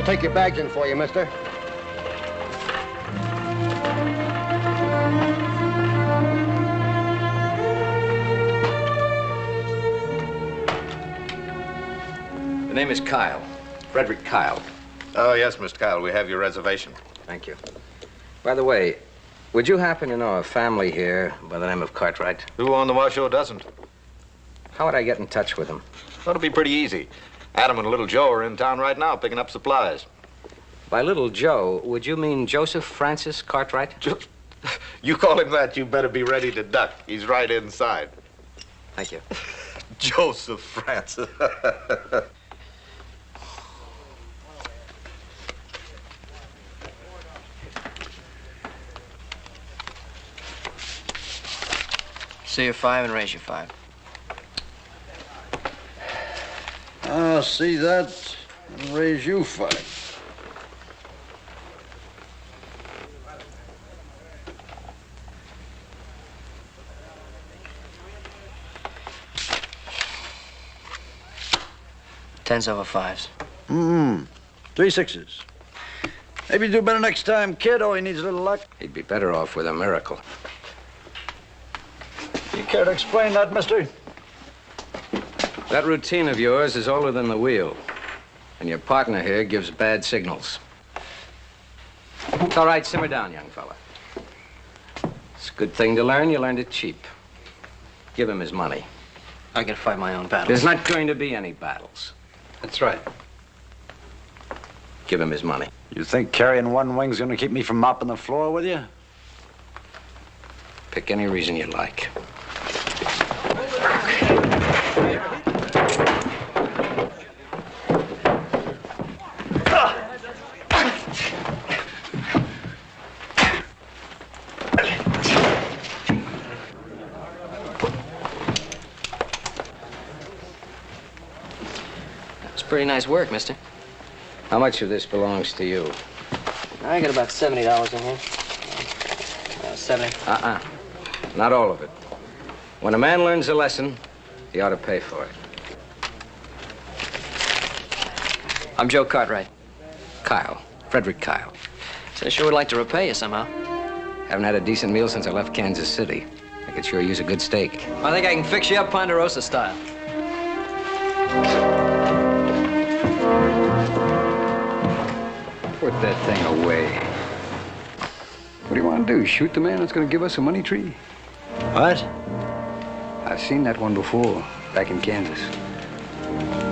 I'll take your bags in for you, mister. The name is Kyle. Frederick Kyle. Oh, yes, Mr. Kyle. We have your reservation. Thank you. By the way, would you happen to know a family here by the name of Cartwright? Who on the Washoe doesn't? How would I get in touch with them? That'll be pretty easy. Adam and little Joe are in town right now picking up supplies. By little Joe, would you mean Joseph Francis Cartwright? You call him that, you better be ready to duck. He's right inside. Thank you. Joseph Francis. See you 5 and raise you 5. I'll see that and raise you 5. Tens over 5s. 3 6s. Maybe you do better next time, kid. All he needs a little luck. He'd be better off with a miracle. You care to explain that, mister? That routine of yours is older than the wheel. And your partner here gives bad signals. It's all right, simmer down, young fella. It's a good thing to learn. You learned it cheap. Give him his money. I can fight my own battles. There's not going to be any battles. That's right. Give him his money. You think carrying one wing's gonna keep me from mopping the floor with you? Pick any reason you like. It's pretty nice work, mister. How much of this belongs to you? I got about $70 in here. 70. Not all of it. When a man learns a lesson, he ought to pay for it. I'm Joe Cartwright. Kyle. Frederick Kyle. So I sure would like to repay you somehow. Haven't had a decent meal since I left Kansas City. I could sure use a good steak. I think I can fix you up Ponderosa style. Put that thing away. What do you want to do? Shoot the man that's going to give us a money tree? What? I've seen that one before, back in Kansas.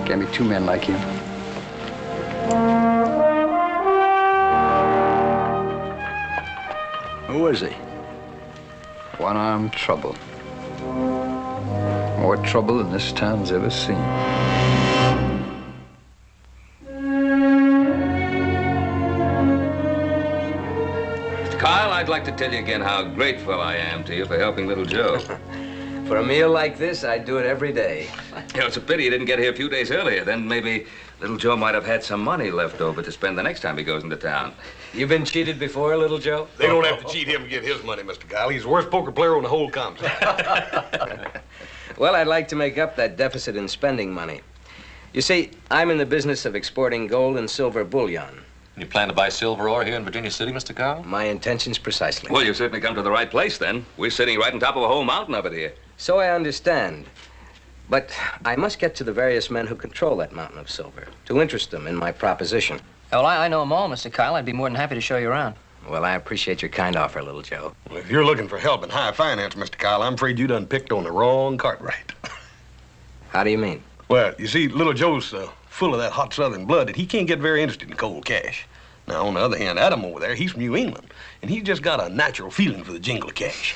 Can't be two men like him. Who is he? One-armed trouble. More trouble than this town's ever seen. Kyle, I'd like to tell you again how grateful I am to you for helping little Joe. For a meal like this, I'd do it every day. You know, it's a pity you didn't get here a few days earlier. Then maybe little Joe might have had some money left over to spend the next time he goes into town. You been cheated before, little Joe? They don't have to cheat him to get his money, Mr. Kyle. He's the worst poker player on the whole complex. Well, I'd like to make up that deficit in spending money. You see, I'm in the business of exporting gold and silver bullion. You plan to buy silver ore here in Virginia City, Mr. Kyle? My intentions precisely. Well, you've certainly come to the right place, then. We're sitting right on top of a whole mountain of it here. So I understand. But I must get to the various men who control that mountain of silver to interest them in my proposition. Well, I know them all, Mr. Kyle. I'd be more than happy to show you around. Well, I appreciate your kind offer, little Joe. Well, if you're looking for help in high finance, Mr. Kyle, I'm afraid you done picked on the wrong Cartwright. How do you mean? Well, you see, little Joe's full of that hot southern blood that he can't get very interested in cold cash. Now, on the other hand, Adam over there, he's from New England, and he's just got a natural feeling for the jingle of cash.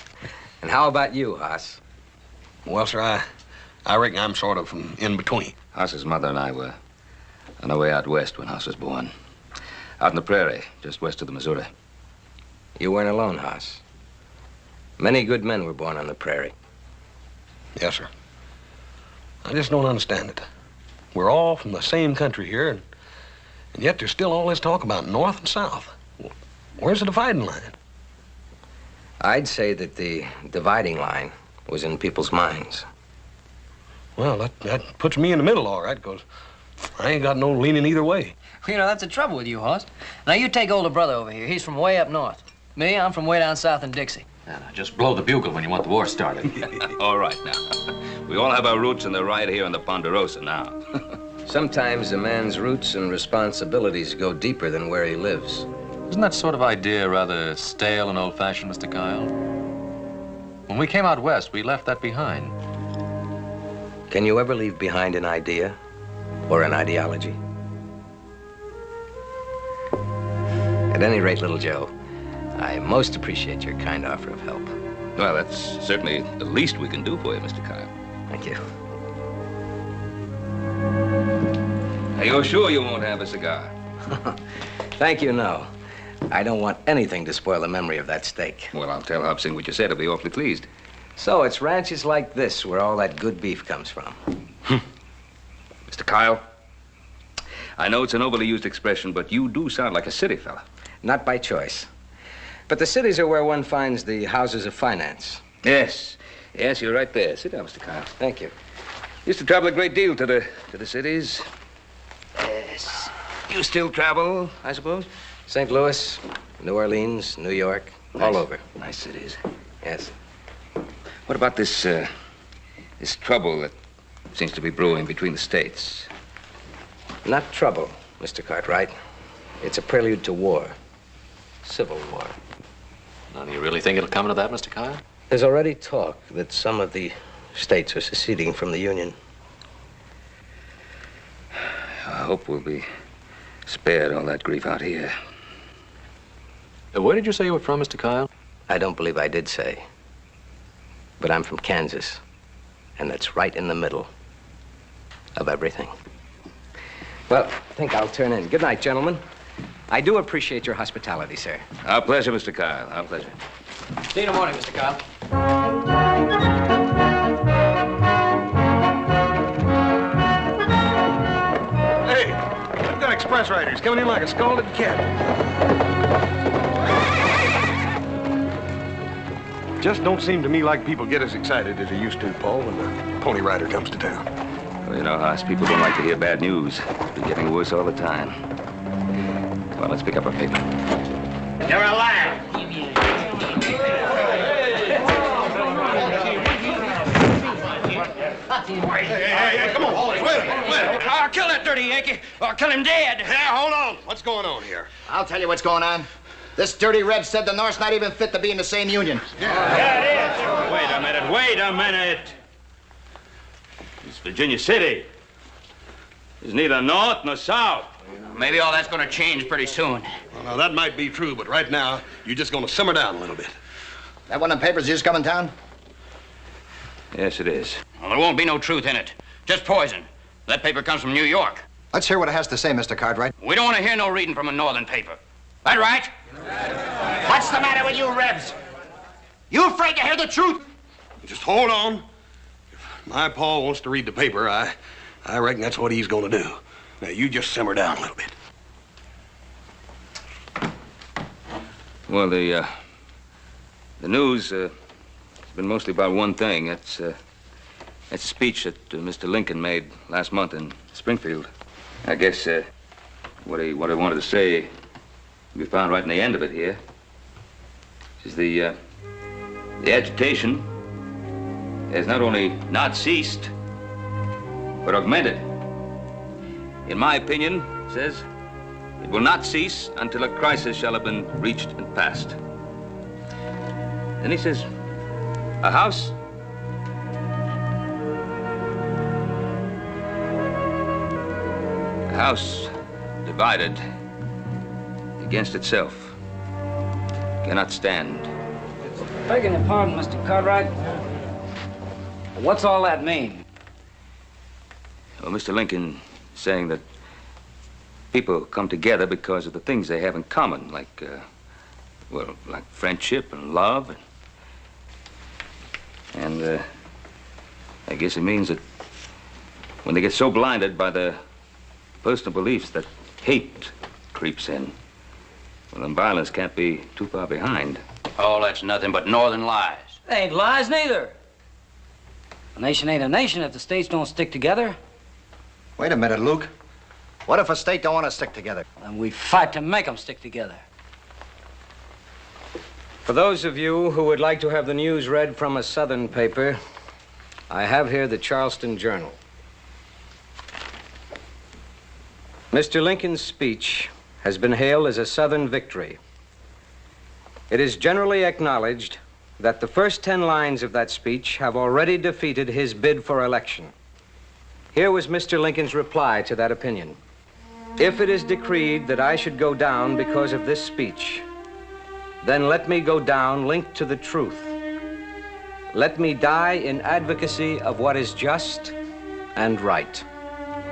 And how about you, Haas? Well, sir, I reckon I'm sort of from in between. Haas's mother and I were on our way out west when Haas was born. Out in the prairie, just west of the Missouri. You weren't alone, Haas. Many good men were born on the prairie. Yes, sir. I just don't understand it. We're all from the same country here, and yet there's still all this talk about North and South. Where's the dividing line? I'd say that the dividing line was in people's minds. Well, that puts me in the middle, all right, because I ain't got no leaning either way. You know, that's the trouble with you, Hoss. Now, you take older brother over here. He's from way up north. Me, I'm from way down south in Dixie. Now, just blow the bugle when you want the war started. All right, now. We all have our roots, and they're right here in the Ponderosa now. Sometimes a man's roots and responsibilities go deeper than where he lives. Isn't that sort of idea rather stale and old-fashioned, Mr. Kyle? When we came out west, we left that behind. Can you ever leave behind an idea or an ideology? At any rate, little Joe, I most appreciate your kind offer of help. Well, that's certainly the least we can do for you, Mr. Kyle. Thank you. Are you sure you won't have a cigar? Thank you, no. I don't want anything to spoil the memory of that steak. Well, I'll tell Hobson what you said. He'll be awfully pleased. So it's ranches like this where all that good beef comes from. Mr. Kyle, I know it's an overly used expression, but you do sound like a city fella. Not by choice. But the cities are where one finds the houses of finance. Yes. Yes, you're right there. Sit down, Mr. Kyle. Thank you. Used to travel a great deal to the cities. Yes. You still travel, I suppose? St. Louis, New Orleans, New York, all over. Nice cities. Yes. What about this trouble that seems to be brewing between the states? Not trouble, Mr. Cartwright. It's a prelude to war. Civil war. Now, do you really think it'll come to that, Mr. Kyle? There's already talk that some of the states are seceding from the Union. I hope we'll be spared all that grief out here. Where did you say you were from, Mr. Kyle? I don't believe I did say. But I'm from Kansas, and that's right in the middle of everything. Well, I think I'll turn in. Good night, gentlemen. I do appreciate your hospitality, sir. Our pleasure, Mr. Kyle. Our pleasure. See you in the morning, Mr. Kyle. Hey, I've got express riders coming in like a scalded cat. Just don't seem to me like people get as excited as they used to, Paul, when the Pony Rider comes to town. Well, you know, Hoss, people don't like to hear bad news. It's been getting worse all the time. Well, let's pick up our paper. You're alive. Hey, come on, wait a minute. I'll kill that dirty Yankee, or kill him dead. Hey, hold on. What's going on here? I'll tell you what's going on. This dirty Reb said the North's not even fit to be in the same union. Yeah, it is. Wait a minute. It's Virginia City. It's neither North nor South. Maybe all that's going to change pretty soon. Well, now, that might be true, but right now, you're just going to simmer down a little bit. That one of the papers just come in town? Yes, it is. Well, there won't be no truth in it. Just poison. That paper comes from New York. Let's hear what it has to say, Mr. Cartwright. We don't want to hear no reading from a northern paper. That right? What's the matter with you, Rebs? You afraid to hear the truth? Just hold on. If my Paul wants to read the paper, I reckon that's what he's going to do. Now, you just simmer down a little bit. Well, the news has been mostly about one thing. That's a speech that Mr. Lincoln made last month in Springfield. I guess what I wanted to say we found right in the end of it here is the agitation has not only not ceased, but augmented. In my opinion, it says, it will not cease until a crisis shall have been reached and passed. Then he says, a house divided against itself cannot stand. Begging your pardon, Mr. Cartwright. What's all that mean? Well, Mr. Lincoln is saying that people come together because of the things they have in common, like friendship and love. And I guess it means that when they get so blinded by their personal beliefs that hate creeps in, well, then violence can't be too far behind. Oh, that's nothing but northern lies. They ain't lies neither. A nation ain't a nation if the states don't stick together. Wait a minute, Luke. What if a state don't want to stick together? And we fight to make them stick together. For those of you who would like to have the news read from a Southern paper, I have here the Charleston Journal. Mr. Lincoln's speech has been hailed as a Southern victory. It is generally acknowledged that the first 10 lines of that speech have already defeated his bid for election. Here was Mr. Lincoln's reply to that opinion. If it is decreed that I should go down because of this speech, then let me go down linked to the truth. Let me die in advocacy of what is just and right.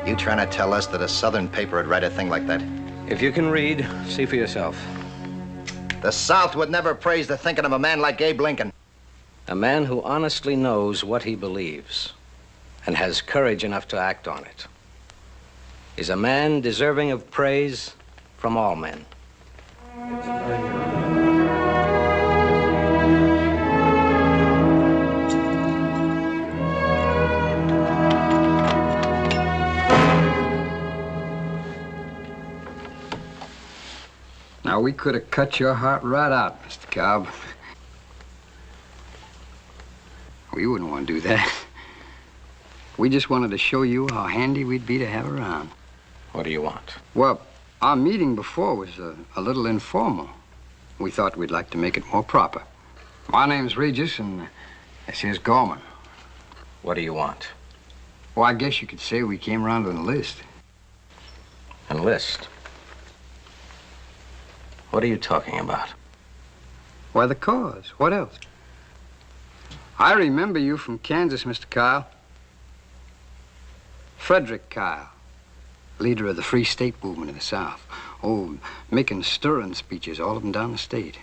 You trying to tell us that a Southern paper would write a thing like that? If you can read, see for yourself. The South would never praise the thinking of a man like Abe Lincoln. A man who honestly knows what he believes and has courage enough to act on it is a man deserving of praise from all men. Now, we could have cut your heart right out, Mr. Cobb. We wouldn't want to do that. We just wanted to show you how handy we'd be to have around. What do you want? Well, our meeting before was a little informal. We thought we'd like to make it more proper. My name's Regis, and this here's Gorman. What do you want? Well, I guess you could say we came around to enlist. Enlist? What are you talking about? Why, the cause. What else? I remember you from Kansas, Mr. Kyle. Frederick Kyle, leader of the Free State movement in the South. Oh, making stirring speeches, all of them down the state.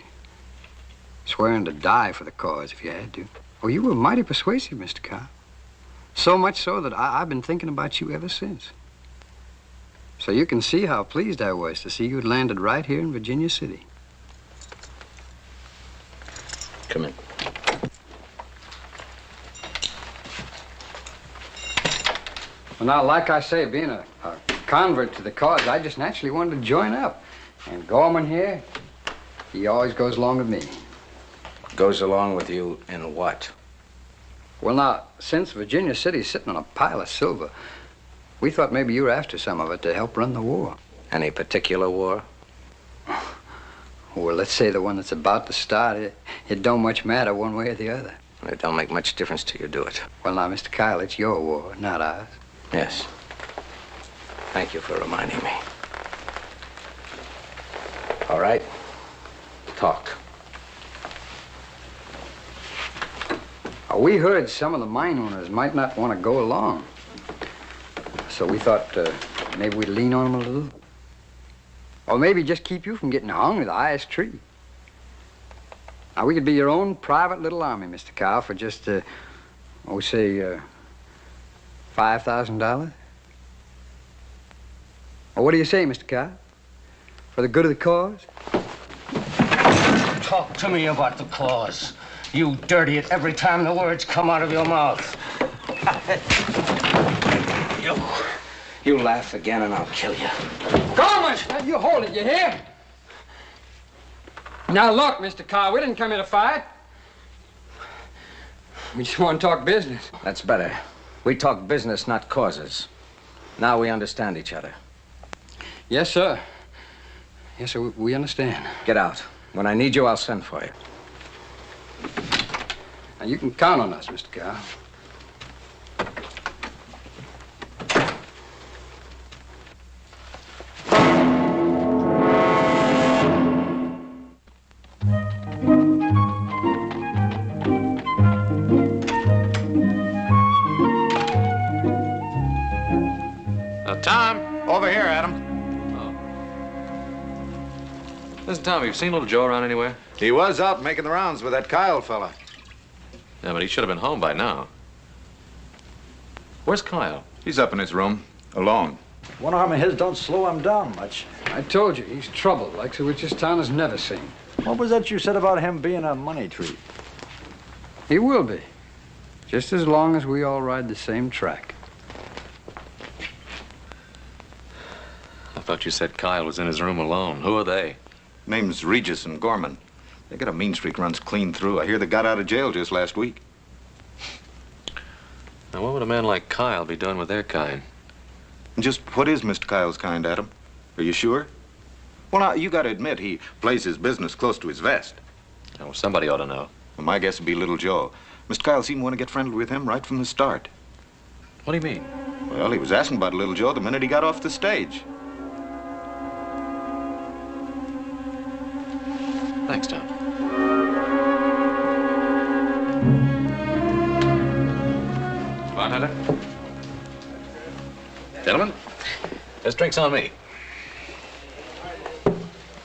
Swearing to die for the cause if you had to. Oh, you were mighty persuasive, Mr. Kyle. So much so that I've been thinking about you ever since. So you can see how pleased I was to see you had landed right here in Virginia City. Come in. Well, now, like I say, being a convert to the cause, I just naturally wanted to join up. And Gorman here, he always goes along with me. Goes along with you in what? Well, now, since Virginia City's sitting on a pile of silver, we thought maybe you were after some of it to help run the war. Any particular war? Well, let's say the one that's about to start. It don't much matter one way or the other. It don't make much difference till you do it. Well, now, Mr. Kyle, it's your war, not ours. Yes. Thank you for reminding me. All right. Talk. We heard some of the mine owners might not want to go along. So we thought maybe we'd lean on them a little. Or maybe just keep you from getting hung to the highest tree. Now, we could be your own private little army, Mr. Kyle, for just, say, $5,000. Or what do you say, Mr. Kyle? For the good of the cause? Talk to me about the cause. You dirty it every time the words come out of your mouth. You laugh again and I'll kill you. Gorman! Now, you hold it, you hear? Now, look, Mr. Kyle, we didn't come here to fight. We just want to talk business. That's better. We talk business, not causes. Now we understand each other. Yes, sir. Yes, sir, we understand. Get out. When I need you, I'll send for you. Now, you can count on us, Mr. Kyle. Tom, over here, Adam. Listen, Tom, you've seen little Joe around anywhere? He was out making the rounds with that Kyle fella. Yeah, but he should have been home by now. Where's Kyle? He's up in his room, alone. One arm of his don't slow him down much. I told you, he's trouble, like the which this town has never seen. What was that you said about him being a money tree? He will be. Just as long as we all ride the same track. I thought you said Kyle was in his room alone. Who are they? Name's Regis and Gorman. They got a mean streak runs clean through. I hear they got out of jail just last week. Now, what would a man like Kyle be doing with their kind? And just what is Mr. Kyle's kind, Adam? Are you sure? Well, now, you got to admit he plays his business close to his vest. Oh, somebody ought to know. Well, my guess would be Little Joe. Mr. Kyle seemed to want to get friendly with him right from the start. What do you mean? Well, he was asking about Little Joe the minute he got off the stage. Thanks, Tom. Bartender? Gentlemen, there's drinks on me.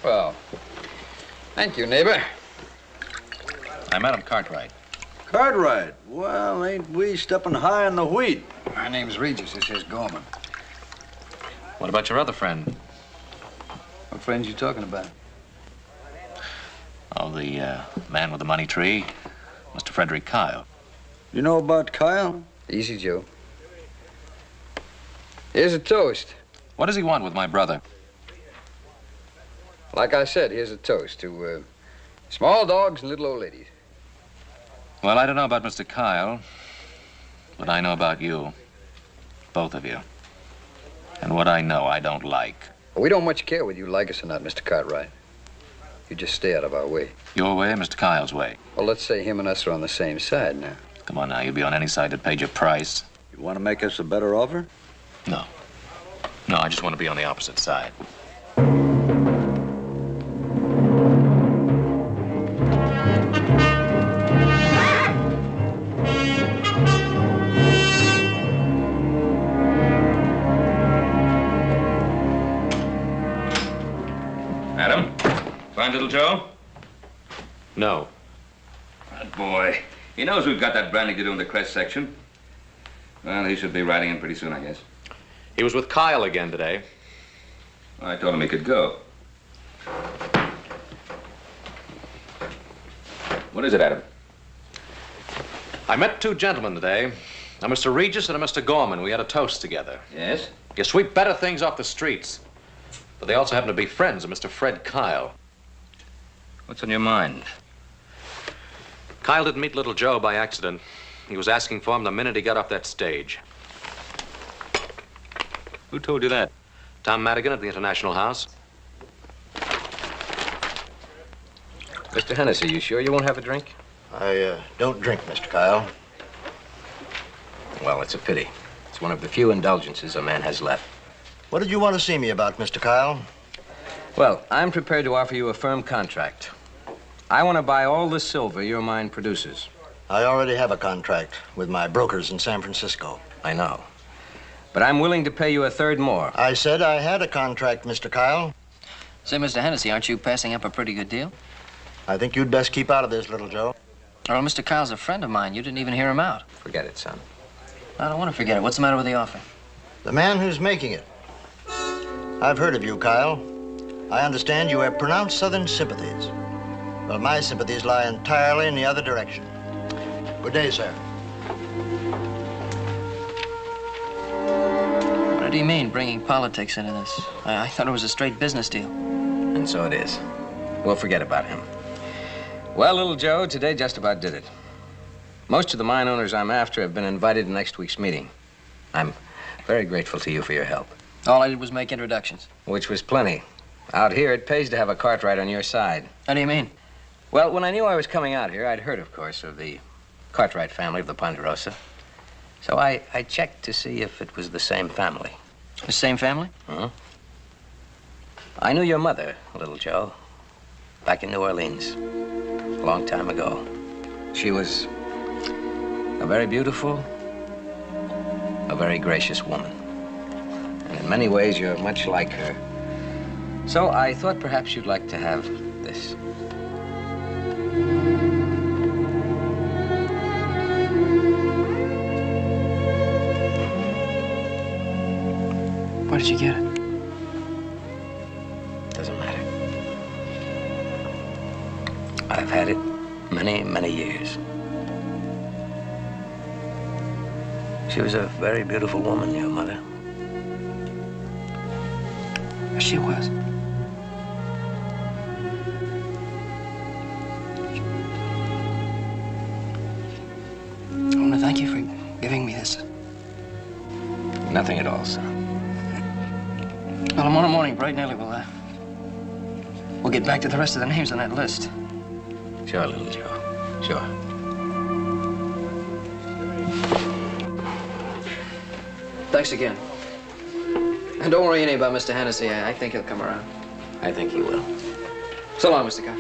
Well, thank you, neighbor. I'm Madam Cartwright. Cartwright? Well, ain't we stepping high in the wheat? My name's Regis. This is Gorman. What about your other friend? What friends you talking about? Oh, the man with the money tree, Mr. Frederick Kyle. You know about Kyle? Easy, Joe. Here's a toast. What does he want with my brother? Like I said, here's a toast to small dogs and little old ladies. Well, I don't know about Mr. Kyle, but I know about you. Both of you. And what I know, I don't like. Well, we don't much care whether you like us or not, Mr. Cartwright. You just stay out of our way. Your way or Mr. Kyle's way? Well, let's say him and us are on the same side now. Come on now, you'd be on any side that paid your price. You want to make us a better offer? No. No, I just want to be on the opposite side. Adam, find Little Joe? No. That boy. He knows we've got that branding to do in the crest section. Well, he should be riding in pretty soon, I guess. He was with Kyle again today. I told him he could go. What is it, Adam? I met two gentlemen today, a Mr. Regis and a Mr. Gorman. We had a toast together. Yes? You sweep better things off the streets. But they also happen to be friends of Mr. Fred Kyle. What's on your mind? Kyle didn't meet Little Joe by accident. He was asking for him the minute he got off that stage. Who told you that? Tom Madigan at the International House. Mr. Hennessy, you sure you won't have a drink? I don't drink, Mr. Kyle. Well, it's a pity. It's one of the few indulgences a man has left. What did you want to see me about, Mr. Kyle? Well, I'm prepared to offer you a firm contract. I want to buy all the silver your mine produces. I already have a contract with my brokers in San Francisco. I know. But I'm willing to pay you a third more. I said I had a contract, Mr. Kyle. Say, Mr. Hennessy, aren't you passing up a pretty good deal? I think you'd best keep out of this, Little Joe. Well, Mr. Kyle's a friend of mine. You didn't even hear him out. Forget it, son. I don't want to forget it. What's the matter with the offer? The man who's making it. I've heard of you, Kyle. I understand you have pronounced Southern sympathies. Well, my sympathies lie entirely in the other direction. Good day, sir. What did he mean, bringing politics into this? I thought it was a straight business deal. And so it is. We'll forget about him. Well, Little Joe, today just about did it. Most of the mine owners I'm after have been invited to next week's meeting. I'm very grateful to you for your help. All I did was make introductions. Which was plenty. Out here, it pays to have a Cartwright on your side. How do you mean? Well, when I knew I was coming out here, I'd heard, of course, of the Cartwright family of the Ponderosa. So I checked to see if it was the same family. The same family? Huh? I knew your mother, Little Joe, back in New Orleans, a long time ago. She was a very beautiful, a very gracious woman. And in many ways, you're much like her. So I thought perhaps you'd like to have this. Where did you get it? Doesn't matter. I've had it many, many years. She was a very beautiful woman, your mother. She was. I want to thank you for giving me this. Nothing at all, sir. Well, tomorrow morning, bright and early, we'll get back to the rest of the names on that list. Sure, little Joe. Sure. Thanks again. And don't worry any about Mr. Hennessy. I think he'll come around. I think he will. So long, Mr. Carr.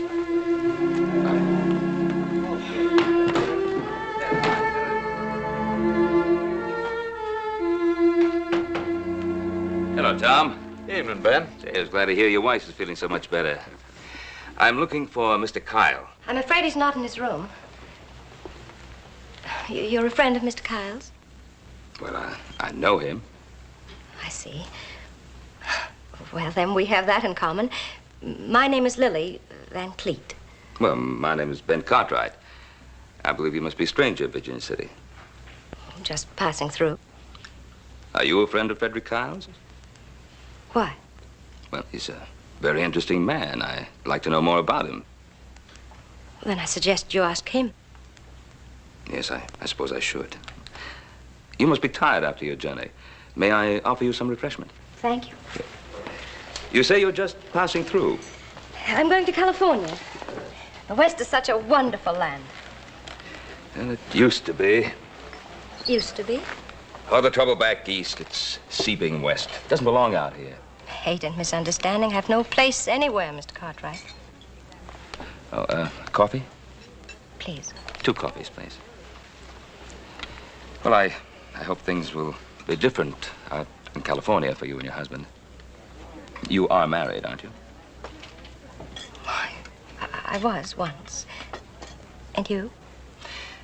Hello, Tom. Evening, Ben. Say, I was glad to hear your wife is feeling so much better. I'm looking for Mr. Kyle. I'm afraid he's not in his room. You're a friend of Mr. Kyle's? Well, I know him. I see. Well, then we have that in common. My name is Lily Van Cleet. Well, my name is Ben Cartwright. I believe you must be a stranger at Virginia City. Just passing through. Are you a friend of Frederick Kyle's? Why? Well, he's a very interesting man. I'd like to know more about him. Then I suggest you ask him. Yes, I suppose I should. You must be tired after your journey. May I offer you some refreshment? Thank you. You say you're just passing through. I'm going to California. The West is such a wonderful land. Well, it used to be. Used to be. All the trouble back east, it's seeping west. It doesn't belong out here. Hate and misunderstanding have no place anywhere, Mr. Cartwright. Oh, coffee? Please. 2 coffees, please. Well, I hope things will be different out in California for you and your husband. You are married, aren't you? I was once. And you?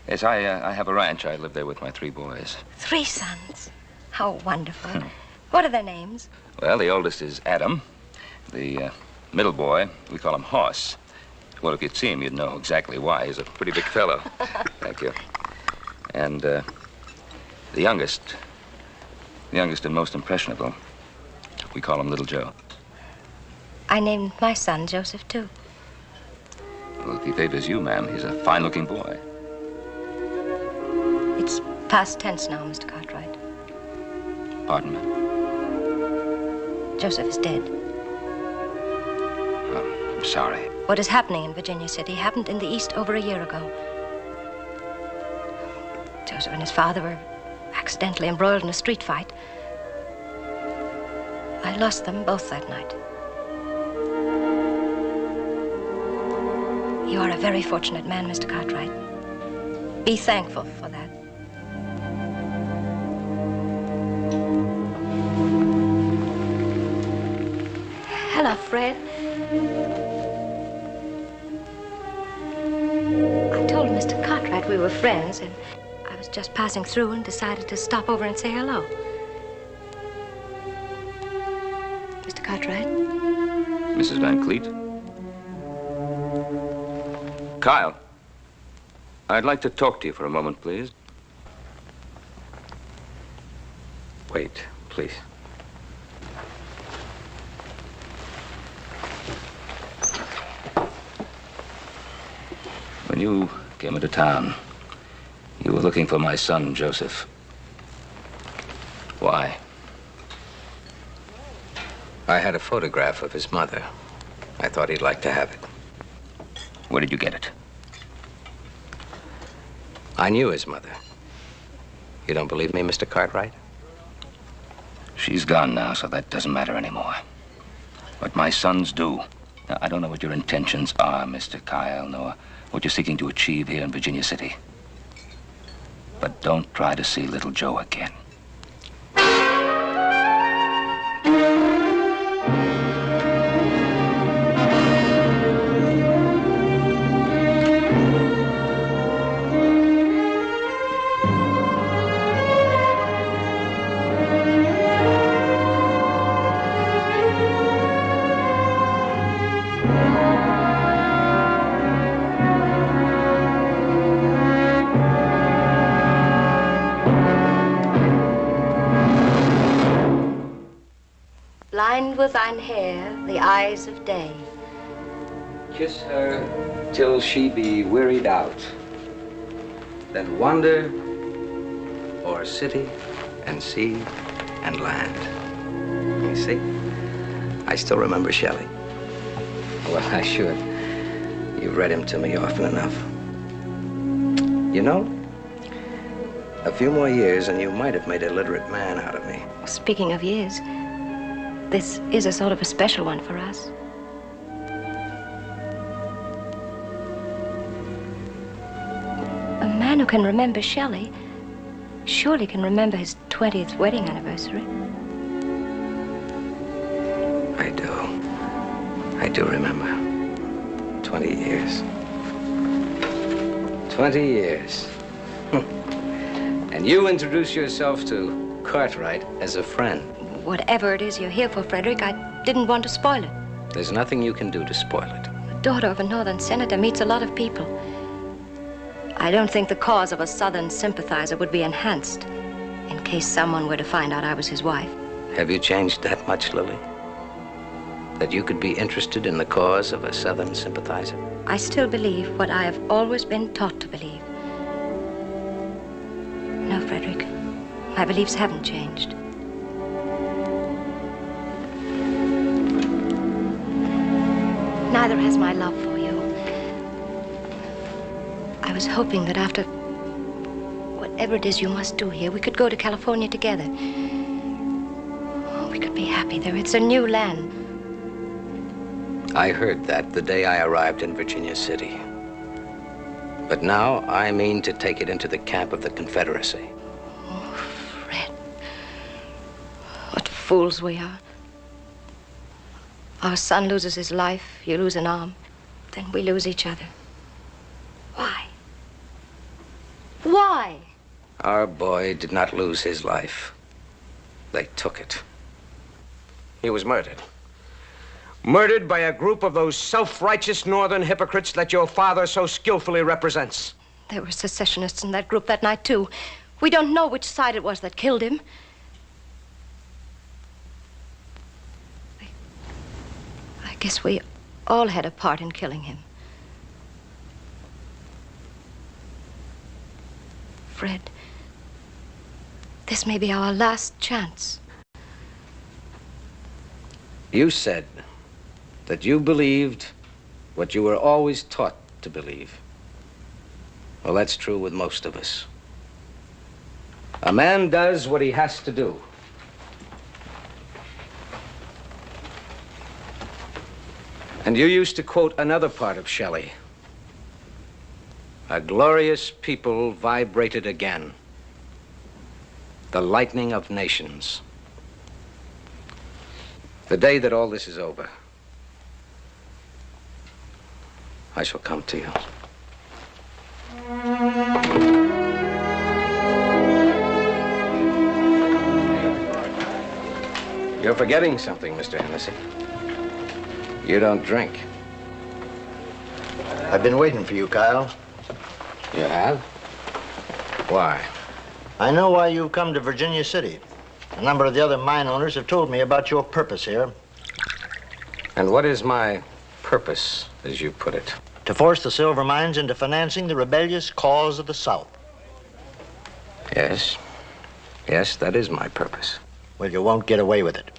Yes, I have a ranch. I live there with my 3 boys. 3 sons. How wonderful. What are their names? Well, the oldest is Adam. The middle boy, we call him Hoss. Well, if you'd see him, you'd know exactly why. He's a pretty big fellow. Thank you. And the youngest and most impressionable, we call him Little Joe. I named my son Joseph, too. Well, if he favors you, ma'am, he's a fine-looking boy. It's past tense now, Mr. Cartwright. Pardon me? Joseph is dead. Oh, I'm sorry. What is happening in Virginia City happened in the East over a year ago. Joseph and his father were accidentally embroiled in a street fight. I lost them both that night. You are a very fortunate man, Mr. Cartwright. Be thankful for that. Hello, Fred. I told Mr. Cartwright we were friends, and I was just passing through and decided to stop over and say hello. Mr. Cartwright? Mrs. Van Cleet? Kyle, I'd like to talk to you for a moment, please. Wait, please. When you came into town, you were looking for my son, Joseph. Why? I had a photograph of his mother. I thought he'd like to have it. Where did you get it? I knew his mother. You don't believe me, Mr. Cartwright? She's gone now, so that doesn't matter anymore. But my sons do. Now, I don't know what your intentions are, Mr. Kyle, nor what you're seeking to achieve here in Virginia City. But don't try to see little Joe again. Blind with thine hair, the eyes of day. Kiss her till she be wearied out. Then wander o'er city and sea and land. You see? I still remember Shelley. Well, I should. You've read him to me often enough. You know, a few more years and you might have made a literate man out of me. Speaking of years, this is a sort of a special one for us. A man who can remember Shelley surely can remember his 20th wedding anniversary. I do remember. 20 years. 20 years. And you introduce yourself to Cartwright as a friend. Whatever it is you're here for, Frederick, I didn't want to spoil it. There's nothing you can do to spoil it. The daughter of a northern senator meets a lot of people. I don't think the cause of a southern sympathizer would be enhanced in case someone were to find out I was his wife. Have you changed that much, Lily? That you could be interested in the cause of a southern sympathizer? I still believe what I have always been taught to believe. No, Frederick, my beliefs haven't changed. Neither has my love for you. I was hoping that after whatever it is you must do here, we could go to California together. Oh, we could be happy there. It's a new land. I heard that the day I arrived in Virginia City. But now I mean to take it into the camp of the Confederacy. Oh, Fred. What fools we are. Our son loses his life, you lose an arm, then we lose each other. Why? Why? Our boy did not lose his life. They took it. He was murdered. Murdered by a group of those self-righteous northern hypocrites that your father so skillfully represents. There were secessionists in that group that night, too. We don't know which side it was that killed him. I guess we all had a part in killing him. Fred, this may be our last chance. You said that you believed what you were always taught to believe. Well, that's true with most of us. A man does what he has to do. And you used to quote another part of Shelley. A glorious people vibrated again. The lightning of nations. The day that all this is over, I shall come to you. You're forgetting something, Mr. Hennessy. You don't drink. I've been waiting for you, Kyle. You have? Why? I know why you've come to Virginia City. A number of the other mine owners have told me about your purpose here. And what is my purpose, as you put it? To force the silver mines into financing the rebellious cause of the South. Yes. Yes, that is my purpose. Well, you won't get away with it.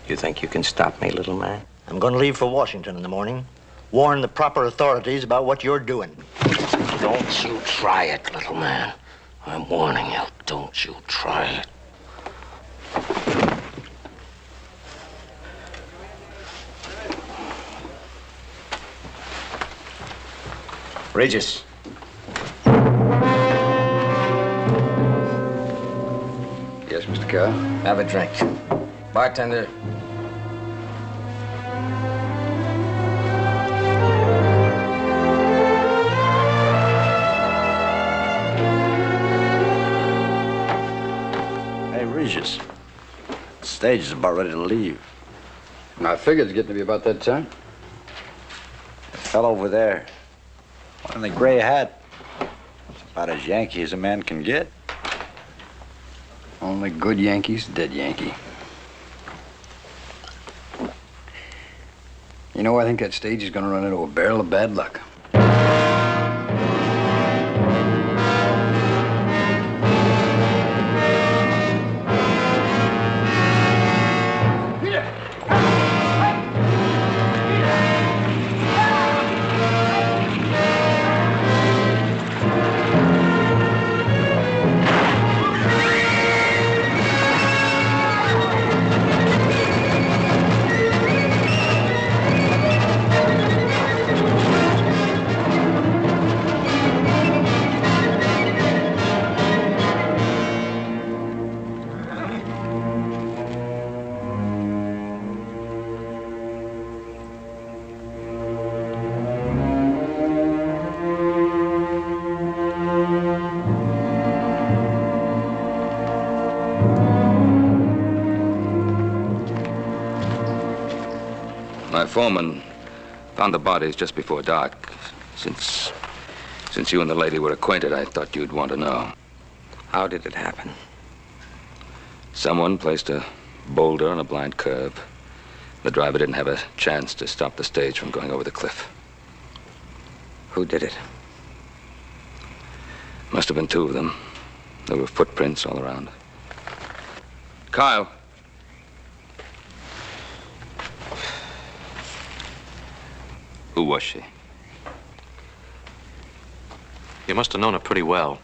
You think you can stop me, little man? I'm going to leave for Washington in the morning. Warn the proper authorities about what you're doing. Don't you try it, little man. I'm warning you. Don't you try it. Regis. Yes, Mr. Carroll? Have a drink. Bartender. Hey, Regis. The stage is about ready to leave. I figured it's getting to be about that time. The fellow over there. One in the gray hat. It's about as Yankee as a man can get. Only good Yankee's dead Yankee. You know, I think that stage is gonna run into a barrel of bad luck. My foreman found the bodies just before dark. Since you and the lady were acquainted, I thought you'd want to know. How did it happen? Someone placed a boulder on a blind curve. The driver didn't have a chance to stop the stage from going over the cliff. Who did it? Must have been two of them. There were footprints all around. Kyle. Who was she? You must have known her pretty well.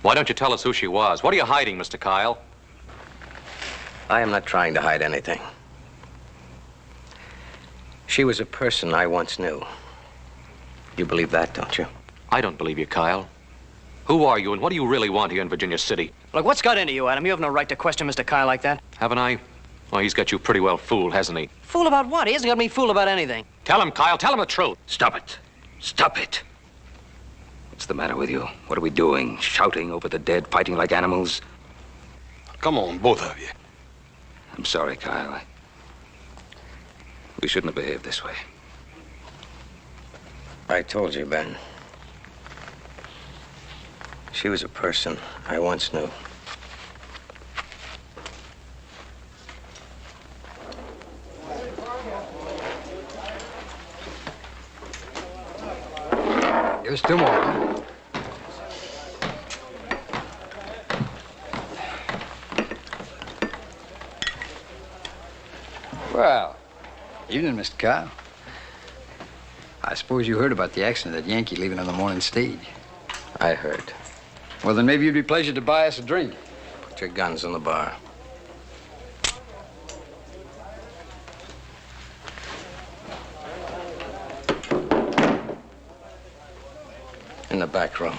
Why don't you tell us who she was? What are you hiding, Mr. Kyle? I am not trying to hide anything. She was a person I once knew. You believe that, don't you? I don't believe you, Kyle. Who are you, and what do you really want here in Virginia City? Look, what's got into you, Adam? You have no right to question Mr. Kyle like that. Haven't I? Well, he's got you pretty well fooled, hasn't he? Fool about what? He hasn't got me fooled about anything. Tell him, Kyle. Tell him the truth. Stop it. Stop it. What's the matter with you? What are we doing? Shouting over the dead, fighting like animals? Come on, both of you. I'm sorry, Kyle. We shouldn't have behaved this way. I told you, Ben. She was a person I once knew. Give us two more. Well, evening, Mr. Kyle. I suppose you heard about the accident of that Yankee leaving on the morning stage. I heard. Well, then maybe you'd be pleased to buy us a drink. Put your guns in the bar. In the back room.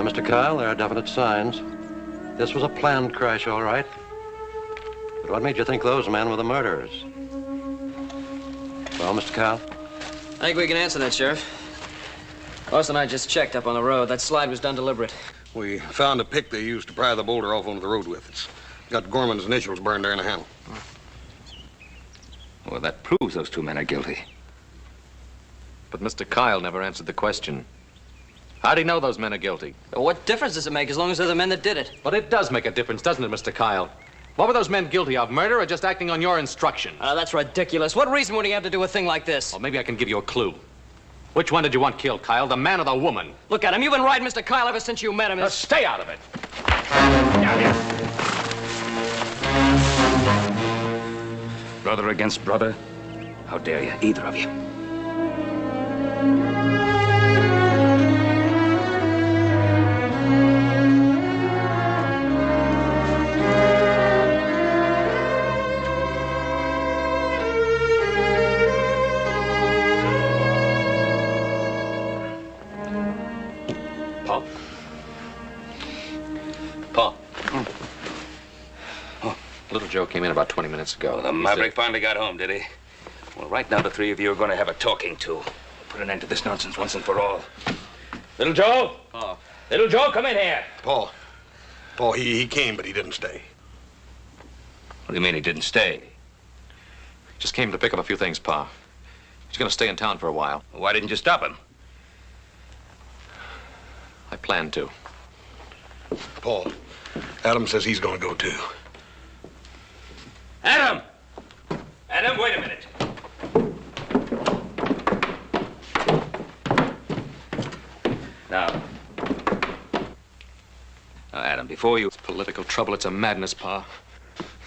Mr. Kyle, there are definite signs. This was a planned crash, all right. But what made you think those men were the murderers? Well, Mr. Kyle? I think we can answer that, Sheriff. Austin and I just checked up on the road. That slide was done deliberate. We found a pick they used to pry the boulder off onto the road with. It's got Gorman's initials burned there in the handle. Well, that proves those two men are guilty. But Mr. Kyle never answered the question. How'd he know those men are guilty? Well, what difference does it make as long as they're the men that did it? But it does make a difference, doesn't it, Mr. Kyle? What were those men guilty of, murder or just acting on your instructions? That's ridiculous. What reason would he have to do a thing like this? Well, maybe I can give you a clue. Which one did you want killed, Kyle, the man or the woman? Look at him. You've been riding Mr. Kyle ever since you met him. Now stay out of it. Brother against brother? How dare you, either of you? Paul? Paul. Oh, little Joe came in about 20 minutes ago. Well, the maverick finally got home, did he? Well, right now the three of you are going to have a talking to. Put an end to this nonsense once and for all. Little Joe? Oh. Little Joe, come in here. Paul, he came, but he didn't stay. What do you mean he didn't stay? Just came to pick up a few things, Pa. He's going to stay in town for a while. Why didn't you stop him? I planned to. Paul, Adam says he's going to go too. Adam! Adam, wait a minute. Now, Adam, before you... It's political trouble. It's a madness, Pa.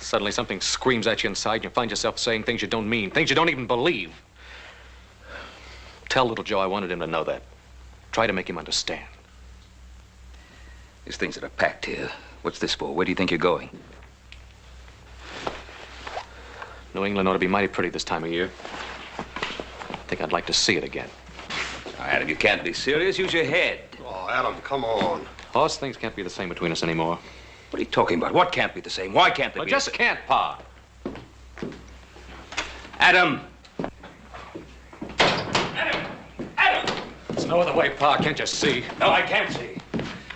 Suddenly something screams at you inside and you find yourself saying things you don't mean, things you don't even believe. Tell little Joe I wanted him to know that. Try to make him understand. These things that are packed here. What's this for? Where do you think you're going? New England ought to be mighty pretty this time of year. I think I'd like to see it again. Now, Adam, you can't be serious. Use your head. Oh, Adam, come on. Hoss, things can't be the same between us anymore. What are you talking about? What can't be the same? Why can't they Well, be just the same? can't, Pa. Adam! There's no other way, Pa. Can't you see? No, I can't see.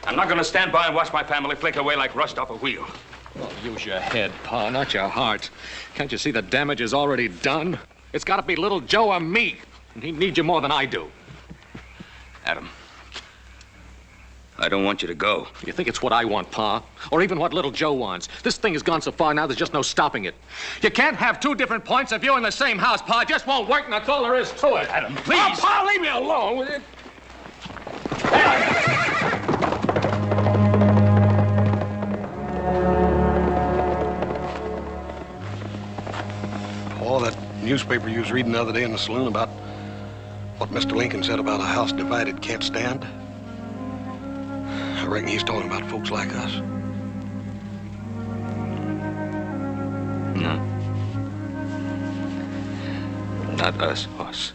I'm not going to stand by and watch my family flick away like rust off a wheel. Well, use your head, Pa, not your heart. Can't you see the damage is already done? It's got to be little Joe or me, and he needs you more than I do. Adam, I don't want you to go. You think it's what I want, Pa? Or even what little Joe wants? This thing has gone so far now, there's just no stopping it. You can't have two different points of view in the same house, Pa. It just won't work, and that's all there is to it. Adam, please. Oh, Pa, leave me alone with it. Paul, that newspaper you was reading the other day in the saloon about what Mr. Lincoln said about a house divided can't stand. I reckon he's talking about folks like us. No. Not us, Hoss.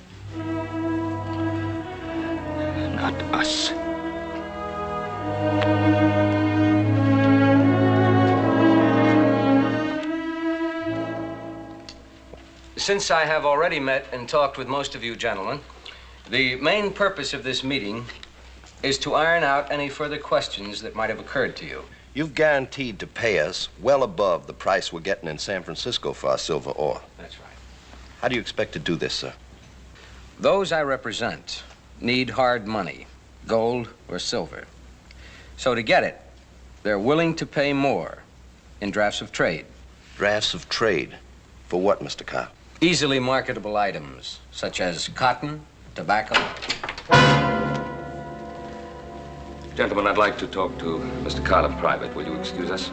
Not us. Since I have already met and talked with most of you gentlemen, the main purpose of this meeting is to iron out any further questions that might have occurred to you. You've guaranteed to pay us well above the price we're getting in San Francisco for our silver ore. That's right. How do you expect to do this, sir? Those I represent need hard money, gold or silver. So to get it, they're willing to pay more in drafts of trade. Drafts of trade? For what, Mr. Kyle? Easily marketable items, such as cotton, tobacco. Gentlemen, I'd like to talk to Mr. Kyle in private. Will you excuse us?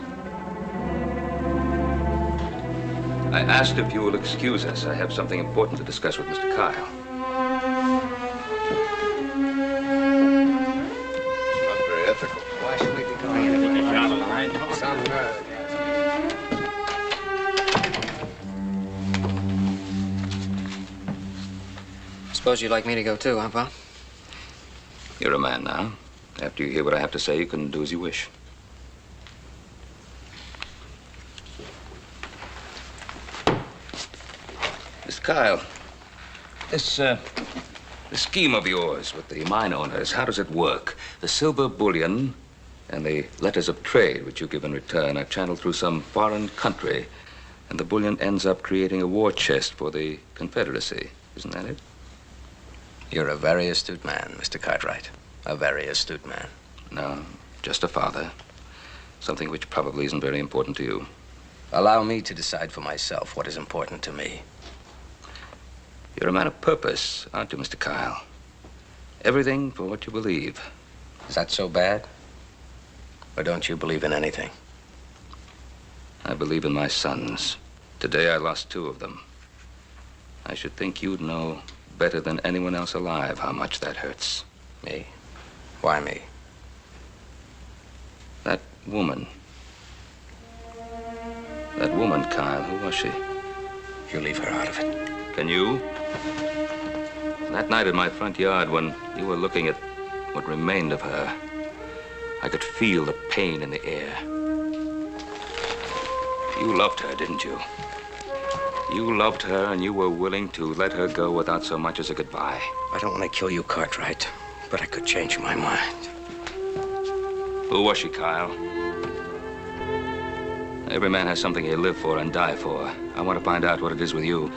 I asked if you will excuse us. I have something important to discuss with Mr. Kyle. Not very ethical. Why should we be going in? Some nerve. Suppose you'd like me to go too, huh, Pa? You're a man now. After you hear what I have to say, you can do as you wish. Mr. Kyle, this scheme of yours with the mine owners, how does it work? The silver bullion and the letters of trade which you give in return are channeled through some foreign country And the bullion ends up creating a war chest for the Confederacy. Isn't that it? You're a very astute man, Mr. Cartwright. A very astute man. No, just a father. Something which probably isn't very important to you. Allow me to decide for myself what is important to me. You're a man of purpose, aren't you, Mr. Kyle? Everything for what you believe. Is that so bad? Or don't you believe in anything? I believe in my sons. Today I lost 2 of them. I should think you'd know better than anyone else alive how much that hurts. Me? Why me? That woman. That woman, Kyle, who was she? You leave her out of it. Can you? That night in my front yard when you were looking at what remained of her, I could feel the pain in the air. You loved her, didn't you? You loved her and you were willing to let her go without so much as a goodbye. I don't want to kill you, Cartwright, but I could change my mind. Who was she, Kyle? Every man has something he'll live for and die for. I want to find out what it is with you.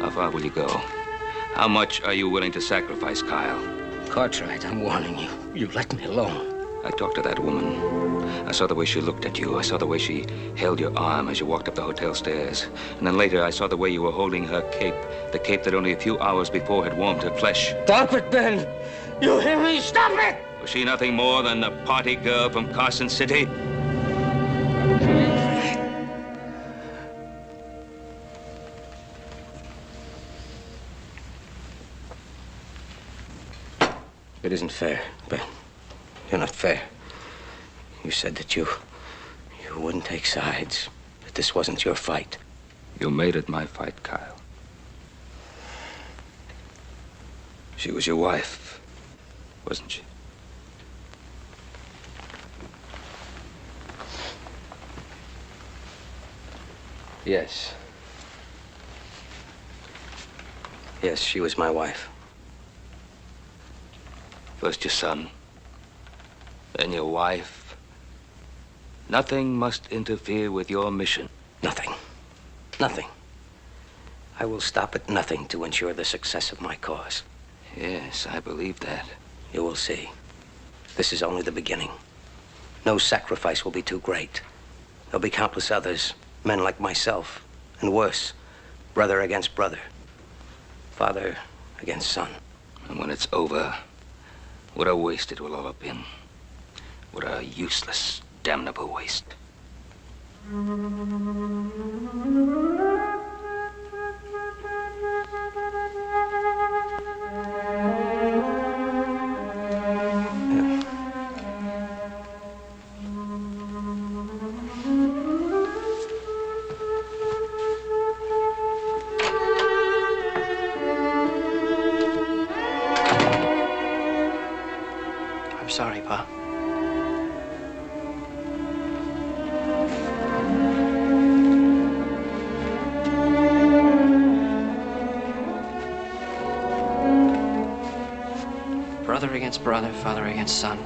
How far will you go? How much are you willing to sacrifice, Kyle? Cartwright, I'm warning you. You let me alone. I talked to that woman. I saw the way she looked at you. I saw the way she held your arm as you walked up the hotel stairs. And then later, I saw the way you were holding her cape. The cape that only a few hours before had warmed her flesh. Stop it, Ben! You hear me? Stop it! Was she nothing more than the party girl from Carson City? It isn't fair, Ben. You're not fair. You said that you wouldn't take sides, that this wasn't your fight. You made it my fight, Kyle. She was your wife, wasn't she? Yes. Yes, she was my wife. First your son, then your wife. Nothing must interfere with your mission. Nothing. Nothing. I will stop at nothing to ensure the success of my cause. Yes, I believe that. You will see. This is only the beginning. No sacrifice will be too great. There'll be countless others, men like myself, and worse, brother against brother, father against son. And when it's over, what a waste it will all have been. What a useless, damnable waste. I'm sorry, Pa. Brother against brother, father against son.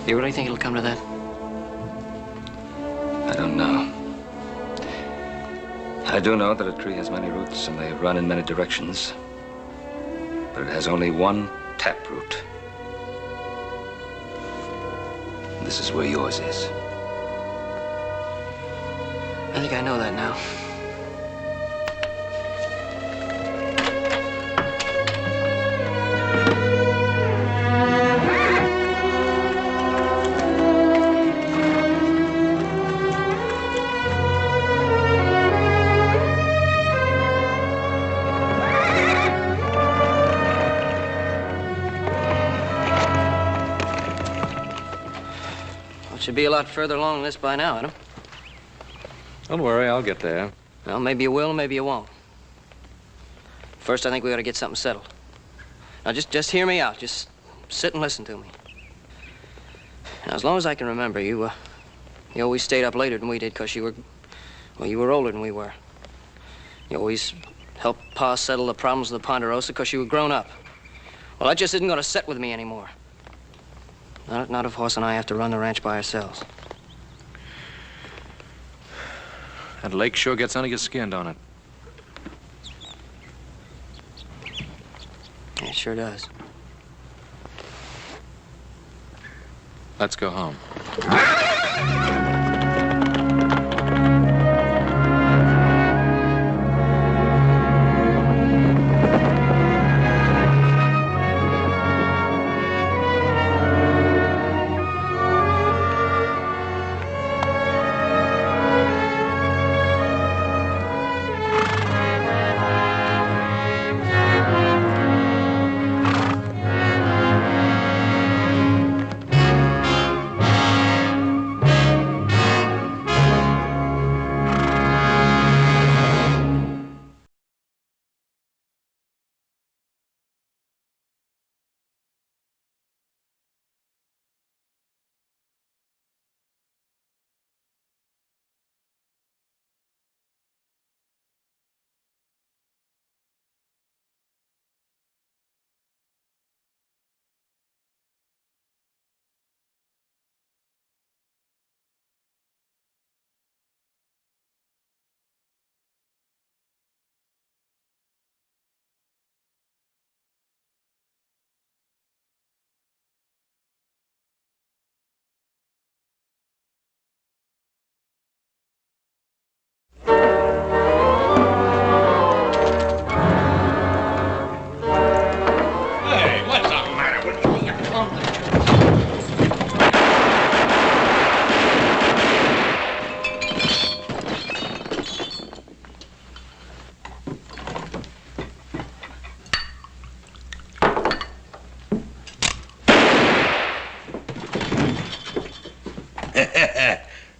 You really think it'll come to that? I don't know. I do know that a tree has many roots and they run in many directions. But it has only one taproot. This is where yours is. I think I know that now. Should be a lot further along than this by now, Adam. Don't worry, I'll get there. Well, maybe you will, maybe you won't. First, I think we ought to get something settled. Now, just hear me out. Just sit and listen to me. Now, as long as I can remember, you always stayed up later than we did because you were older than we were. You always helped Pa settle the problems of the Ponderosa because you were grown up. Well, that just isn't going to set with me anymore. Not if Hoss and I have to run the ranch by ourselves. That lake sure gets under your skin, don't it? It sure does. Let's go home.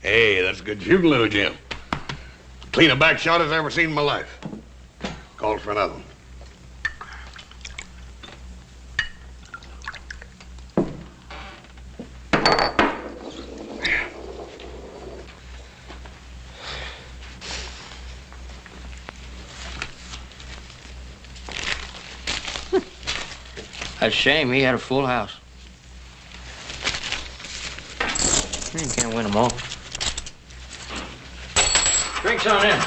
Hey, that's good shooting, little Jim. Clean a back shot as I ever seen in my life. Calls for another one. That's a shame. He had a full house. You can't win them all. Drinks on in.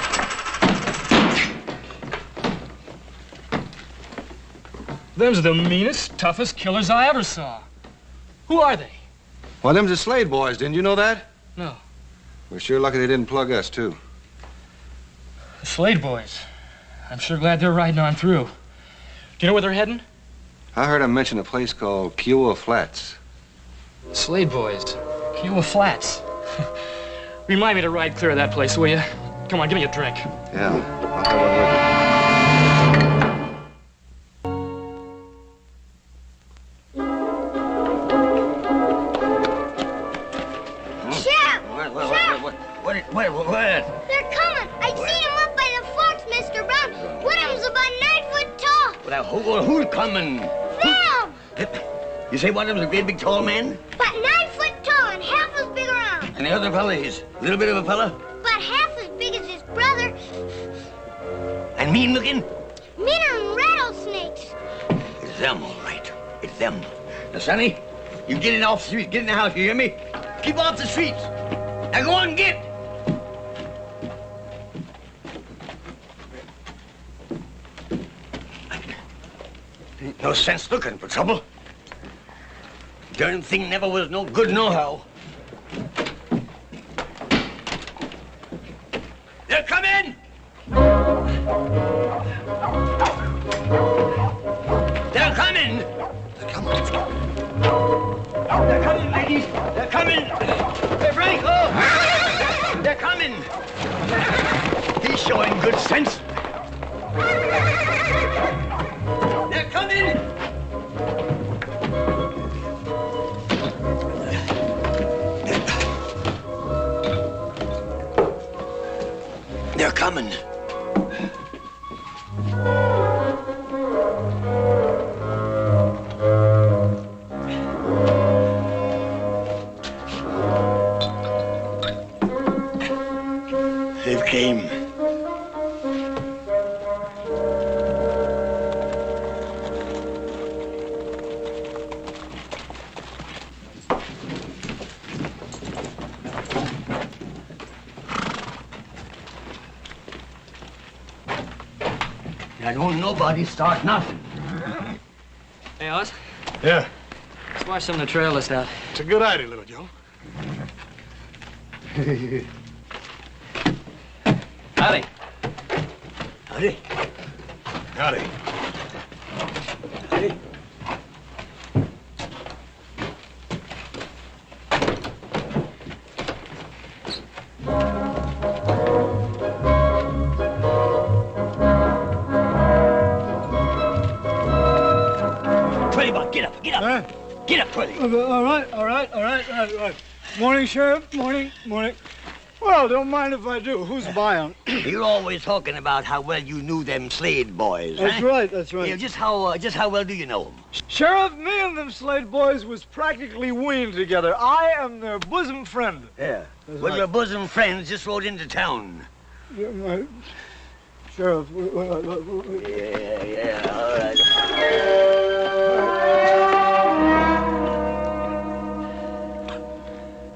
Them's the meanest, toughest killers I ever saw. Who are they? Well, them's the Slade boys. Didn't you know that? No. We're sure lucky they didn't plug us, too. The Slade boys. I'm sure glad they're riding on through. Do you know where they're heading? I heard him mention a place called Kiowa Flats. Slade boys. Kiowa Flats. Remind me to ride clear of that place, will you? Come on, give me a drink. Yeah, I'll have one with you. What? They're coming. I seen them up by the forks, Mr. Brown. One of them's about 9 foot tall. Well, who's coming? Them! You say one of them's a great big tall man? About 9 foot tall and half as big around. And the other fella is a little bit of a fella? About half as big as his brother. And mean looking? Meaner than rattlesnakes. It's them, all right. It's them. Now, Sonny, you get in off the street. Get in the house, you hear me? Keep off the streets. Now, go on and get. Ain't no sense looking for trouble. Darn thing never was no good nohow. They're coming! They're coming! They're coming. They're coming, ladies. They're coming. Hey, Franco! They're coming. He's showing good sense. They're coming! They're coming. They've came. I don't nobody start nothing. Hey, Oz. Yeah. Let's watch some of the trail list out. It's a good idea, Little Joe. Howdy. Howdy. Howdy. Howdy. Get up, get up. Huh? Get up, Twilly. All right. Morning, Sheriff. Morning. Well, don't mind if I do. Who's buying? You're always talking about how well you knew them Slade boys. That's huh? right. Yeah, just how well do you know them? Sheriff, me and them Slade boys was practically weaned together. I am their bosom friend. Yeah. That's Well, right. your bosom friends just rode into town. Sheriff. Yeah, all right.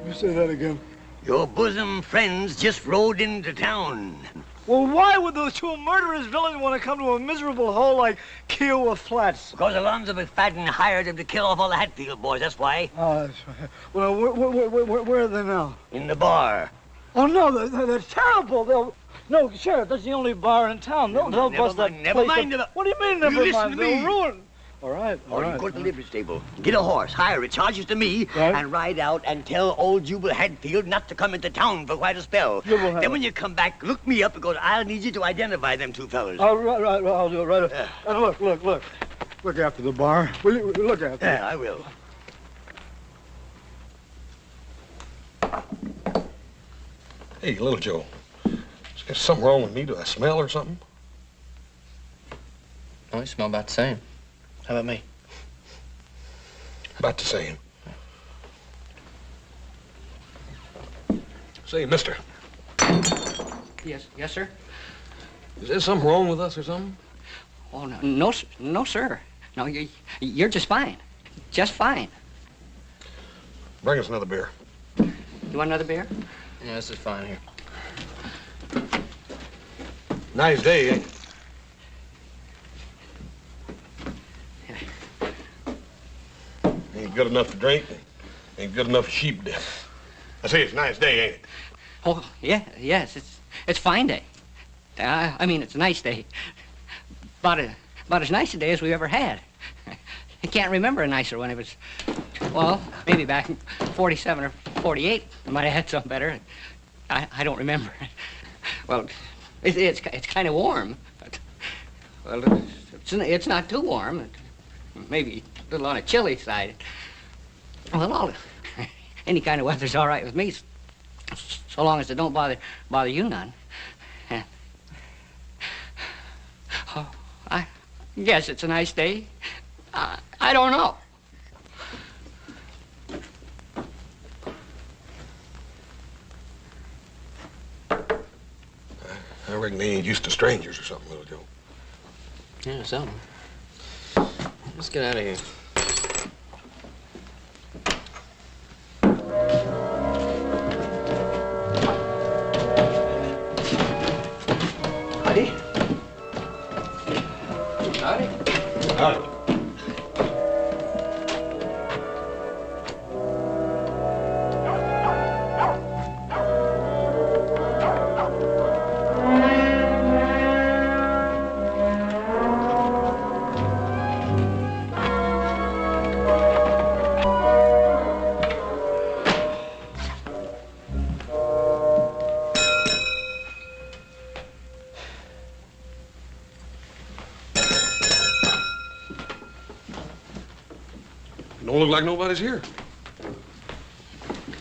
You say that again. Your bosom friends just rode into town. Well, why would those two murderous villains want to come to a miserable hole like Kiowa Flats? Because Alonzo McFadden hired them to kill off all the Hatfield boys, that's why. Oh, that's right. Well, where are they now? In the bar. Oh, no, they're terrible. No, Sheriff, that's the only bar in town. They'll bust that Never place mind. up. What do you mean, never You mind? listen to me. They'll ruin. All right. Or you go to the livery stable, get a horse, hire it, charge it to me, and ride out and tell old Jubal Hadfield not to come into town for quite a spell. Then when you come back, look me up because I'll need you to identify them two fellas. Right, I'll do it right. And look. Look after the bar. Will you look after it? Yeah, I will. Hey, Little Joe. Is there something wrong with me? Do I smell or something? Oh, you smell about the same. How about me? About the same. Say, mister, Yes, sir. is there something wrong with us or something? Oh, no, sir. No, you're just fine. Just fine. Bring us another beer. You want another beer? Yeah, this is fine here. Nice day, ain't it? Ain't good enough to drink, ain't good enough for sheep death. I say it's a nice day, ain't it? Oh, yes, it's fine day. I mean, it's a nice day. About as nice a day as we've ever had. I can't remember a nicer one. It was, well, maybe back in 47 or 48. I might have had some better. I don't remember. Well, it's kind of warm. But, well, it's not too warm. Maybe a little on the chilly side. Well, any kind of weather's all right with me, so long as it don't bother you none. Oh, I guess it's a nice day. I don't know. I reckon they ain't used to strangers or something, Little Joe. Yeah, something. Let's get out of here. Howdy. Howdy. Don't look like nobody's here.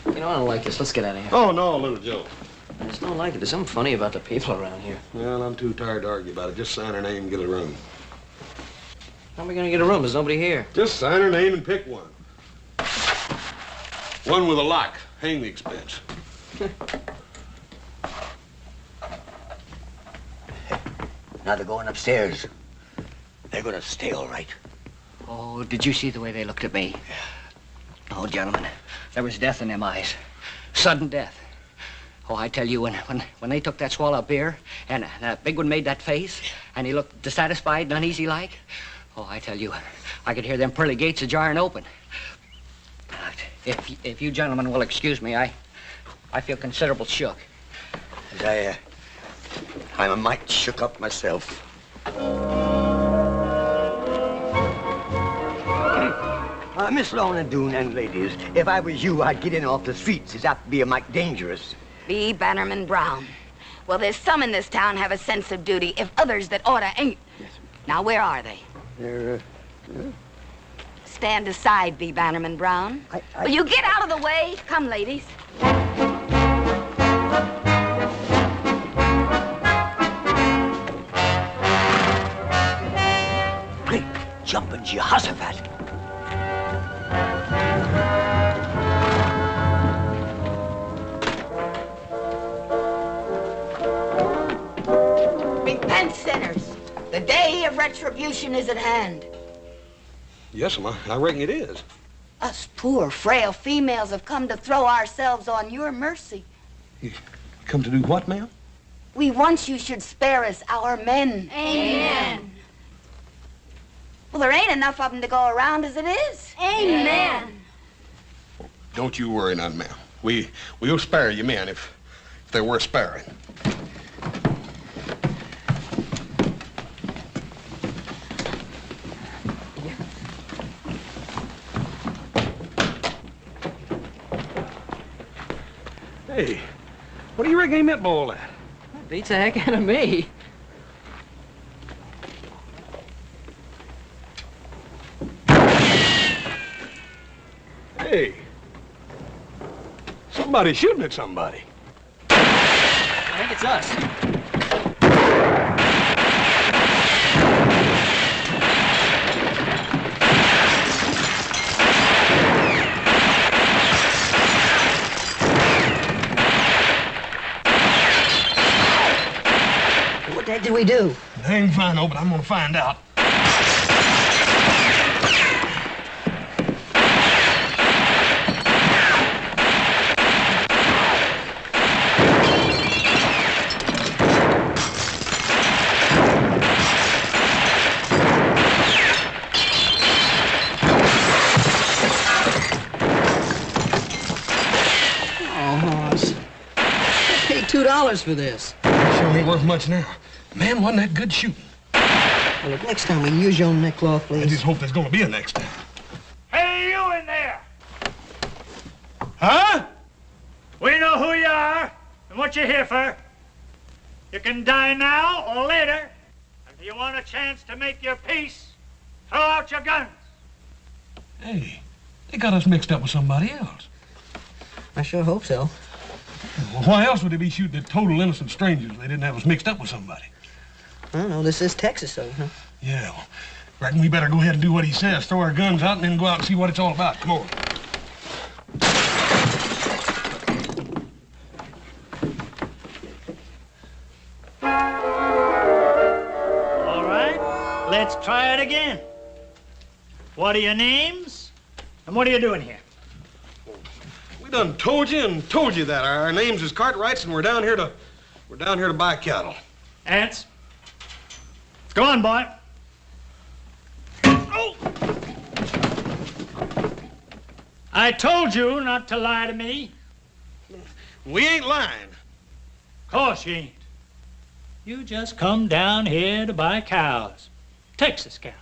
You know, I don't like this. Let's get out of here. Oh, no, Little Joe. I just don't like it. There's something funny about the people around here. Well, I'm too tired to argue about it. Just sign her name and get a room. How are we gonna get a room? There's nobody here. Just sign her name and pick one. One with a lock. Hang the expense. Now they're going upstairs. They're gonna stay all right. Oh, did you see the way they looked at me? Oh, gentlemen, there was death in them eyes. Sudden death. Oh, I tell you, when they took that swallow of beer, and that big one made that face, and he looked dissatisfied and uneasy like, oh, I tell you, I could hear them pearly gates a-jarring open. If you gentlemen will excuse me, I feel considerable shook. I'm a mite shook up myself. Miss Lorna Doone and ladies, if I was you, I'd get in off the streets. It's apt to be a mite dangerous. B. Bannerman Brown. Well, there's some in this town have a sense of duty, if others that oughta ain't. Yes. Now, where are they? They're, Stand aside, B. Bannerman Brown. Will you get out of the way? Come, ladies. Great jumping Jehoshaphat. Repent, sinners. The day of retribution is at hand. Yes, Ma, I reckon it is. Us poor, frail females have come to throw ourselves on your mercy. Come to do what, ma'am? We want you should spare us, our men. Amen. Well, there ain't enough of them to go around as it is. Amen. Don't you worry none, ma'am. We'll spare you men if they're worth sparing. Hey, what do you reckon he meant by all that? Beats the heck out of me. Hey, somebody's shooting at somebody. I think it's us. What the heck did we do? I ain't fine, no, but I'm gonna find out. $2 for this. Sure ain't worth much now. Man, wasn't that good shooting? Well, look, next time we can use your neckcloth, please. I just hope there's gonna be a next time. Hey, you in there! Huh? We know who you are and what you're here for. You can die now or later. If you want a chance to make your peace, throw out your guns. Hey, they got us mixed up with somebody else. I sure hope so. Well, why else would they be shooting at total innocent strangers if they didn't have us mixed up with somebody? I don't know. This is Texas, though, huh? Yeah, well, reckon we better go ahead and do what he says. Throw our guns out and then go out and see what it's all about. Come on. All right, let's try it again. What are your names? And what are you doing here? We done told you that. Our names is Cartwrights, and we're down here to buy cattle. Ants? Go on, boy. Oh! I told you not to lie to me. We ain't lying. Of course you ain't. You just come down here to buy cows. Texas cows.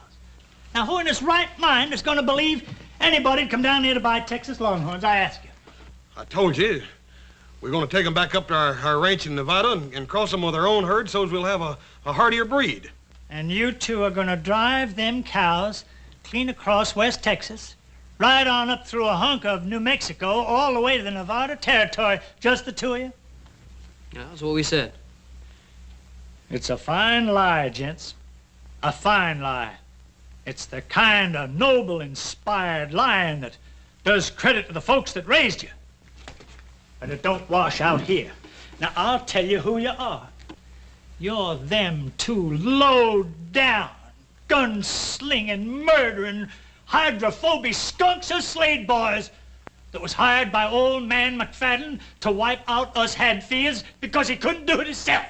Now, who in his right mind is going to believe anybody'd come down here to buy Texas Longhorns, I ask you? I told you. We're going to take them back up to our ranch in Nevada and cross them with our own herd so we'll have a hardier breed. And you two are going to drive them cows clean across West Texas, right on up through a hunk of New Mexico, all the way to the Nevada territory, just the two of you? Yeah, that's what we said. It's a fine lie, gents. A fine lie. It's the kind of noble, inspired lying that does credit to the folks that raised you. But it don't wash out here. Now, I'll tell you who you are. You're them two low-down, gun-slinging, murdering, hydrophobic skunks of Slade boys that was hired by old man McFadden to wipe out us Hadfields because he couldn't do it himself.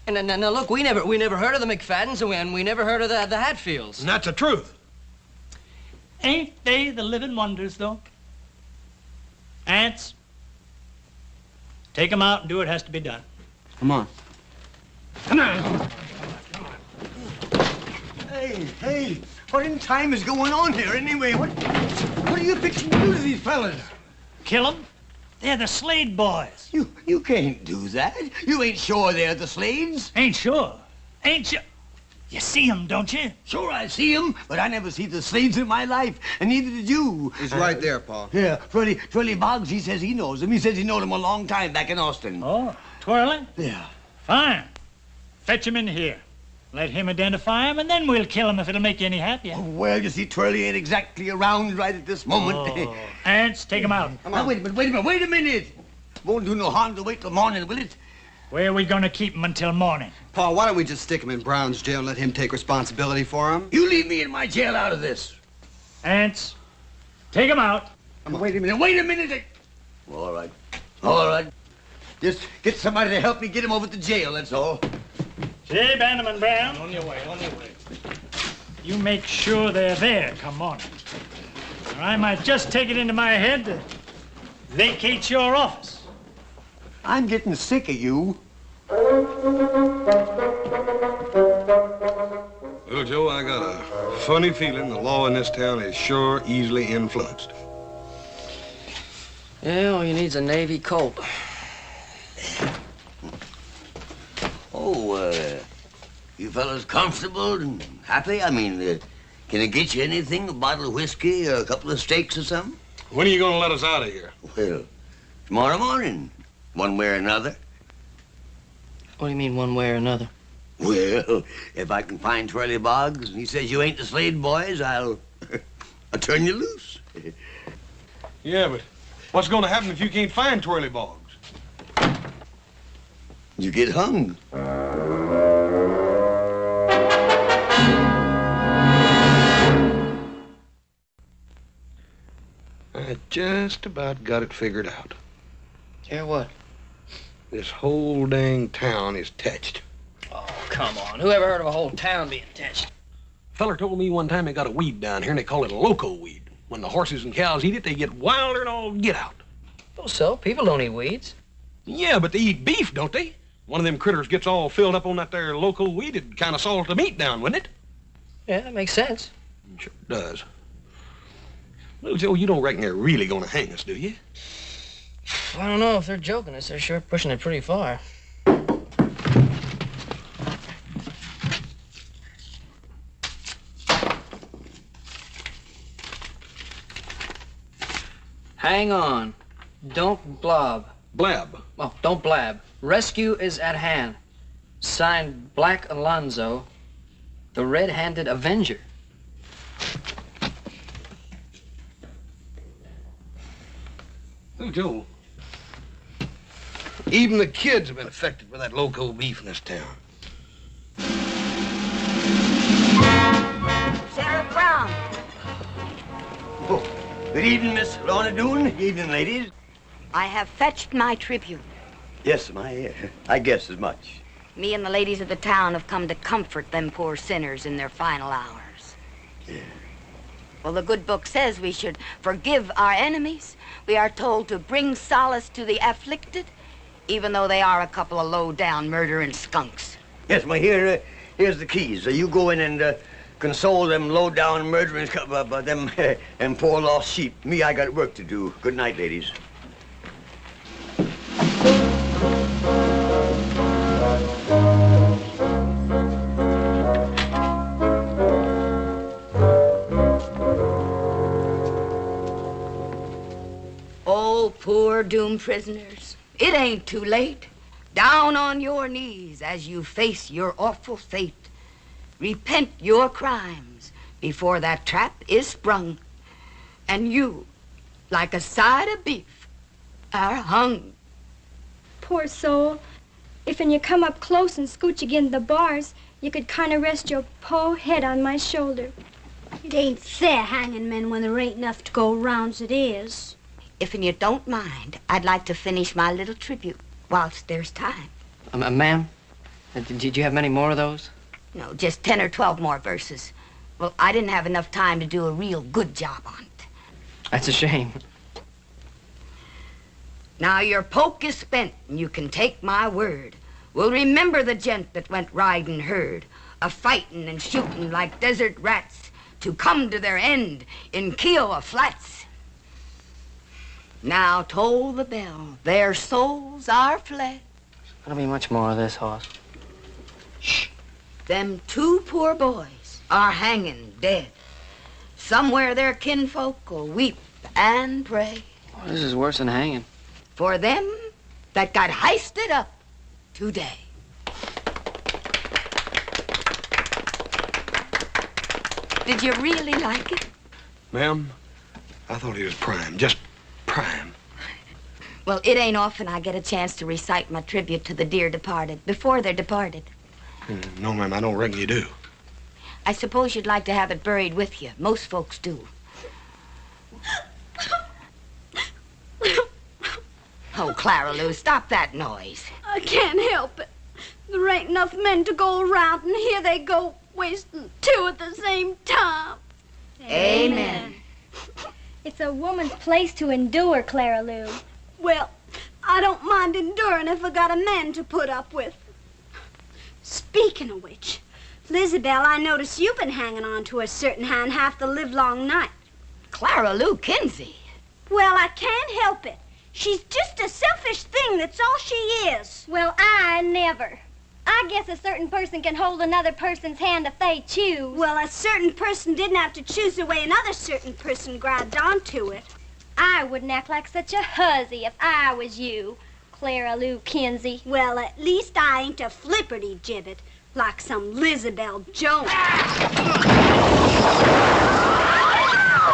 And now look, we never heard of the McFaddens, and we never heard of the Hatfields. And that's the truth. Ain't they the living wonders, though? Ants, take 'em out and do what has to be done. Come on. Come on. Hey, what in time is going on here anyway? What are you fixing to do to these fellas? Kill 'em? They're the Slade boys. You can't do that. You ain't sure they're the Slades? Ain't sure. Ain't sure. You see 'em, don't you? Sure, I see 'em, but I never see the Slades in my life, and neither did you. He's right there, Pa. Yeah, Twirly Boggs, he says he knows them. He says he knowed them a long time back in Austin. Oh, Twirly? Yeah. Fine. Fetch 'em in here. Let him identify 'em, and then we'll kill 'em if it'll make you any happier. Oh, well, you see, Twirly ain't exactly around right at this moment. Oh. Ants, take 'em out. Now, wait a minute. Won't do no harm to wait till morning, will it? Where are we going to keep 'em until morning? Pa, why don't we just stick him in Brown's jail and let him take responsibility for him? You leave me in my jail out of this. Ants, take 'em out. Wait a minute. All right. Just get somebody to help me get him over to jail, that's all. J. Bannerman Brown. On your way. You make sure they're there come morning. Or I might just take it into my head to vacate your office. I'm getting sick of you. Well, Joe, I got a funny feeling the law in this town is sure easily influenced. Yeah, all you need's a Navy Colt. Oh, you fellas comfortable and happy? I mean, can I get you anything? A bottle of whiskey or a couple of steaks or something? When are you going to let us out of here? Well, tomorrow morning, one way or another. What do you mean, one way or another? Well, if I can find Twirly Boggs and he says you ain't the Slade boys, I'll turn you loose. Yeah, but what's going to happen if you can't find Twirly Boggs? You get hung. I just about got it figured out. Yeah, what? This whole dang town is touched. Oh, come on. Who ever heard of a whole town being touched? A feller told me one time they got a weed down here and they call it a loco weed. When the horses and cows eat it, they get wilder than all get out. Oh, so? People don't eat weeds. Yeah, but they eat beef, don't they? One of them critters gets all filled up on that there loco weed, it'd kind of salt the meat down, wouldn't it? Yeah, that makes sense. Sure does. Little Joe, you don't reckon they're really gonna hang us, do you? I don't know. If they're joking us, they're sure pushing it pretty far. Hang on. Don't blob. Blab. Oh, don't blab. Rescue is at hand. Signed Black Alonzo, the red-handed Avenger. Little Joe, even the kids have been affected by that loco beef in this town. Sheriff Brown. Oh, good evening, Miss Lorna Doone. Good evening, ladies. I have fetched my tribute. Yes, I guess as much. Me and the ladies of the town have come to comfort them poor sinners in their final hours. Yeah. Well, the good book says we should forgive our enemies. We are told to bring solace to the afflicted, even though they are a couple of low-down murdering skunks. Yes, here's the keys. You go in and console them low-down murdering them poor lost sheep. Me, I got work to do. Good night, ladies. Oh, poor doomed prisoners. It ain't too late. Down on your knees as you face your awful fate. Repent your crimes before that trap is sprung. And you, like a side of beef, are hung. Poor soul. If when you come up close and scooch again the bars, you could kind of rest your po head on my shoulder. It ain't fair hanging men when there ain't enough to go round as it is. If you don't mind, I'd like to finish my little tribute whilst there's time. Ma'am, did you have many more of those? No, just 10 or 12 more verses. Well, I didn't have enough time to do a real good job on it. That's a shame. Now your poke is spent, and you can take my word. We'll remember the gent that went riding herd, a-fightin' and shootin' like desert rats to come to their end in Kiowa Flats. Now toll the bell, their souls are fled. There'll be much more of this, Hoss. Shh. Them two poor boys are hanging dead. Somewhere their kinfolk will weep and pray. Oh, this is worse than hanging. For them that got heisted up today. Did you really like it? Ma'am, I thought he was prime, just prime. Well, it ain't often I get a chance to recite my tribute to the dear departed before they're departed. No, ma'am, I don't reckon you do. I suppose you'd like to have it buried with you. Most folks do. Oh, Clara Lou, stop that noise. I can't help it. There ain't enough men to go around, and here they go, wasting two at the same time. Amen. It's a woman's place to endure, Clara Lou. Well, I don't mind enduring if I got a man to put up with. Speaking of which, Lizabelle, I notice you've been hanging on to a certain hand half the livelong night. Clara Lou Kinsey. Well, I can't help it. She's just a selfish thing, that's all she is. Well, I never. I guess a certain person can hold another person's hand if they choose. Well, a certain person didn't have to choose the way another certain person grabbed onto it. I wouldn't act like such a hussy if I was you, Clara Lou Kinsey. Well, at least I ain't a flipperty gibbet like some Lizabelle Jones.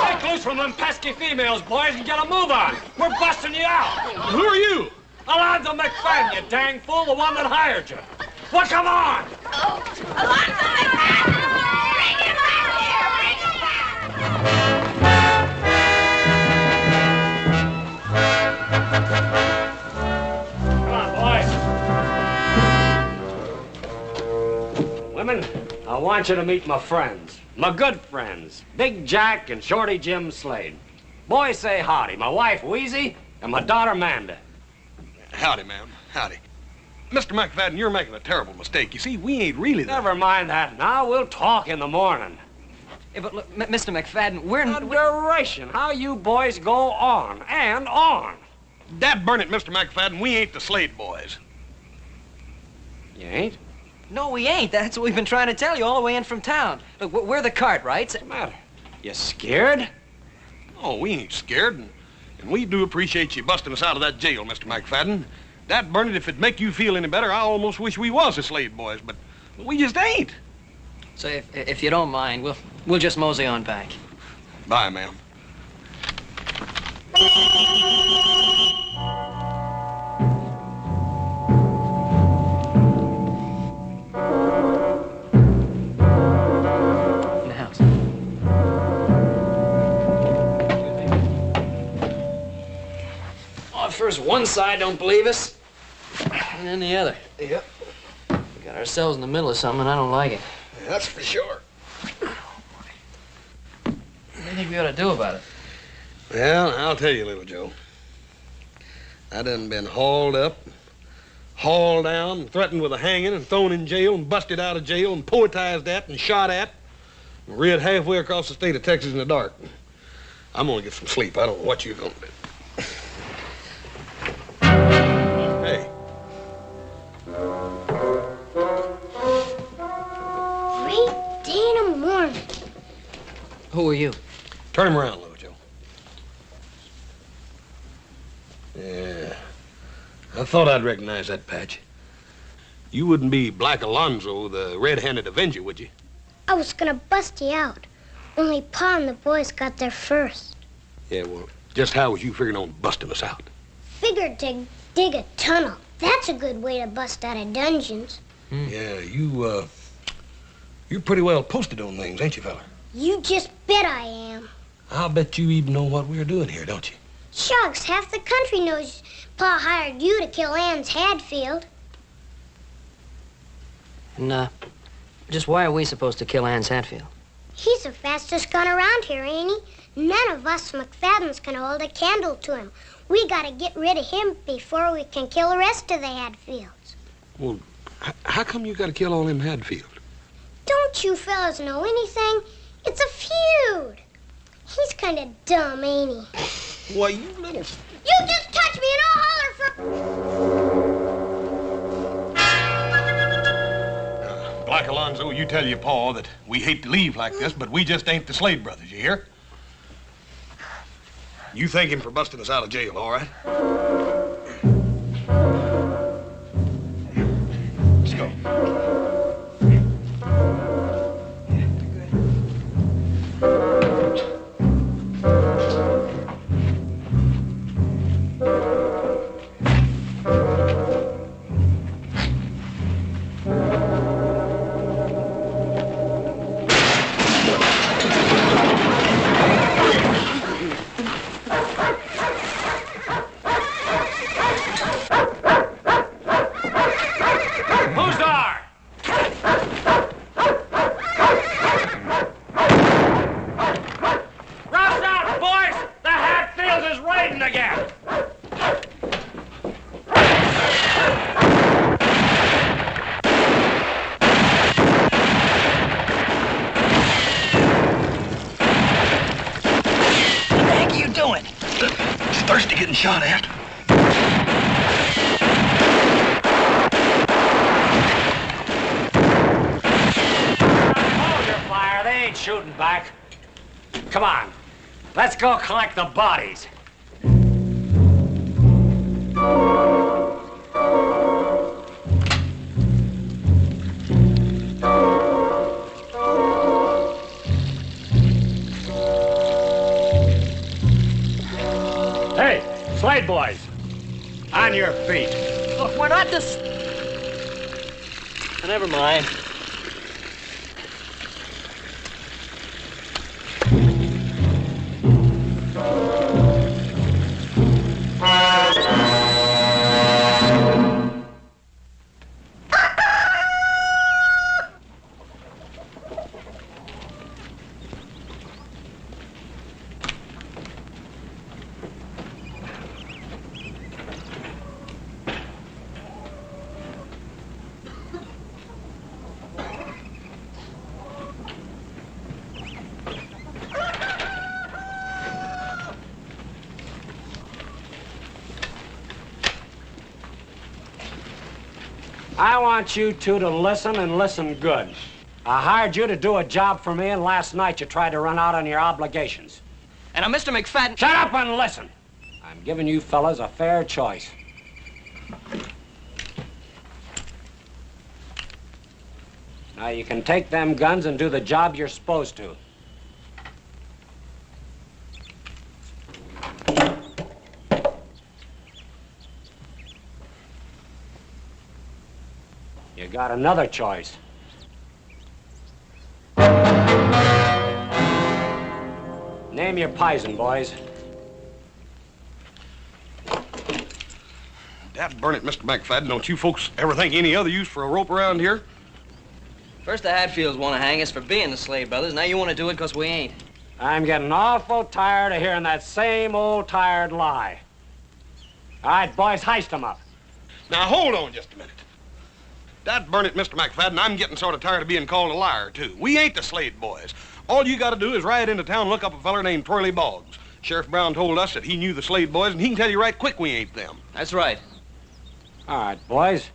Break loose from them pesky females, boys, and get a move on. We're busting you out. Who are you? Alonzo McFadden, you dang fool, the one that hired you. Well, come on. Alonzo McFadden! Bring him out here! Bring him Come on, boys. Women, I want you to meet my friends. My good friends, Big Jack and Shorty Jim Slade. Boys, say howdy. My wife, Wheezy, and my daughter, Manda. Howdy, ma'am. Howdy. Mr. McFadden, you're making a terrible mistake. You see, we ain't really Never mind that now. We'll talk in the morning. Hey, but look, Mr. McFadden, we're... Adoration, how you boys go on and on. Dad burn it, Mr. McFadden, we ain't the Slade boys. You ain't? No, we ain't. That's what we've been trying to tell you all the way in from town. Look, we're the Cartwrights. What's the matter? You scared? Oh, we ain't scared, and we do appreciate you busting us out of that jail, Mr. McFadden. That burn it, if it'd make you feel any better, I almost wish we was the Slade boys, but we just ain't. So if you don't mind, we'll just mosey on back. Bye, ma'am. In the house. Well, first one side don't believe us, and then the other. Yep. We got ourselves in the middle of something, and I don't like it. That's for sure. What do you think we ought to do about it? Well, I'll tell you, little Joe. I done been hauled up, hauled down, and threatened with a hanging, and thrown in jail, and busted out of jail, and poetized at, and shot at, and rid halfway across the state of Texas in the dark. I'm gonna get some sleep. I don't know what you're gonna do. Hey. Great day in the morning. Who are you? Turn him around, little Joe. Yeah. I thought I'd recognize that patch. You wouldn't be Black Alonzo, the red-handed Avenger, would you? I was gonna bust you out. Only Pa and the boys got there first. Yeah, well, just how was you figuring on busting us out? Figured to dig a tunnel. That's a good way to bust out of dungeons. Yeah, you're pretty well posted on things, ain't you, fella? You just bet I am. I'll bet you even know what we're doing here, don't you? Shucks, half the country knows Pa hired you to kill Ann's Hadfield. And, just why are we supposed to kill Ann's Hatfield? He's the fastest gun around here, ain't he? None of us McFadden's can hold a candle to him. We gotta get rid of him before we can kill the rest of the Hadfields. Well, how come you got to kill all them Hadfield? Don't you fellas know anything? It's a feud. He's kind of dumb, ain't he? Why, you little... You just touch me and I'll holler for... Black Alonzo, you tell your pa that we hate to leave like this, but we just ain't the Slade brothers, you hear? You thank him for busting us out of jail, all right? Let's go. Shot at. Hold your fire. They ain't shooting back. Come on. Let's go collect the bodies. Hey, Slade boys, on your feet. Look, we're not this... Never mind. I want you two to listen and listen good. I hired you to do a job for me, and last night you tried to run out on your obligations. And Mr. McFadden... Shut up and listen. I'm giving you fellas a fair choice. Now, you can take them guns and do the job you're supposed to. You got another choice. Name your poison, boys. Dad burn it, Mr. McFadden. Don't you folks ever think any other use for a rope around here? First the Hadfields want to hang us for being the Slade brothers. Now you want to do it because we ain't. I'm getting awful tired of hearing that same old tired lie. All right, boys, heist them up. Now, hold on just a minute. Dad burn it, Mr. McFadden. I'm getting sort of tired of being called a liar, too. We ain't the Slade boys. All you got to do is ride into town and look up a feller named Twirly Boggs. Sheriff Brown told us that he knew the Slade boys, and he can tell you right quick we ain't them. That's right. All right, boys.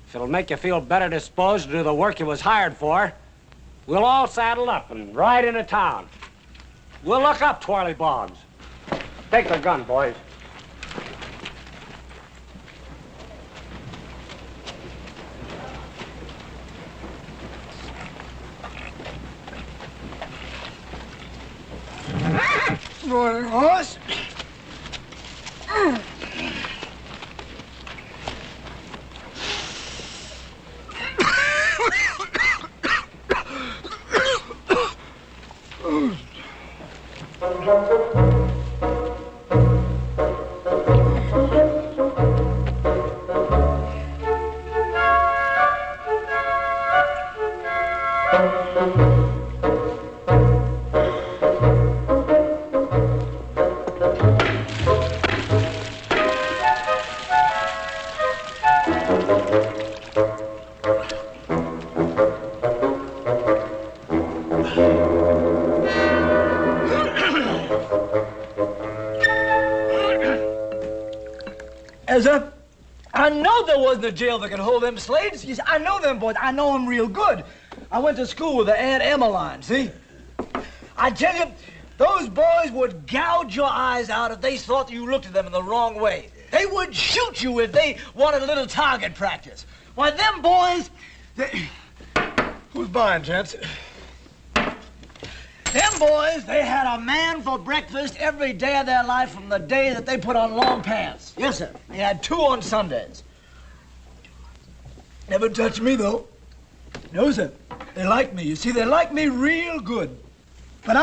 If it'll make you feel better disposed to do the work you was hired for, we'll all saddle up and ride into town. We'll look up Twirly Boggs. Take the gun, boys. Rolling horse. I know there wasn't a jail that could hold them slaves. You see, I know them boys. I know them real good. I went to school with the Aunt Emmeline, see? I tell you, those boys would gouge your eyes out if they thought you looked at them in the wrong way. They would shoot you if they wanted a little target practice. Why, them boys... Who's buying, gents? Them boys, they had a man for breakfast every day of their life from the day that they put on long pants. Yes, sir. They had 2 on Sundays. Never touched me, though. No, sir. They like me. You see, they like me real good. But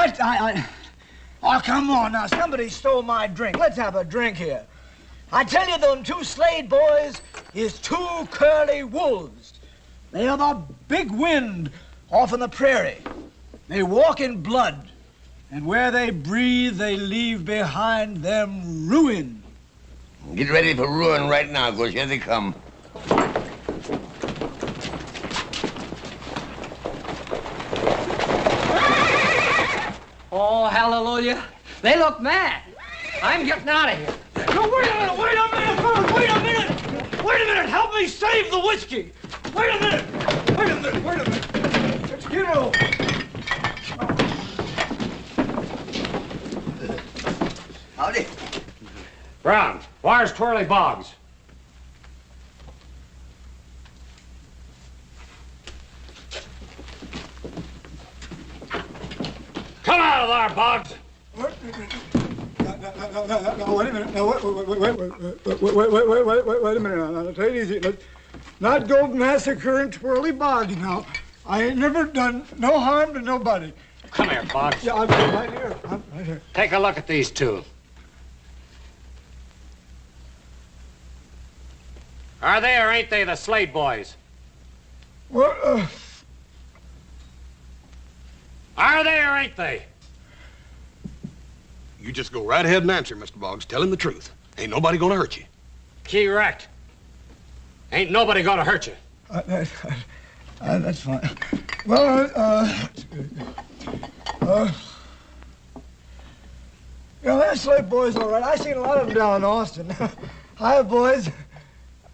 Oh, come on now. Somebody stole my drink. Let's have a drink here. I tell you, them 2 Slade boys is 2 curly wolves. They are the big wind off in the prairie. They walk in blood, and where they breathe, they leave behind them ruin. Get ready for ruin right now, because here they come. Oh, hallelujah. They look mad. I'm getting out of here. No, wait a minute, wait a minute, fellas, wait a minute. Wait a minute, help me save the whiskey. Wait a minute, wait a minute, wait a minute. Let's get over. Howdy. Brown, where's Twirly Boggs? Come out of there, Boggs. No, wait a minute. No, wait a minute. Now, take it easy. Let's not go massacring Twirly Boggs now. I ain't never done no harm to nobody. Come here, Boggs. Yeah, I'm right here. I'm right here. Take a look at these 2. Are they or ain't they the Slade boys? What? Are they or ain't they? You just go right ahead and answer, Mr. Boggs. Tell him the truth. Ain't nobody gonna hurt you. Correct. Ain't nobody gonna hurt you. That's fine. Well, that Slade boy's all right. I seen a lot of them down in Austin. Hi, boys.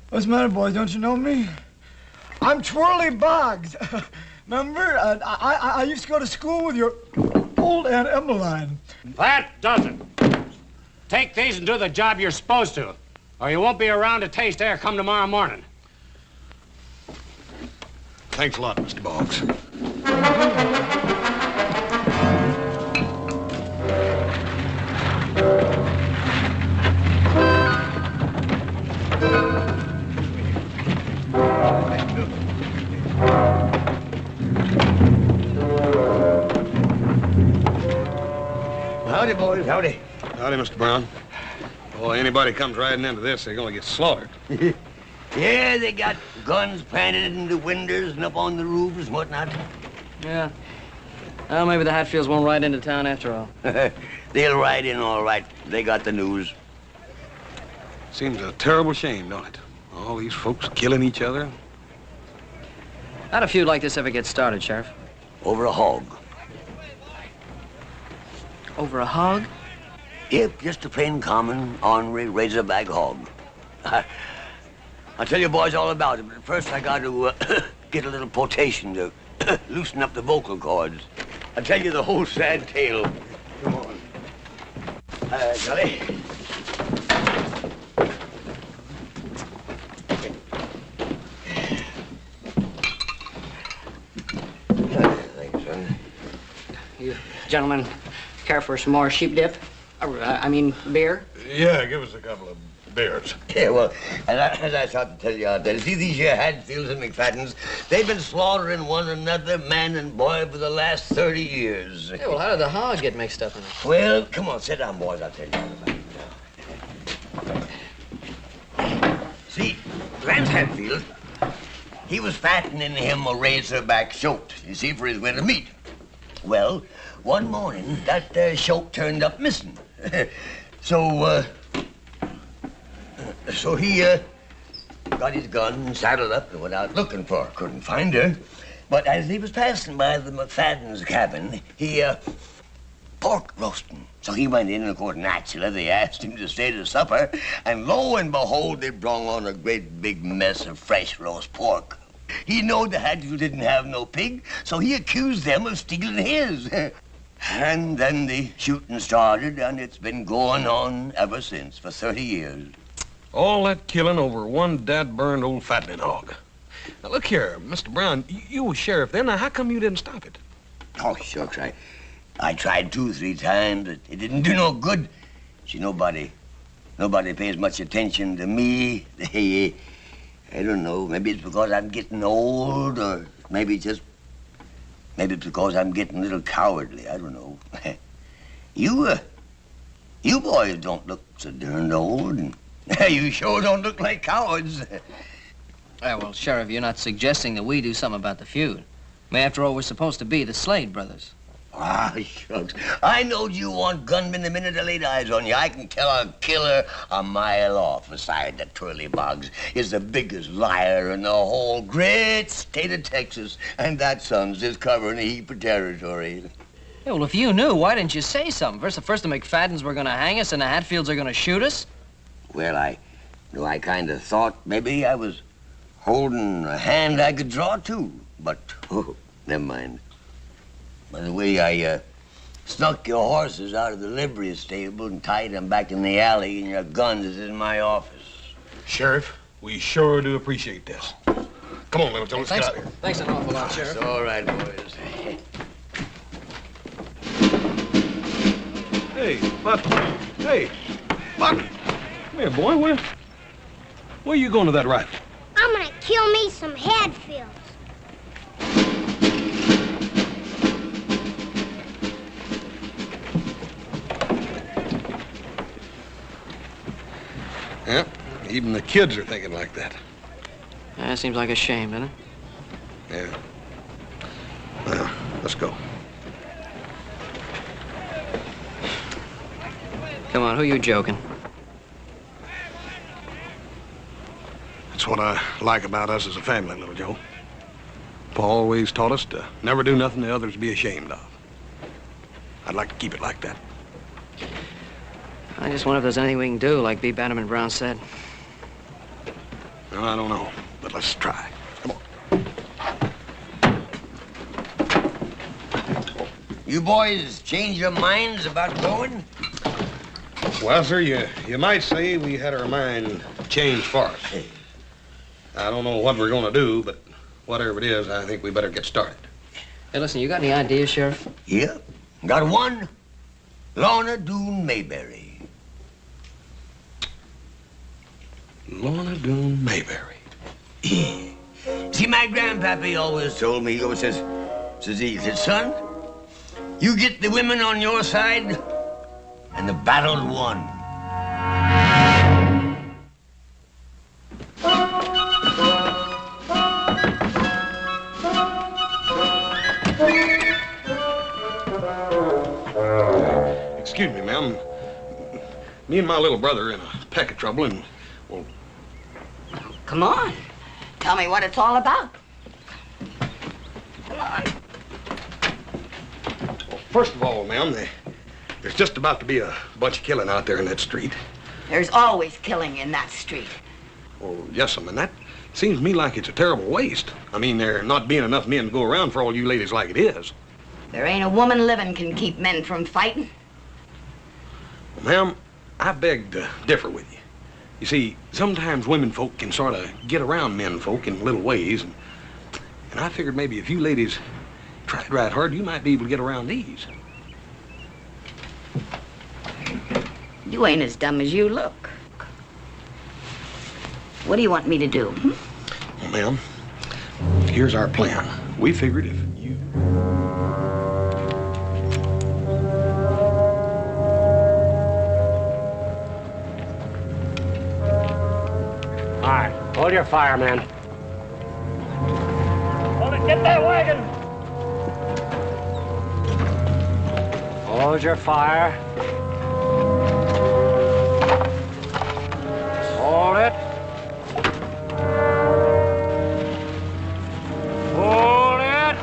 What's the matter, boys? Don't you know me? I'm Twirly Boggs. Remember? I used to go to school with your old Aunt Emmeline. That doesn't. Take these and do the job you're supposed to, or you won't be around to taste air come tomorrow morning. Thanks a lot, Mr. Boggs. Howdy, boys, howdy. Howdy, Mr. Brown. Boy, anybody comes riding into this, they're gonna get slaughtered. Yeah, they got guns planted in the windows and up on the roofs and whatnot. Yeah. Well, maybe the Hatfields won't ride into town after all. They'll ride in all right. They got the news. Seems a terrible shame, don't it? All these folks killing each other. How'd a feud like this ever get started, Sheriff? Over a hog. Over a hog? Yep, just a plain common, ornery razorback hog. I'll tell you boys all about it, but first I got to get a little potation to loosen up the vocal cords. I'll tell you the whole sad tale. Come on. Gully. Thanks, son. You gentlemen care for some more sheep dip? Beer? Yeah, give us a couple of beers. Yeah, well, as I started to tell you out there, see these here Hadfields and McFaddens, they've been slaughtering one another, man and boy, for the last 30 years. Yeah, well, how did the hog get mixed up in it? Well, come on, sit down, boys, I'll tell you all about it now. See, Lance Hadfield, he was fattening him a razorback shoat, you see, for his winter meat. Well, one morning, that shoat turned up missing. So he got his gun, saddled up, and went out looking for her. Couldn't find her. But as he was passing by the McFadden's cabin, he, pork roasting. So he went in, and of course, naturally, they asked him to stay to supper. And lo and behold, they brung on a great big mess of fresh roast pork. He knowed the Hatfield didn't have no pig, so he accused them of stealing his. And then the shooting started, and it's been going on ever since, for 30 years. All that killing over one dad-burned old fattening hog. Now, look here, Mr. Brown, you was sheriff then. Now, how come you didn't stop it? Oh, shucks, I tried 2 or 3 times, but it didn't do no good. See, nobody pays much attention to me. I don't know, maybe it's because I'm getting old, or maybe it's because I'm getting a little cowardly. I don't know. You boys don't look so darned old, and you sure don't look like cowards. Well, Sheriff, you're not suggesting that we do something about the feud. I mean, after all, we're supposed to be the Slade brothers. Ah, shucks. I knowed you want gunmen the minute I laid eyes on you. I can tell a killer a mile off. Besides, that Twirly Boggs is the biggest liar in the whole great state of Texas. And that son's just covering a heap of territory. Yeah, well, if you knew, why didn't you say something? First the McFaddens were gonna hang us and the Hatfields are gonna shoot us? Well, I kind of thought maybe I was holding a hand I could draw to. But, never mind. By the way, I snuck your horses out of the livery stable and tied them back in the alley, and your guns is in my office. Sheriff, we sure do appreciate this. Come on, Little Joe, let's get out of here. Thanks an awful lot, Sheriff. It's all right, boys. Hey, Buck. Hey, Buck. Come here, boy. Where are you going to that rifle? I'm gonna kill me some Hatfields. Yeah, even the kids are thinking like that. Yeah, it seems like a shame, doesn't it? Yeah. Well, let's go. Come on, who you joking? That's what I like about us as a family, Little Joe. Pa always taught us to never do nothing the others be ashamed of. I'd like to keep it like that. I just wonder if there's anything we can do, like B. Bannerman Brown said. No, I don't know, but let's try. Come on. You boys change your minds about going? Well, sir, you might say we had our mind changed for us. I don't know what we're going to do, but whatever it is, I think we better get started. Hey, listen, you got any ideas, Sheriff? Yeah, got one. Lorna Doone Mayberry. Lorna Doone Mayberry. See, my grandpappy always told me, he always says, son, you get the women on your side, and the battle's won. Excuse me, ma'am. Me and my little brother are in a peck of trouble, and, well... Come on. Tell me what it's all about. Come on. Well, first of all, ma'am, there's just about to be a bunch of killing out there in that street. There's always killing in that street. Oh, yes, ma'am, and that seems to me like it's a terrible waste. I mean, there not being enough men to go around for all you ladies like it is. There ain't a woman living can keep men from fighting. Well, ma'am, I beg to differ with you. You see, sometimes women folk can sort of get around men folk in little ways, and I figured maybe if you ladies tried right hard, you might be able to get around these. You ain't as dumb as you look. What do you want me to do? Well, ma'am, here's our plan. We figured if you... All right, hold your fire, man. Get that wagon! Hold your fire. Hold it. Hold it.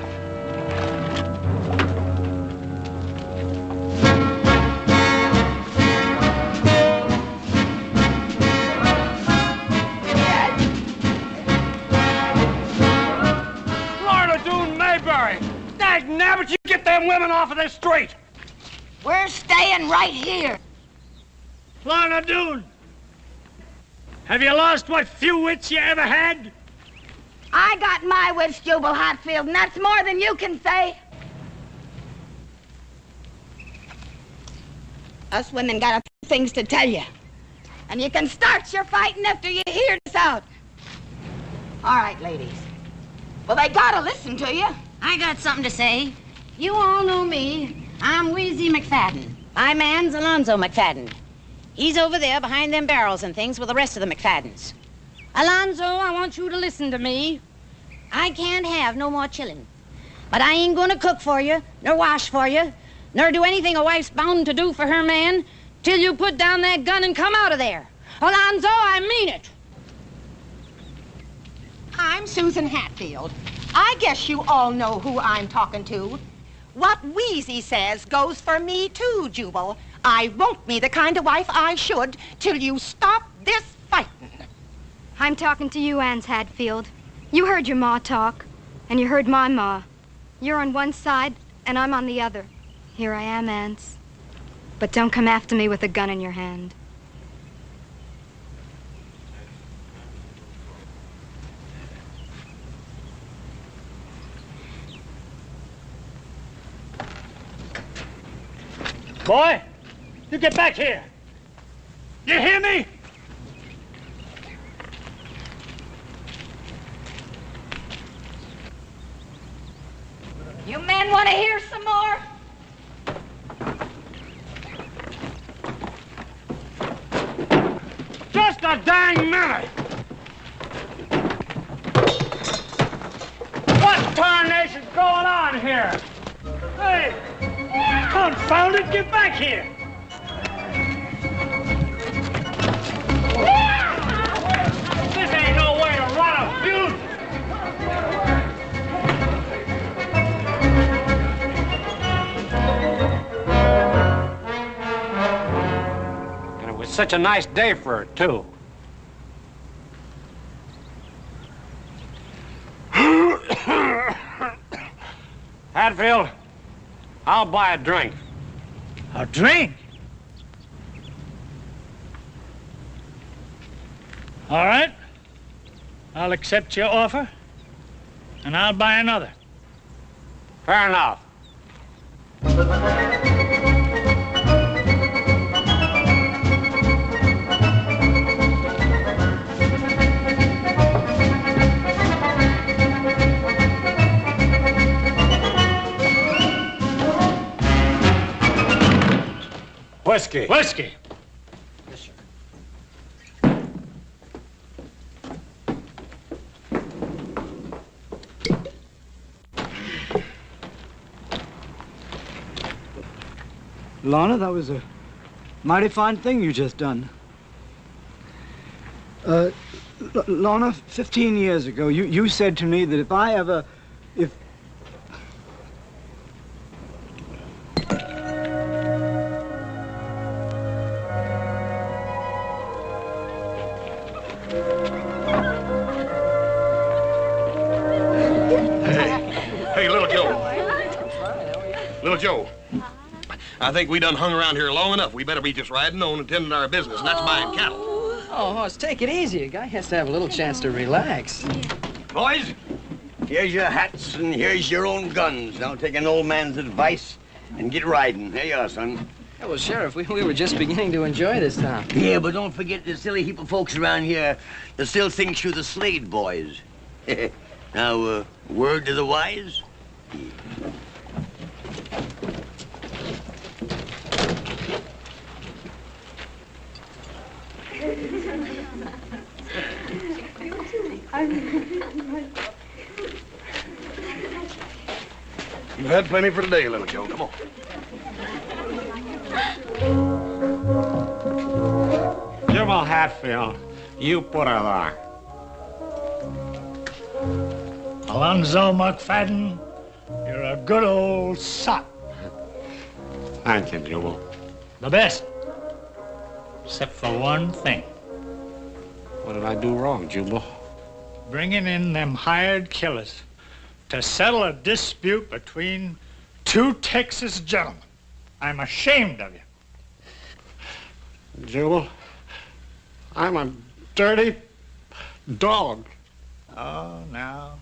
Florida Dune Mayberry! Dag nabbit, you get them women off of this street! We're staying right here. Lorna Doone, have you lost what few wits you ever had? I got my wits, Jubal Hatfield, and that's more than you can say. Us women got a few things to tell you. And you can start your fighting after you hear this out. All right, ladies. Well, they gotta listen to you. I got something to say. You all know me. I'm Wheezy McFadden. My man's Alonzo McFadden. He's over there behind them barrels and things with the rest of the McFaddens. Alonzo, I want you to listen to me. I can't have no more chillin'. But I ain't gonna cook for you, nor wash for you, nor do anything a wife's bound to do for her man till you put down that gun and come out of there. Alonzo, I mean it. I'm Susan Hatfield. I guess you all know who I'm talking to. What Wheezy says goes for me too, Jubal. I won't be the kind of wife I should till you stop this fighting. I'm talking to you, Anse Hatfield. You heard your ma talk, and you heard my ma. You're on one side, and I'm on the other. Here I am, Anse. But don't come after me with a gun in your hand. Boy, you get back here. You hear me? You men want to hear some more? Just a dang minute. What tarnation's going on here? Hey, confound it, get back here. This ain't no way to run a feud. And it was such a nice day for it, too. Hatfield, I'll buy a drink. A drink? All right. I'll accept your offer, and I'll buy another. Fair enough. Whiskey. Whiskey. Yes, sir. Lorna, that was a mighty fine thing you just done. Lorna, 15 years ago, you said to me that if I ever, Hey, Little Joe. Little Joe. I think we done hung around here long enough. We better be just riding on and tending our business, and that's buying cattle. Oh, Hoss, take it easy. A guy has to have a little chance to relax. Boys, here's your hats and here's your own guns. Now take an old man's advice and get riding. Here you are, son. Yeah, well, Sheriff, we were just beginning to enjoy this town. Yeah, but don't forget the silly heap of folks around here that still thinks you're the Slade boys. Now, word to the wise? You've had plenty for today, Little Joe. Come on. Jubal Hatfield, you put her there. Alonzo McFadden, you're a good old sot. Thank you, Jubal. The best. Except for one thing. What did I do wrong, Jubal? Bringing in them hired killers to settle a dispute between two Texas gentlemen. I'm ashamed of you. Jubal, I'm a dirty dog. Oh, now,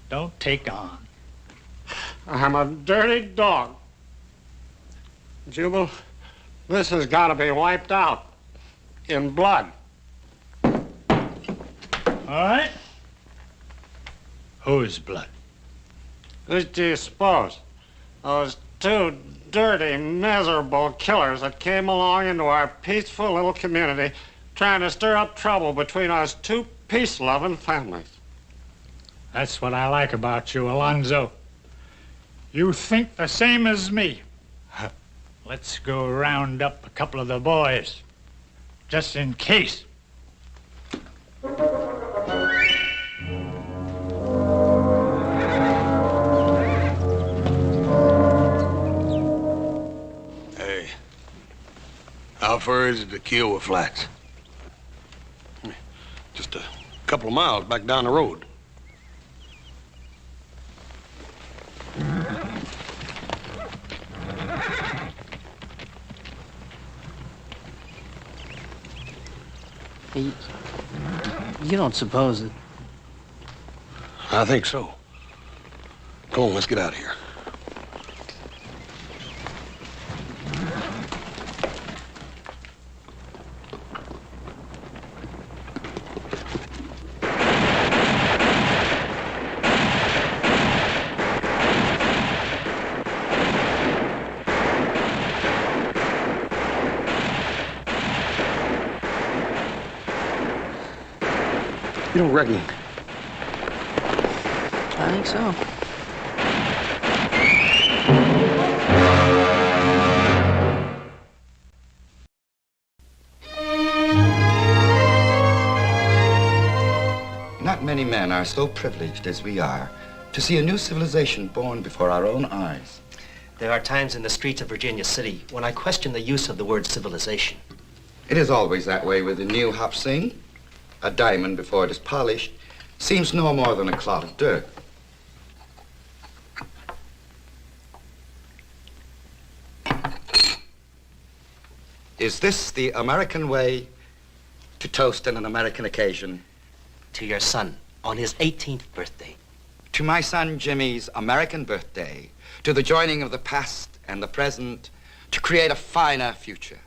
don't take on. I'm a dirty dog. Jubal, this has got to be wiped out in blood. All right. Whose blood? Who do you suppose? Those two dirty, miserable killers that came along into our peaceful little community trying to stir up trouble between us two peace-loving families. That's what I like about you, Alonzo. You think the same as me. Let's go round up a couple of the boys, just in case. Hey, how far is it to Kiowa Flats? Just a couple of miles back down the road. You don't suppose that... I think so. Come on, let's get out of here. You don't reckon? I think so. Not many men are so privileged as we are to see a new civilization born before our own eyes. There are times in the streets of Virginia City when I question the use of the word civilization. It is always that way with the new Hop Sing. A diamond, before it is polished, seems no more than a clod of dirt. Is this the American way to toast on an American occasion? To your son, on his 18th birthday. To my son Jimmy's American birthday, to the joining of the past and the present, to create a finer future.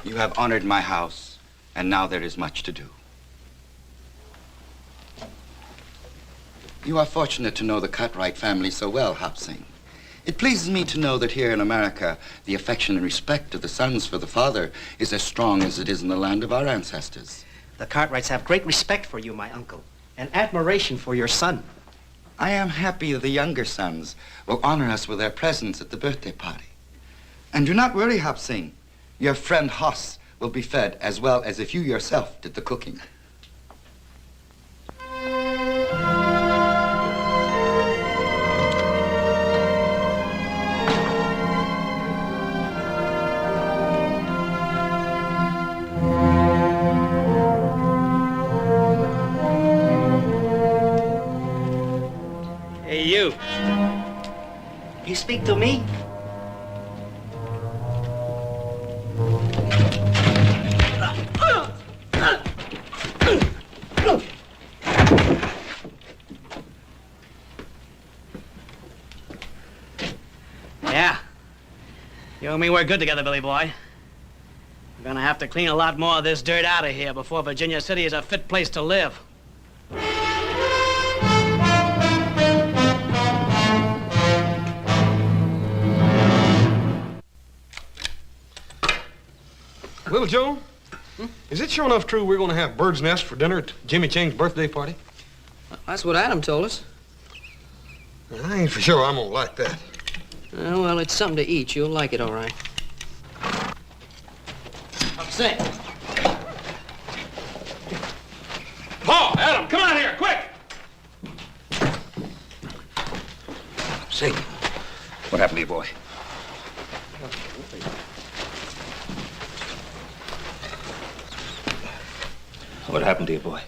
You have honored my house, and now there is much to do. You are fortunate to know the Cartwright family so well, Hop Sing. It pleases me to know that here in America, the affection and respect of the sons for the father is as strong as it is in the land of our ancestors. The Cartwrights have great respect for you, my uncle, and admiration for your son. I am happy the younger sons will honor us with their presence at the birthday party. And do not worry, Hop Sing. Your friend Hoss will be fed as well as if you yourself did the cooking. Hey, you. You speak to me? Yeah. You and me work good together, Billy boy. We're gonna have to clean a lot more of this dirt out of here before Virginia City is a fit place to live. Little Joe, is it sure enough true we're going to have bird's nest for dinner at Jimmy Chang's birthday party? That's what Adam told us. I ain't for sure I'm gonna like that. Well, it's something to eat. You'll like it, all right. Say. Paul, Adam, come on here, quick! Say, what happened to your boy? What happened to your boy?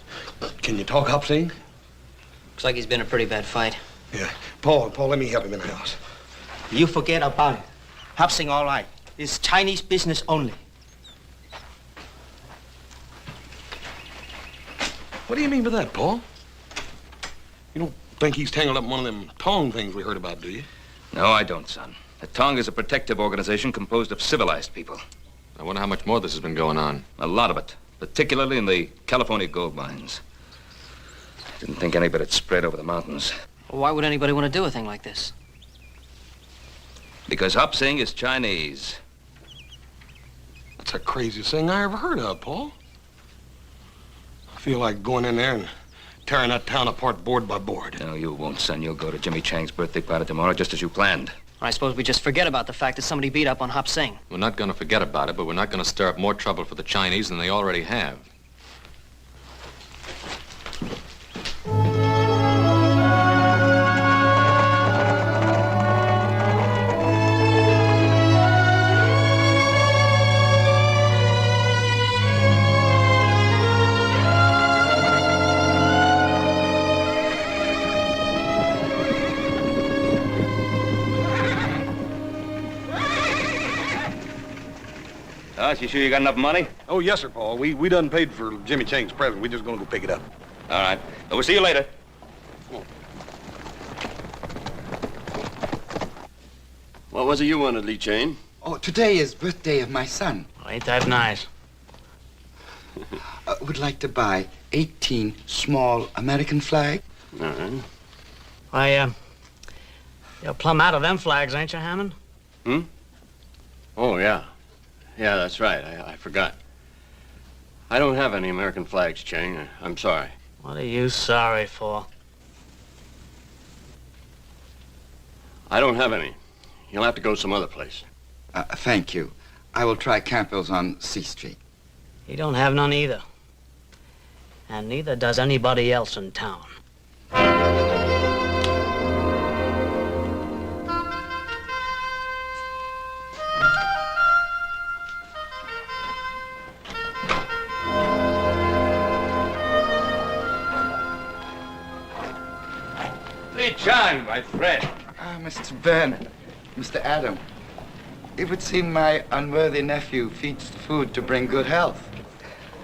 Can you talk, Hop Sing? Looks like he's been in a pretty bad fight. Yeah. Paul, let me help him in the house. You forget about it. Hapsing all right. It's Chinese business only. What do you mean by that, Paul? You don't think he's tangled up in one of them Tong things we heard about, do you? No, I don't, son. The Tong is a protective organization composed of civilized people. I wonder how much more this has been going on. A lot of it, particularly in the California gold mines. Didn't think any of it had spread over the mountains. Well, why would anybody want to do a thing like this? Because Hop Sing is Chinese. That's the craziest thing I ever heard of, Paul. I feel like going in there and tearing that town apart board by board. No, you won't, son. You'll go to Jimmy Chang's birthday party tomorrow, just as you planned. I suppose we just forget about the fact that somebody beat up on Hop Sing. We're not going to forget about it, but we're not going to stir up more trouble for the Chinese than they already have. You sure you got enough money? Oh, yes, sir, Paul. We done paid for Jimmy Chang's present. We're just gonna go pick it up. All right. We'll see you later. What was it you wanted, Lee Chang? Oh, today is birthday of my son. Oh, ain't that nice? Would like to buy 18 small American flags. All right. Why, you're plumb out of them flags, ain't you, Hammond? Hmm? Oh, yeah. Yeah, that's right. I forgot. I don't have any American flags, Chang. I'm sorry. What are you sorry for? I don't have any. You'll have to go some other place. Thank you. I will try Campbell's on C Street. He don't have none either. And neither does anybody else in town. Lee Chang, my friend. Mr. Bernard, Mr. Adam, it would seem my unworthy nephew feeds the food to bring good health.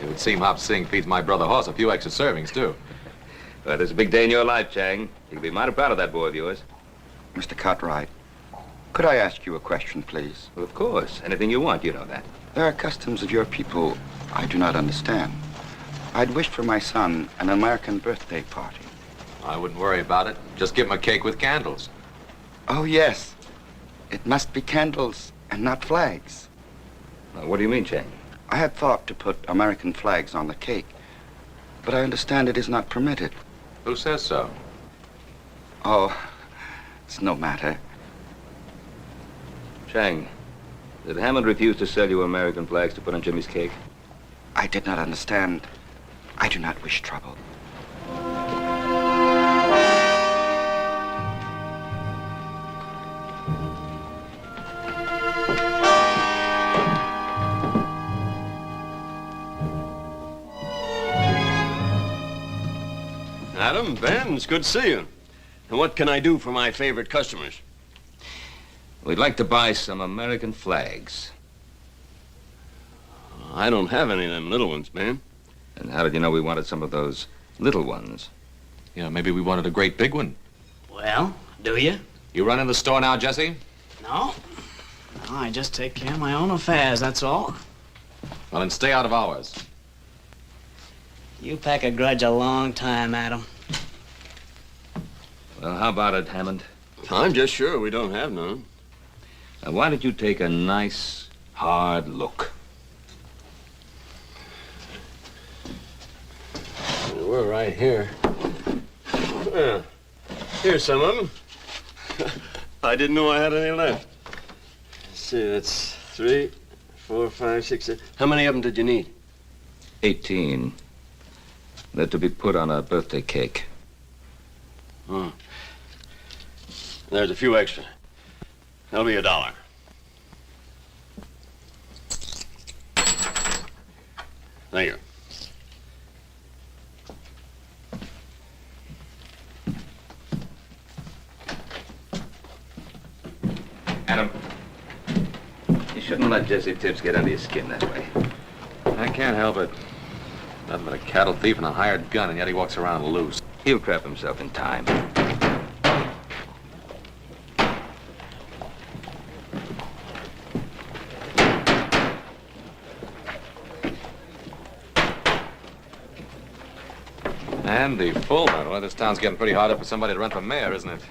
It would seem Hop Sing feeds my brother Hoss a few extra servings, too. Well, it's a big day in your life, Chang. You can be mighty proud of that boy of yours. Mr. Cartwright, could I ask you a question, please? Well, of course. Anything you want, you know that. There are customs of your people I do not understand. I'd wish for my son an American birthday party. I wouldn't worry about it. Just give him a cake with candles. Oh, yes. It must be candles and not flags. What do you mean, Chang? I had thought to put American flags on the cake, but I understand it is not permitted. Who says so? Oh, it's no matter. Chang, did Hammond refuse to sell you American flags to put on Jimmy's cake? I did not understand. I do not wish trouble. Adam, Ben, it's good to see you. And what can I do for my favorite customers? We'd like to buy some American flags. I don't have any of them little ones, man. And how did you know we wanted some of those little ones? Yeah, maybe we wanted a great big one. Well, do you? You run in the store now, Jesse? No. No, I just take care of my own affairs, that's all. Well, then stay out of ours. You pack a grudge a long time, Adam. Well, how about it, Hammond? I'm just sure we don't have none. Now, why don't you take a nice, hard look? We're right here. Well, here's some of them. I didn't know I had any left. Let's see, that's 3, 4, 5, 6, 7. How many of them did you need? 18. They're to be put on a birthday cake. Hmm. There's a few extra. That'll be $1. Thank you. Adam, you shouldn't let Jesse Tibbs get under your skin that way. I can't help it. Nothing but a cattle thief and a hired gun, and yet he walks around loose. He'll trap himself in time. Andy Fullman. Well, this town's getting pretty hard up for somebody to run for mayor, isn't it?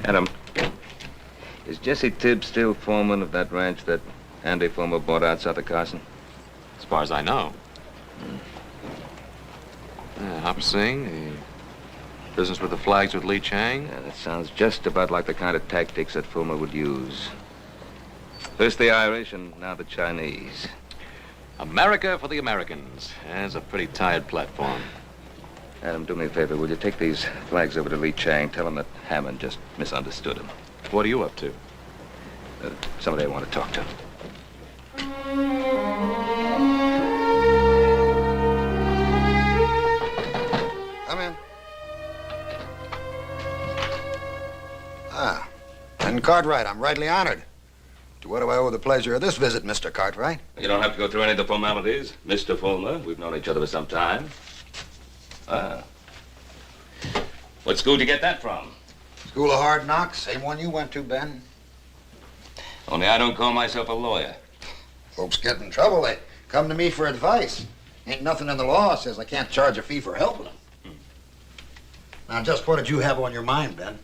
Adam, is Jesse Tibbs still foreman of that ranch that Andy Fulmer bought out south of Carson? As far as I know. Hopper Singh, the business with the flags with Lee Chang. Yeah, that sounds just about like the kind of tactics that Fulmer would use. First the Irish and now the Chinese. America for the Americans. It's a pretty tired platform. Adam, do me a favor. Will you take these flags over to Lee Chang? Tell him that Hammond just misunderstood him. What are you up to? Somebody I want to talk to. Come in. And Cartwright, I'm rightly honored. To what do I owe the pleasure of this visit, Mr. Cartwright? You don't have to go through any of the formalities, Mr. Fulmer. We've known each other for some time. What school did you get that from? School of Hard Knocks, same one you went to, Ben. Only I don't call myself a lawyer. Folks get in trouble, they come to me for advice. Ain't nothing in the law says I can't charge a fee for helping them. Now, just what did you have on your mind, Ben?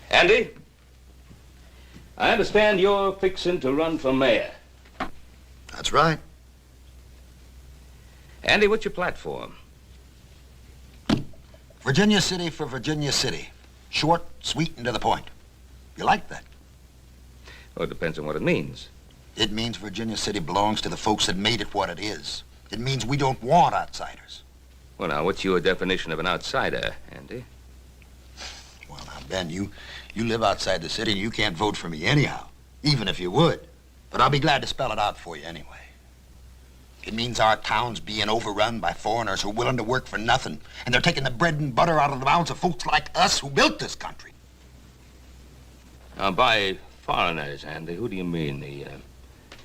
Andy, I understand you're fixing to run for mayor. That's right. Andy, what's your platform? Virginia City for Virginia City. Short, sweet, and to the point. You like that? Well, it depends on what it means. It means Virginia City belongs to the folks that made it what it is. It means we don't want outsiders. Well, now, what's your definition of an outsider, Andy? Well, now, Ben, you live outside the city and you can't vote for me anyhow, even if you would. But I'll be glad to spell it out for you anyway. It means our town's being overrun by foreigners who are willing to work for nothing, and they're taking the bread and butter out of the mouths of folks like us who built this country. Now, by foreigners, Andy, who do you mean?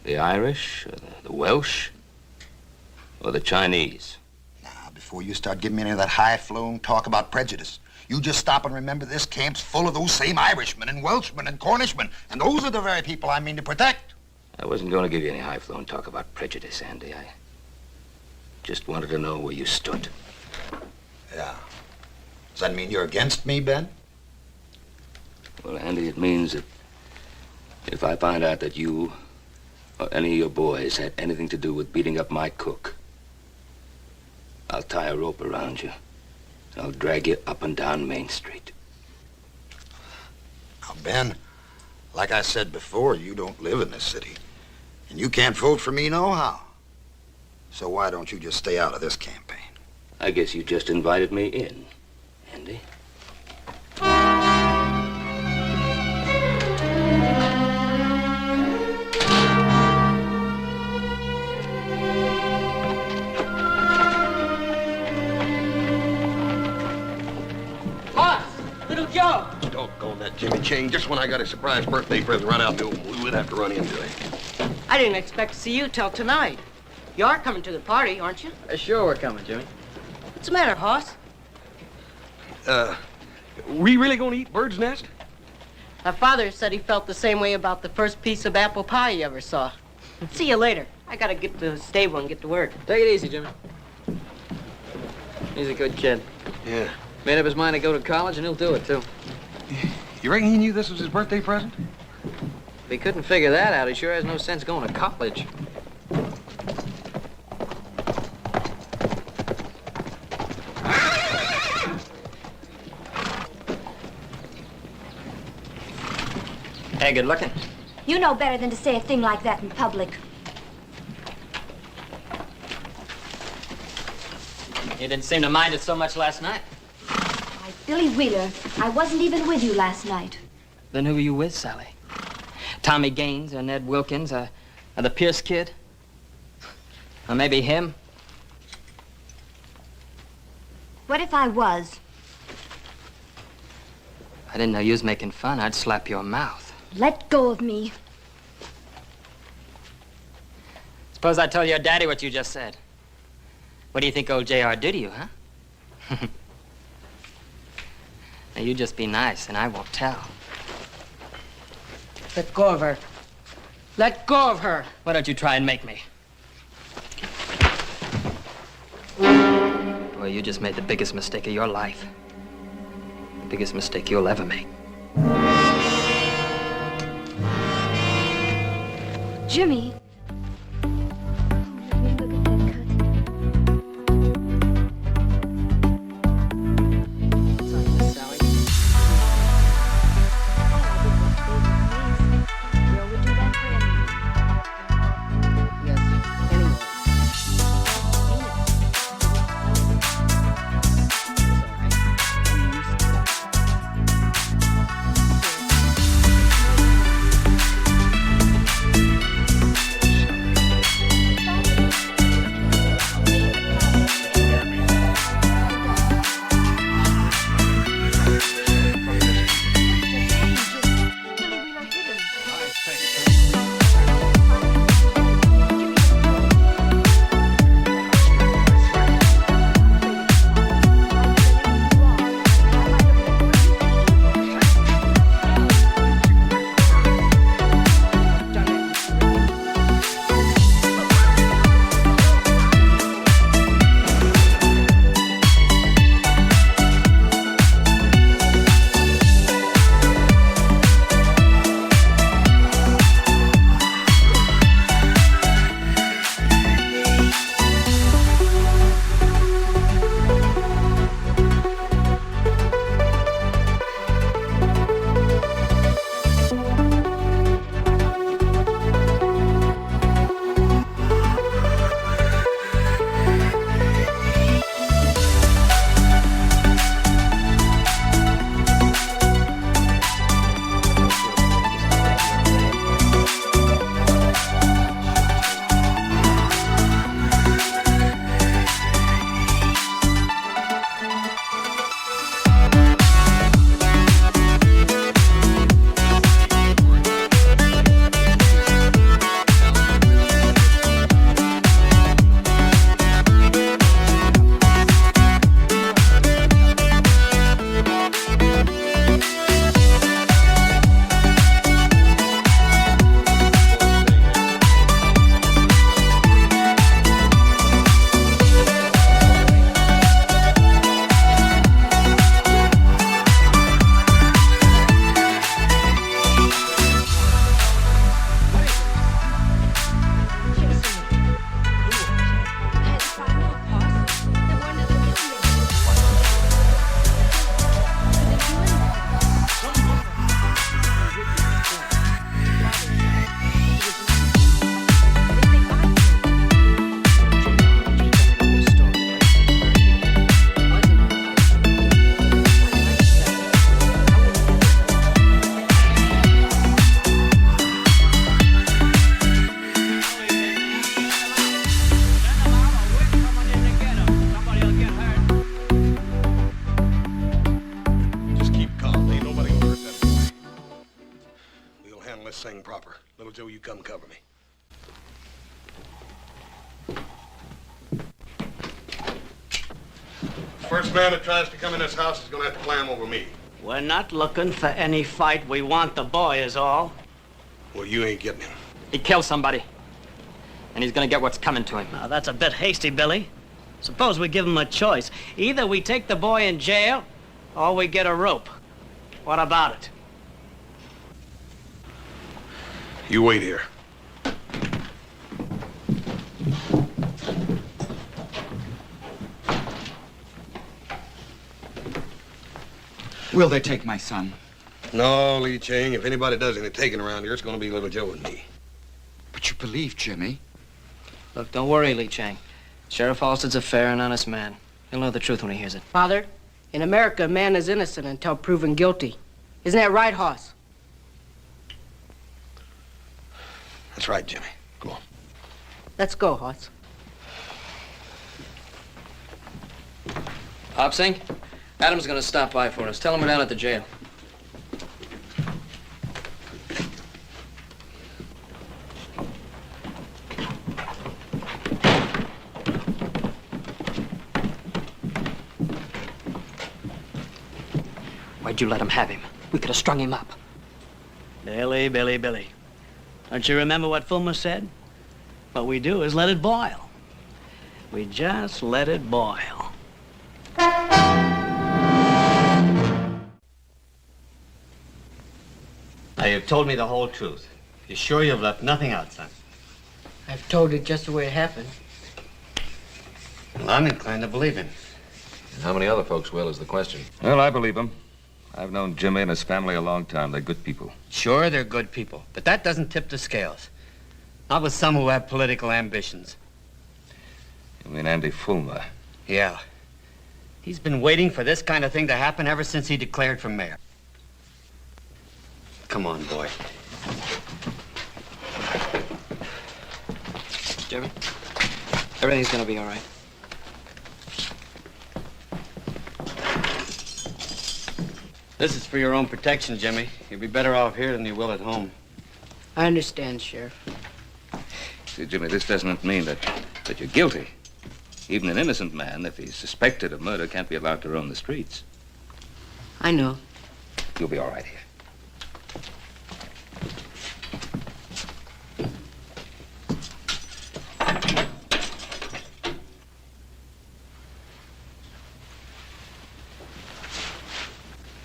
The Irish, or the Welsh, or the Chinese? Now, before you start giving me any of that high-flown talk about prejudice, you just stop and remember this camp's full of those same Irishmen and Welshmen and Cornishmen, and those are the very people I mean to protect. I wasn't going to give you any high-flown talk about prejudice, Andy. I just wanted to know where you stood. Yeah. Does that mean you're against me, Ben? Well, Andy, it means that if I find out that you or any of your boys had anything to do with beating up my cook, I'll tie a rope around you. I'll drag you up and down Main Street. Now, Ben, like I said before, you don't live in this city. And you can't vote for me nohow. So why don't you just stay out of this campaign? I guess you just invited me in, Andy. Little Joe. Doggone that Jimmy Chang. Just when I got a surprise birthday present right out, we would have to run into it. I didn't expect to see you till tonight. You are coming to the party, aren't you? Sure, we're coming, Jimmy. What's the matter, Hoss? We really gonna eat bird's nest? My father said he felt the same way about the first piece of apple pie he ever saw. See you later. I gotta get to the stable and get to work. Take it easy, Jimmy. He's a good kid. Yeah. Made up his mind to go to college, and he'll do it, too. You reckon he knew this was his birthday present? If he couldn't figure that out, he sure has no sense going to college. Hey, good looking. You know better than to say a thing like that in public. You didn't seem to mind it so much last night. Why, Billy Wheeler, I wasn't even with you last night. Then who were you with, Sally? Tommy Gaines or Ned Wilkins or the Pierce kid? Or maybe him? What if I was? I didn't know you was making fun. I'd slap your mouth. Let go of me. Suppose I tell your daddy what you just said. What do you think old J.R. did to you, huh? Now, you just be nice, and I won't tell. Let go of her. Let go of her. Why don't you try and make me? Boy, you just made the biggest mistake of your life. The biggest mistake you'll ever make. Jimmy. Joe, you come cover me. First man that tries to come in this house is gonna have to climb over me. We're not looking for any fight. We want the boy is all. Well, you ain't getting him. He killed somebody. And he's gonna get what's coming to him. Now, that's a bit hasty, Billy. Suppose we give him a choice. Either we take the boy in jail, or we get a rope. What about it? You wait here. Will they take my son? No, Lee Chang. If anybody does any taking around here, it's going to be little Joe and me. But you believe Jimmy? Look, don't worry, Lee Chang. Sheriff Halstead's a fair and honest man. He'll know the truth when he hears it. Father, in America, a man is innocent until proven guilty. Isn't that right, Hoss? That's right, Jimmy. Go on. Let's go, Hoss. Hop Sing, Adam's gonna stop by for us. Tell him we're down at the jail. Why'd you let him have him? We could have strung him up. Billy, Billy, Billy. Don't you remember what Fulmer said? What we do is let it boil. We just let it boil. Now, you've told me the whole truth. You're sure you've left nothing out, son? I've told it just the way it happened. Well, I'm inclined to believe him. And how many other folks will is the question. Well, I believe him. I've known Jimmy and his family a long time. They're good people. Sure, they're good people, but that doesn't tip the scales. Not with some who have political ambitions. You mean Andy Fulmer? Yeah. He's been waiting for this kind of thing to happen ever since he declared for mayor. Come on, boy. Jimmy, everything's gonna be all right. This is for your own protection, Jimmy. You'll be better off here than you will at home. I understand, Sheriff. See, Jimmy, this doesn't mean that you're guilty. Even an innocent man, if he's suspected of murder, can't be allowed to roam the streets. I know. You'll be all right here.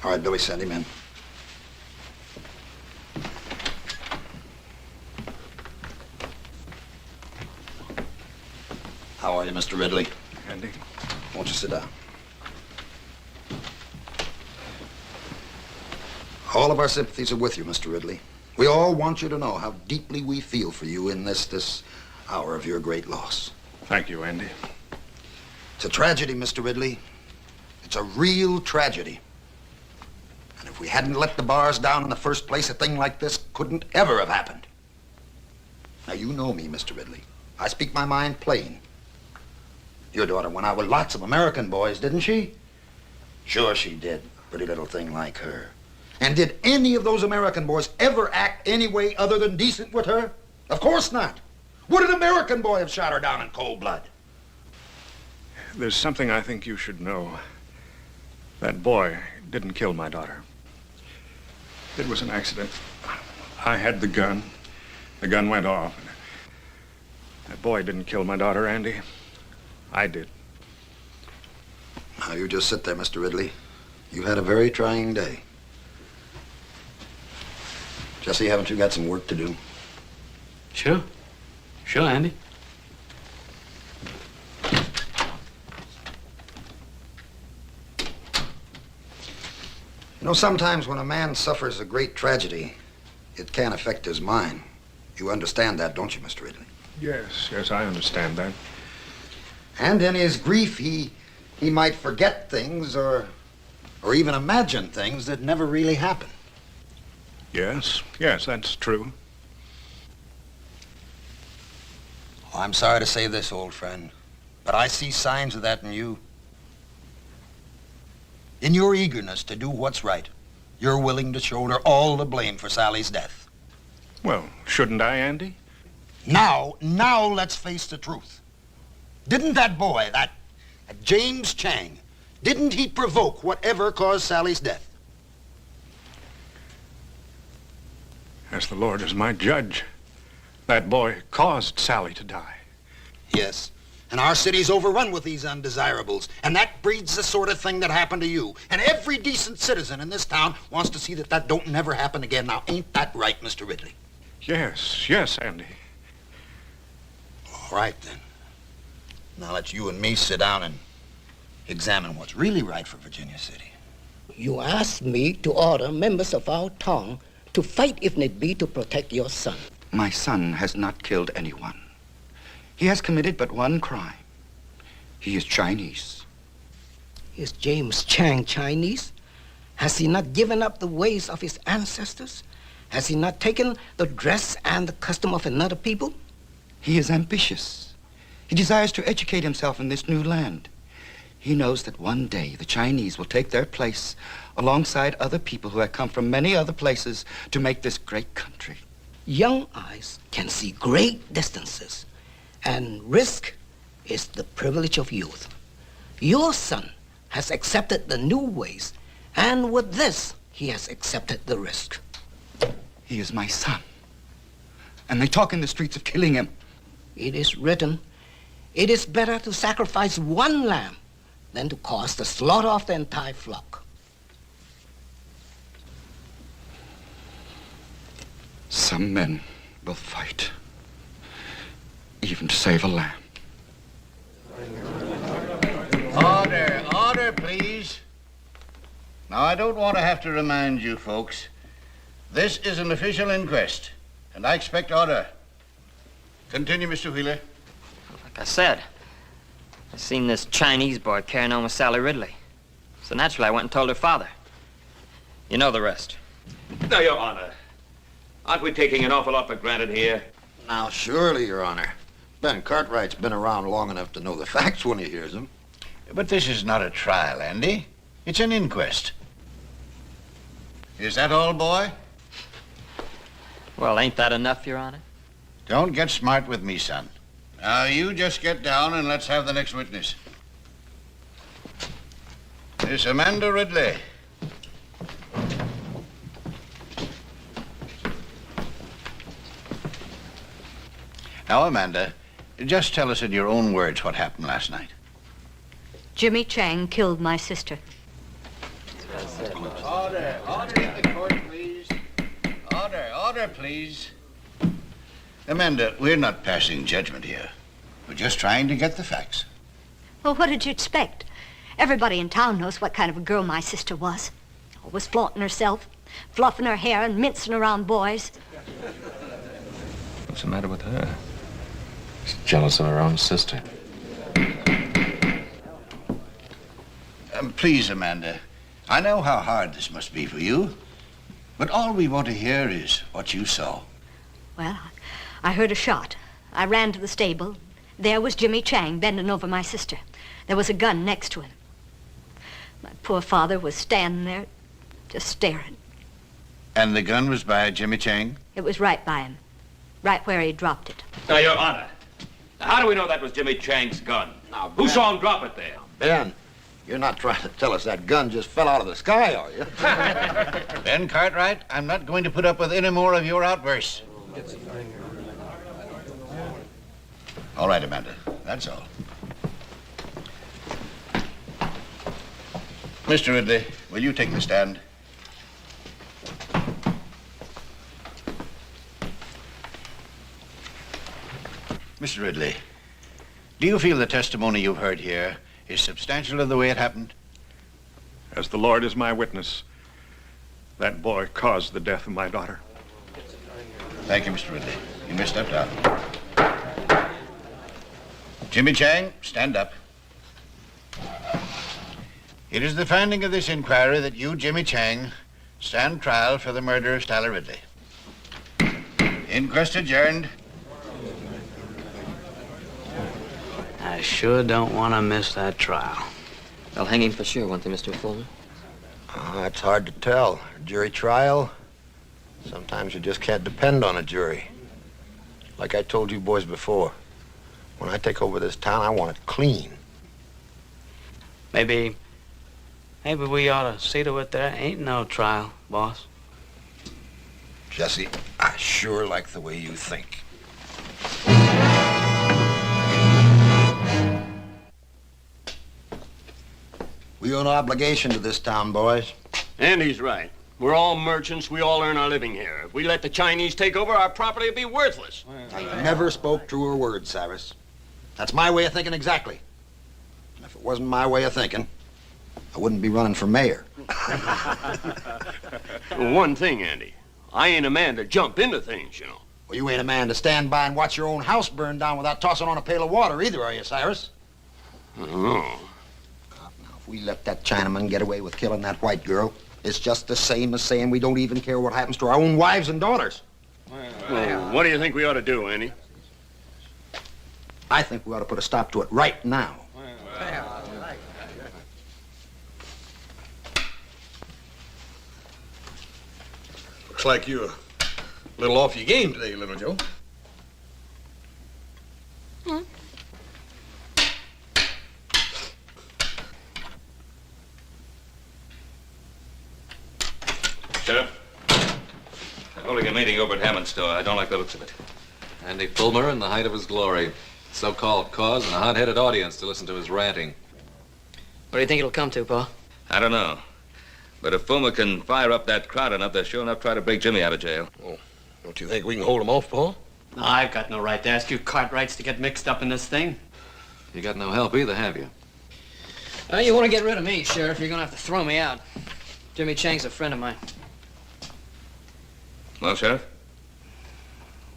All right, Billy, send him in. How are you, Mr. Ridley? Andy? Won't you sit down? All of our sympathies are with you, Mr. Ridley. We all want you to know how deeply we feel for you in this hour of your great loss. Thank you, Andy. It's a tragedy, Mr. Ridley. It's a real tragedy. And if we hadn't let the bars down in the first place, a thing like this couldn't ever have happened. Now, you know me, Mr. Ridley. I speak my mind plain. Your daughter went out with lots of American boys, didn't she? Sure she did. Pretty little thing like her. And did any of those American boys ever act any way other than decent with her? Of course not. Would an American boy have shot her down in cold blood? There's something I think you should know. That boy didn't kill my daughter. It was an accident. I had the gun. The gun went off. That boy didn't kill my daughter, Andy. I did. Now, you just sit there, Mr. Ridley. You had a very trying day. Jesse, haven't you got some work to do? Sure. Sure, Andy. You know, sometimes when a man suffers a great tragedy, it can affect his mind. You understand that, don't you, Mr. Ridley? Yes, I understand that. And in his grief, he might forget things or even imagine things that never really happened. Yes, that's true. Oh, I'm sorry to say this, old friend, but I see signs of that in you. In your eagerness to do what's right, you're willing to shoulder all the blame for Sally's death. Well, shouldn't I, Andy? Now let's face the truth. Didn't that boy, that James Chang, didn't he provoke whatever caused Sally's death? As the Lord is my judge, that boy caused Sally to die. Yes. And our city's overrun with these undesirables. And that breeds the sort of thing that happened to you. And every decent citizen in this town wants to see that don't never happen again. Now, ain't that right, Mr. Ridley? Yes, Andy. All right, then. Now let's you and me sit down and examine what's really right for Virginia City. You asked me to order members of our town to fight if need be to protect your son. My son has not killed anyone. He has committed but one crime. He is Chinese. Is James Chang Chinese? Has he not given up the ways of his ancestors? Has he not taken the dress and the custom of another people? He is ambitious. He desires to educate himself in this new land. He knows that one day the Chinese will take their place alongside other people who have come from many other places to make this great country. Young eyes can see great distances, and risk is the privilege of youth. Your son has accepted the new ways, and with this, he has accepted the risk. He is my son, and they talk in the streets of killing him. It is written, it is better to sacrifice one lamb than to cause the slaughter of the entire flock. Some men will fight, even to save a lamb. Order, order, please. Now, I don't want to have to remind you folks, this is an official inquest, and I expect order. Continue, Mr. Wheeler. Like I said, I seen this Chinese boy carrying on with Sally Ridley. So naturally, I went and told her father. You know the rest. Now, Your Honor, aren't we taking an awful lot for granted here? Now, surely, Your Honor. Ben Cartwright's been around long enough to know the facts when he hears them. But this is not a trial, Andy. It's an inquest. Is that all, boy? Well, ain't that enough, Your Honor? Don't get smart with me, son. Now, you just get down and let's have the next witness. Miss Amanda Ridley. Now, Amanda, just tell us in your own words what happened last night. Jimmy Chang killed my sister. Order, order in the court, please. Order, please. Amanda, we're not passing judgment here. We're just trying to get the facts. Well, what did you expect? Everybody in town knows what kind of a girl my sister was. Always flaunting herself, fluffing her hair and mincing around boys. What's the matter with her? She's jealous of her own sister. Please, Amanda, I know how hard this must be for you, but all we want to hear is what you saw. Well, I heard a shot. I ran to the stable. There was Jimmy Chang bending over my sister. There was a gun next to him. My poor father was standing there, just staring. And the gun was by Jimmy Chang? It was right by him, right where he dropped it. Now, Your Honor, how do we know that was Jimmy Chang's gun? Now, Who Ben, saw him drop it there? Ben, you're not trying to tell us that gun just fell out of the sky, are you? Ben Cartwright, I'm not going to put up with any more of your outbursts. All right, Amanda, that's all. Mr. Ridley, will you take the stand? Mr. Ridley, do you feel the testimony you've heard here is substantial in the way it happened? As the Lord is my witness, that boy caused the death of my daughter. Thank you, Mr. Ridley. You may step down. Jimmy Chang, stand up. It is the finding of this inquiry that you, Jimmy Chang, stand trial for the murder of Sally Ridley. Inquest adjourned. I sure don't want to miss that trial. They'll hang him for sure, won't they, Mr. Fuller? It's hard to tell. A jury trial, sometimes you just can't depend on a jury. Like I told you boys before, when I take over this town, I want it clean. Maybe we ought to see to it there ain't no trial, boss. Jesse, I sure like the way you think. We owe no obligation to this town, boys. Andy's right. We're all merchants. We all earn our living here. If we let the Chinese take over, our property would be worthless. I never spoke truer words, Cyrus. That's my way of thinking exactly. And if it wasn't my way of thinking, I wouldn't be running for mayor. Well, one thing, Andy. I ain't a man to jump into things, you know. Well, you ain't a man to stand by and watch your own house burn down without tossing on a pail of water either, are you, Cyrus? I don't know. Now, if we let that Chinaman get away with killing that white girl, it's just the same as saying we don't even care what happens to our own wives and daughters. Well, what do you think we ought to do, Andy? I think we ought to put a stop to it right now. Looks like you're a little off your game today, little Joe. Sheriff, they're holding a meeting over at Hammond's store. I don't like the looks of it. Andy Fulmer in the height of his glory. So-called cause and a hot-headed audience to listen to his ranting. What do you think it'll come to, Pa? I don't know. But if Fulmer can fire up that crowd enough, they'll sure enough try to break Jimmy out of jail. Oh, don't you think we can hold him off, Paul? No, I've got no right to ask you Cartwrights to get mixed up in this thing. You got no help either, have you? You want to get rid of me, Sheriff, you're going to have to throw me out. Jimmy Chang's a friend of mine. Well, Sheriff?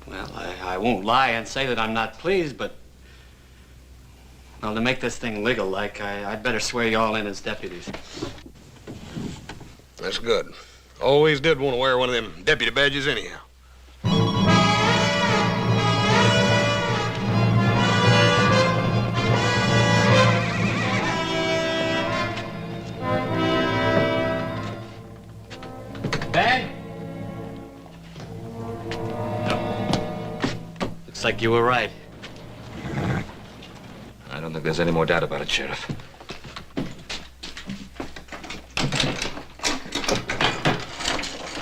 Well, I won't lie and say that I'm not pleased, but... Well, to make this thing legal like, I'd better swear you all in as deputies. That's good. Always did want to wear one of them deputy badges anyhow. Ben? No. Looks like you were right. I don't think there's any more doubt about it, Sheriff.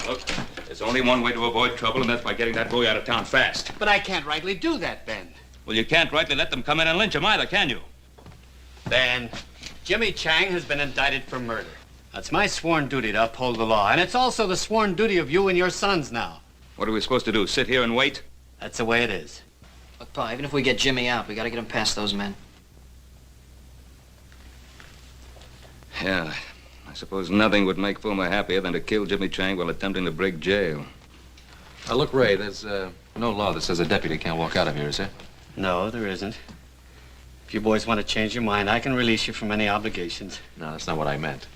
Look, there's only one way to avoid trouble, and that's by getting that boy out of town fast. But I can't rightly do that, Ben. Well, you can't rightly let them come in and lynch him either, can you? Ben, Jimmy Chang has been indicted for murder. That's my sworn duty to uphold the law, and it's also the sworn duty of you and your sons now. What are we supposed to do, sit here and wait? That's the way it is. Look, Pa, even if we get Jimmy out, we got to get him past those men. Yeah, I suppose nothing would make Fulmer happier than to kill Jimmy Chang while attempting to break jail. Now, look, Ray, there's no law that says a deputy can't walk out of here, is there? No, there isn't. If you boys want to change your mind, I can release you from any obligations. No, that's not what I meant.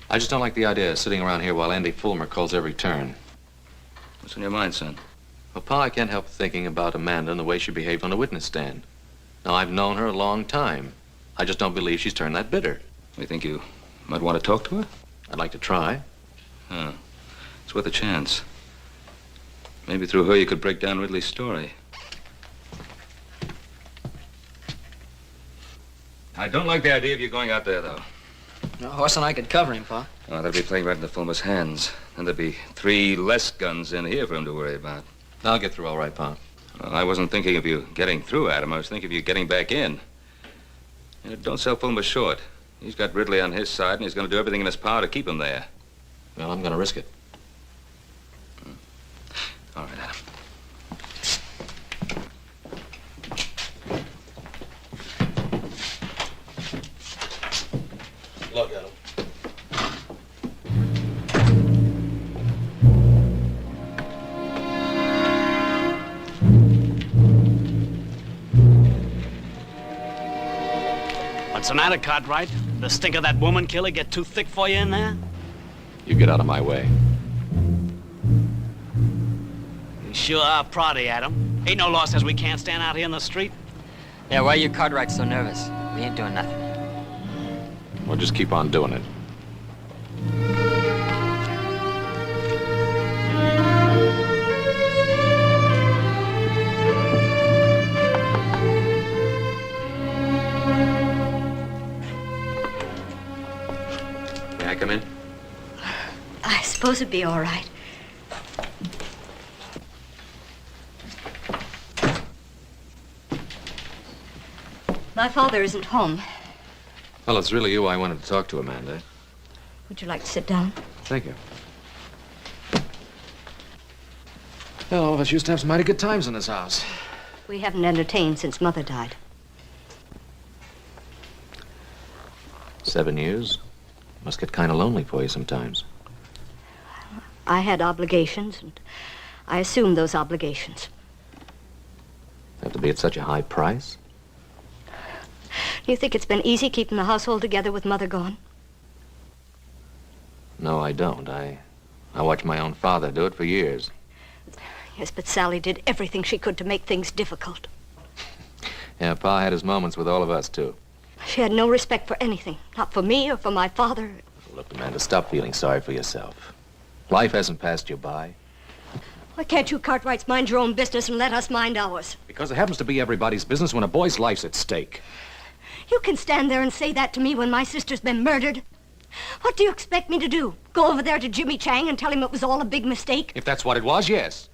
I just don't like the idea of sitting around here while Andy Fulmer calls every turn. What's on your mind, son? Well, Pa, I can't help thinking about Amanda and the way she behaved on the witness stand. Now, I've known her a long time. I just don't believe she's turned that bitter. You think you might want to talk to her? I'd like to try. Huh. It's worth a chance. Maybe through her you could break down Ridley's story. I don't like the idea of you going out there, though. No, Horse and I could cover him, Pa. Oh, that'd be playing right into Fulmer's hands. And there'd be 3 less guns in here for him to worry about. I'll get through all right, Pa. Well, I wasn't thinking of you getting through, Adam. I was thinking of you getting back in. And don't sell Fulmer short. He's got Ridley on his side, and he's going to do everything in his power to keep him there. Well, I'm going to risk it. All right, Adam. Look at him. What's the matter, Cartwright? The stink of that woman killer get too thick for you in there? You get out of my way. You sure are proddy, Adam. Ain't no law says we can't stand out here in the street. Yeah, why are you Cartwright so nervous? We ain't doing nothing. Well, just keep on doing it. May I come in? I suppose it'd be all right. My father isn't home. Well, it's really you I wanted to talk to, Amanda. Would you like to sit down? Thank you. Well, all of us used to have some mighty good times in this house. We haven't entertained since Mother died. 7 years. Must get kind of lonely for you sometimes. I had obligations, and I assumed those obligations. Have to be at such a high price? You think it's been easy keeping the household together with Mother gone? No, I don't. I watched my own father do it for years. Yes, but Sally did everything she could to make things difficult. Yeah, Pa had his moments with all of us, too. She had no respect for anything, not for me or for my father. Look, Amanda, stop feeling sorry for yourself. Life hasn't passed you by. Why can't you Cartwrights mind your own business and let us mind ours? Because it happens to be everybody's business when a boy's life's at stake. You can stand there and say that to me when my sister's been murdered. What do you expect me to do? Go over there to Jimmy Chang and tell him it was all a big mistake? If that's what it was, yes.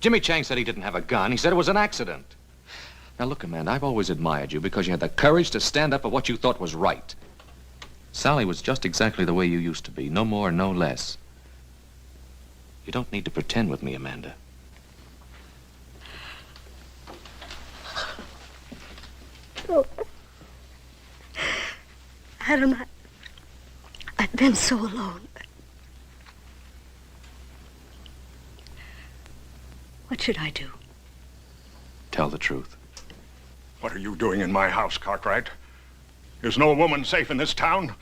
Jimmy Chang said he didn't have a gun. He said it was an accident. Now, look, Amanda, I've always admired you because you had the courage to stand up for what you thought was right. Sally was just exactly the way you used to be, no more, no less. You don't need to pretend with me, Amanda. Oh. Adam, I've been so alone. What should I do? Tell the truth. What are you doing in my house, Cartwright? Is no woman safe in this town?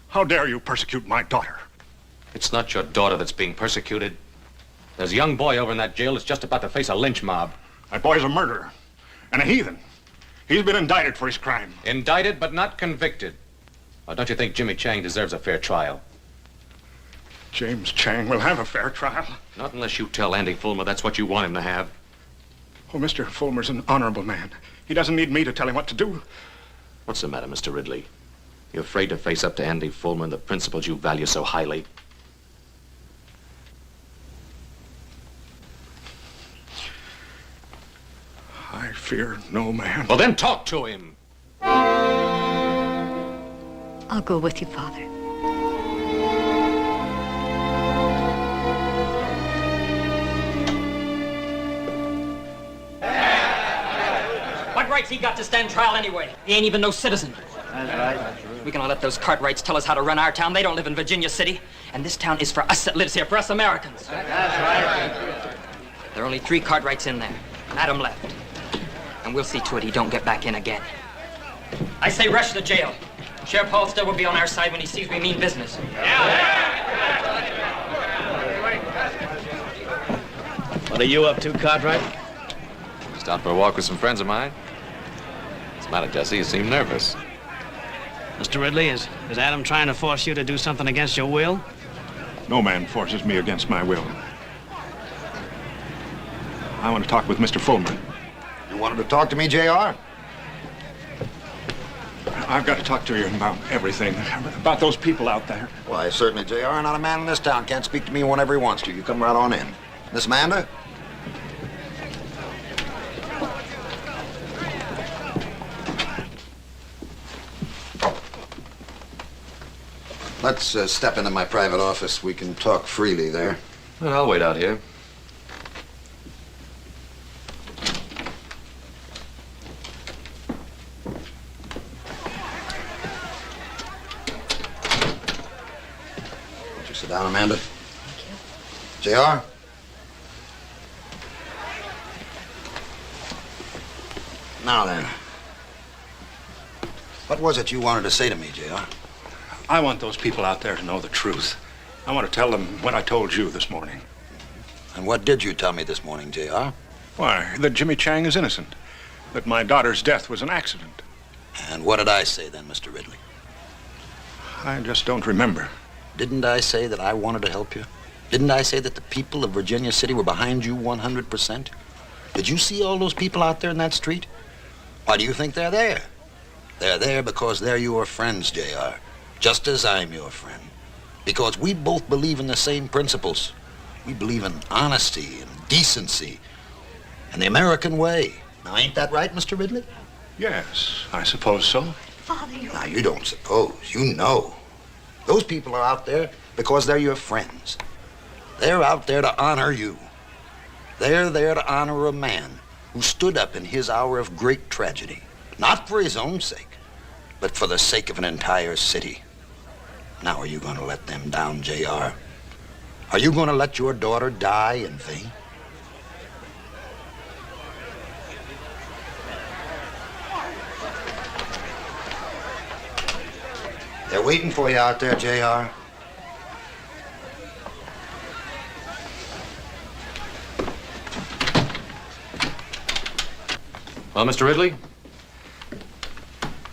How dare you persecute my daughter? It's not your daughter that's being persecuted. There's a young boy over in that jail that's just about to face a lynch mob. That boy's a murderer and a heathen. He's been indicted for his crime. Indicted but not convicted. Or don't you think Jimmy Chang deserves a fair trial? James Chang will have a fair trial. Not unless you tell Andy Fulmer that's what you want him to have. Oh, Mr. Fulmer's an honorable man. He doesn't need me to tell him what to do. What's the matter, Mr. Ridley? You afraid to face up to Andy Fulmer and the principles you value so highly? I fear no man. Well, then talk to him. I'll go with you, Father. What rights he got to stand trial anyway? He ain't even no citizen. That's right. We gonna let those Cartwrights tell us how to run our town? They don't live in Virginia City. And this town is for us that lives here, for us Americans. That's right. There are only 3 Cartwrights in there. Adam left. And we'll see to it he don't get back in again. I say rush the jail. Sheriff Halstead will be on our side when he sees we mean business. What are you up to, Cartwright? Just out for a walk with some friends of mine. What's the matter, Jesse? You seem nervous. Mr. Ridley, is Adam trying to force you to do something against your will? No man forces me against my will. I want to talk with Mr. Fulmer. You wanted to talk to me, J.R.? I've got to talk to you about everything. About those people out there. Why, certainly, J.R. Not a man in this town can't speak to me whenever he wants to. You come right on in. Miss Amanda? Let's step into my private office. We can talk freely there. Well, I'll wait out here. Won't you sit down, Amanda? Thank you. J.R.? Now then. What was it you wanted to say to me, J.R.? I want those people out there to know the truth. I want to tell them what I told you this morning. And what did you tell me this morning, J.R.? Why, that Jimmy Chang is innocent. That my daughter's death was an accident. And what did I say then, Mr. Ridley? I just don't remember. Didn't I say that I wanted to help you? Didn't I say that the people of Virginia City were behind you 100%? Did you see all those people out there in that street? Why do you think they're there? They're there because they're your friends, J.R. Just as I'm your friend. Because we both believe in the same principles. We believe in honesty and decency and the American way. Now, ain't that right, Mr. Ridley? Yes, I suppose so. Father, you... Now, you don't suppose. You know. Those people are out there because they're your friends. They're out there to honor you. They're there to honor a man who stood up in his hour of great tragedy. Not for his own sake, but for the sake of an entire city. Now, are you going to let them down, J.R.? Are you going to let your daughter die in vain? They're waiting for you out there, J.R. Well, Mr. Ridley?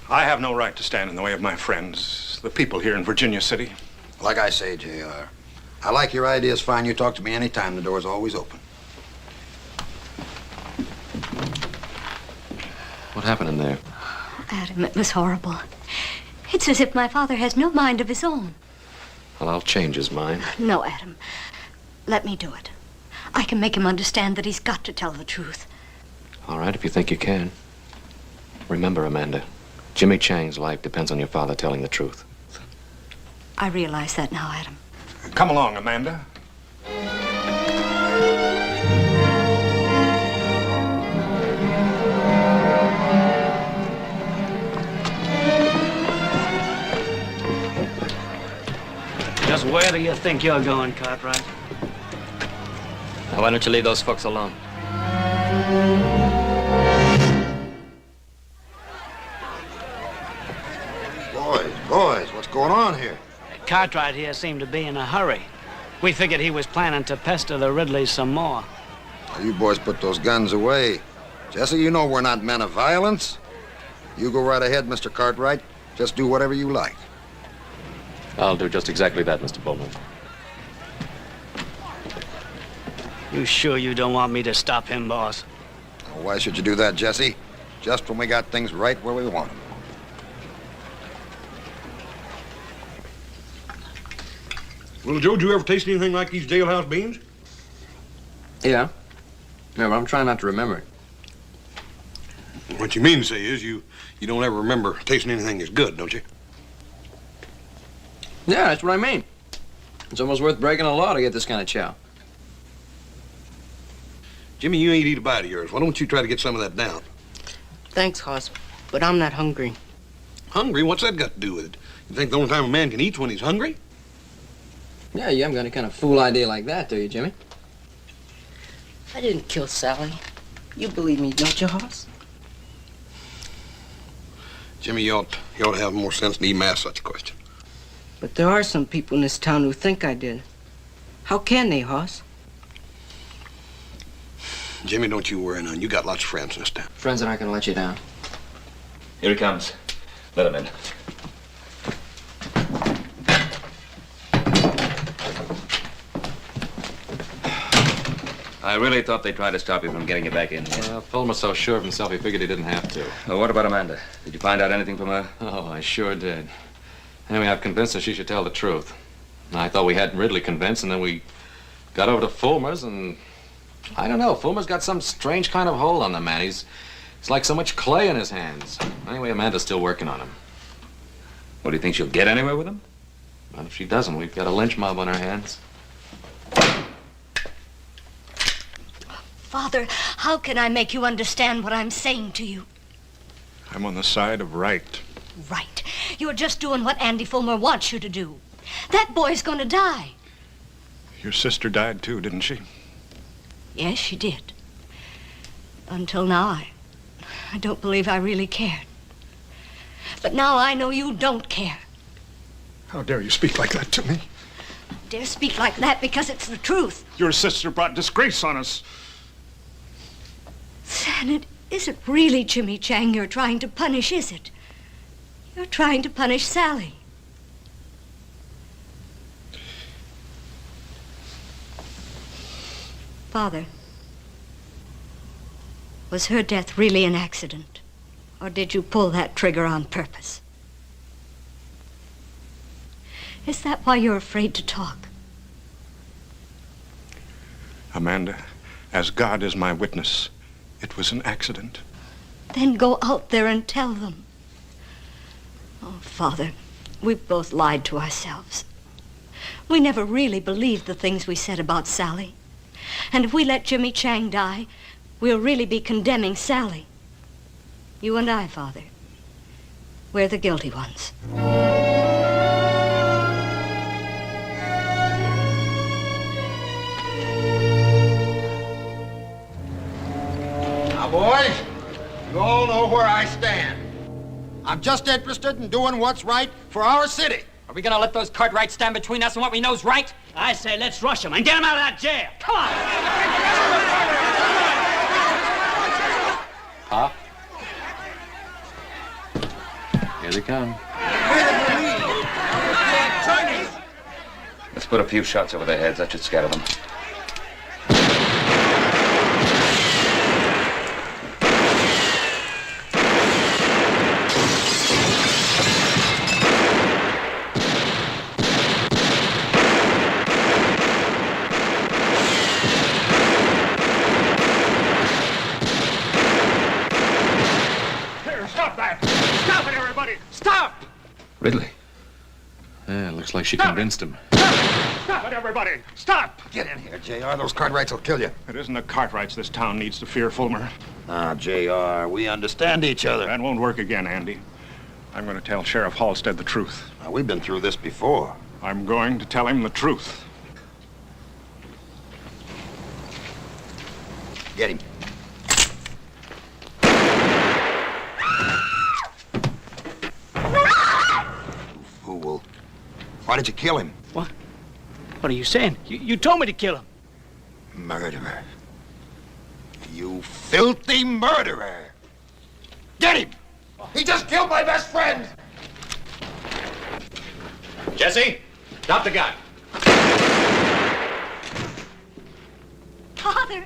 I have no right to stand in the way of my friends, the people here in Virginia City. Like I say, J.R., I like your ideas fine. You talk to me anytime. The door's always open. What happened in there? Adam, it was horrible. It's as if my father has no mind of his own. Well, I'll change his mind. No, Adam. Let me do it. I can make him understand that he's got to tell the truth. All right, if you think you can. Remember, Amanda, Jimmy Chang's life depends on your father telling the truth. I realize that now, Adam. Come along, Amanda. Just where do you think you're going, Cartwright? Now, why don't you leave those folks alone? Boys, what's going on here? Cartwright here seemed to be in a hurry. We figured he was planning to pester the Ridleys some more. Now, you boys put those guns away. Jesse, you know we're not men of violence. You go right ahead, Mr. Cartwright. Just do whatever you like. I'll do just exactly that, Mr. Bowman. You sure you don't want me to stop him, boss? Now, why should you do that, Jesse? Just when we got things right where we want them. Well, Joe, did you ever taste anything like these jailhouse beans? Yeah. Yeah, but I'm trying not to remember it. What you mean to say is you don't ever remember tasting anything that's good, don't you? Yeah, that's what I mean. It's almost worth breaking a law to get this kind of chow. Jimmy, you ain't eat a bite of yours. Why don't you try to get some of that down? Thanks, Hoss, but I'm not hungry. Hungry? What's that got to do with it? You think the only time a man can eat's when he's hungry? Yeah, you haven't got any kind of fool idea like that, do you, Jimmy? I didn't kill Sally. You believe me, don't you, Hoss? Jimmy, you ought to have more sense than even ask such a question. But there are some people in this town who think I did. How can they, Hoss? Jimmy, don't you worry none. You got lots of friends in this town. Friends that aren't going to let you down. Here he comes. Let him in. I really thought they tried to stop you from getting you back in here. Well, Fulmer's so sure of himself, he figured he didn't have to. Well, what about Amanda? Did you find out anything from her? Oh, I sure did. Anyway, I've convinced her she should tell the truth. I thought we had Ridley convinced, and then we got over to Fulmer's, and I don't know. Fulmer's got some strange kind of hold on the man. He's like so much clay in his hands. Anyway, Amanda's still working on him. What, do you think she'll get anywhere with him? Well, if she doesn't, we've got a lynch mob on our hands. Father, how can I make you understand what I'm saying to you? I'm on the side of right. Right. You're just doing what Andy Fulmer wants you to do. That boy's gonna die. Your sister died too, didn't she? Yes, she did. Until now, I don't believe I really cared. But now I know you don't care. How dare you speak like that to me? I dare speak like that because it's the truth. Your sister brought disgrace on us. And it isn't really Jimmy Chang you're trying to punish, is it? You're trying to punish Sally. Father, was her death really an accident? Or did you pull that trigger on purpose? Is that why you're afraid to talk? Amanda, as God is my witness, it was an accident. Then go out there and tell them. Oh, Father, we've both lied to ourselves. We never really believed the things we said about Sally. And if we let Jimmy Chang die, we'll really be condemning Sally. You and I, Father, we're the guilty ones. I stand. I'm just interested in doing what's right for our city. Are we gonna let those Cartwrights stand between us and what we know's right? I say let's rush them and get them out of that jail. Come on! Huh? Here they come. Let's put a few shots over their heads. That should scatter them. Here, stop that! Stop it, everybody! Stop! Ridley. Yeah, looks like she convinced him. Stop it, everybody! Stop! Get in here, JR. Those Cartwrights will kill you. It isn't the Cartwrights this town needs to fear, Fulmer. Ah, JR, we understand each other. That won't work again, Andy. I'm going to tell Sheriff Halstead the truth. Now, we've been through this before. I'm going to tell him the truth. Get him. Fool. Why did you kill him? What? What are you saying? You told me to kill him. Murderer. You filthy murderer. Get him! He just killed my best friend! Jesse, drop the gun. Father!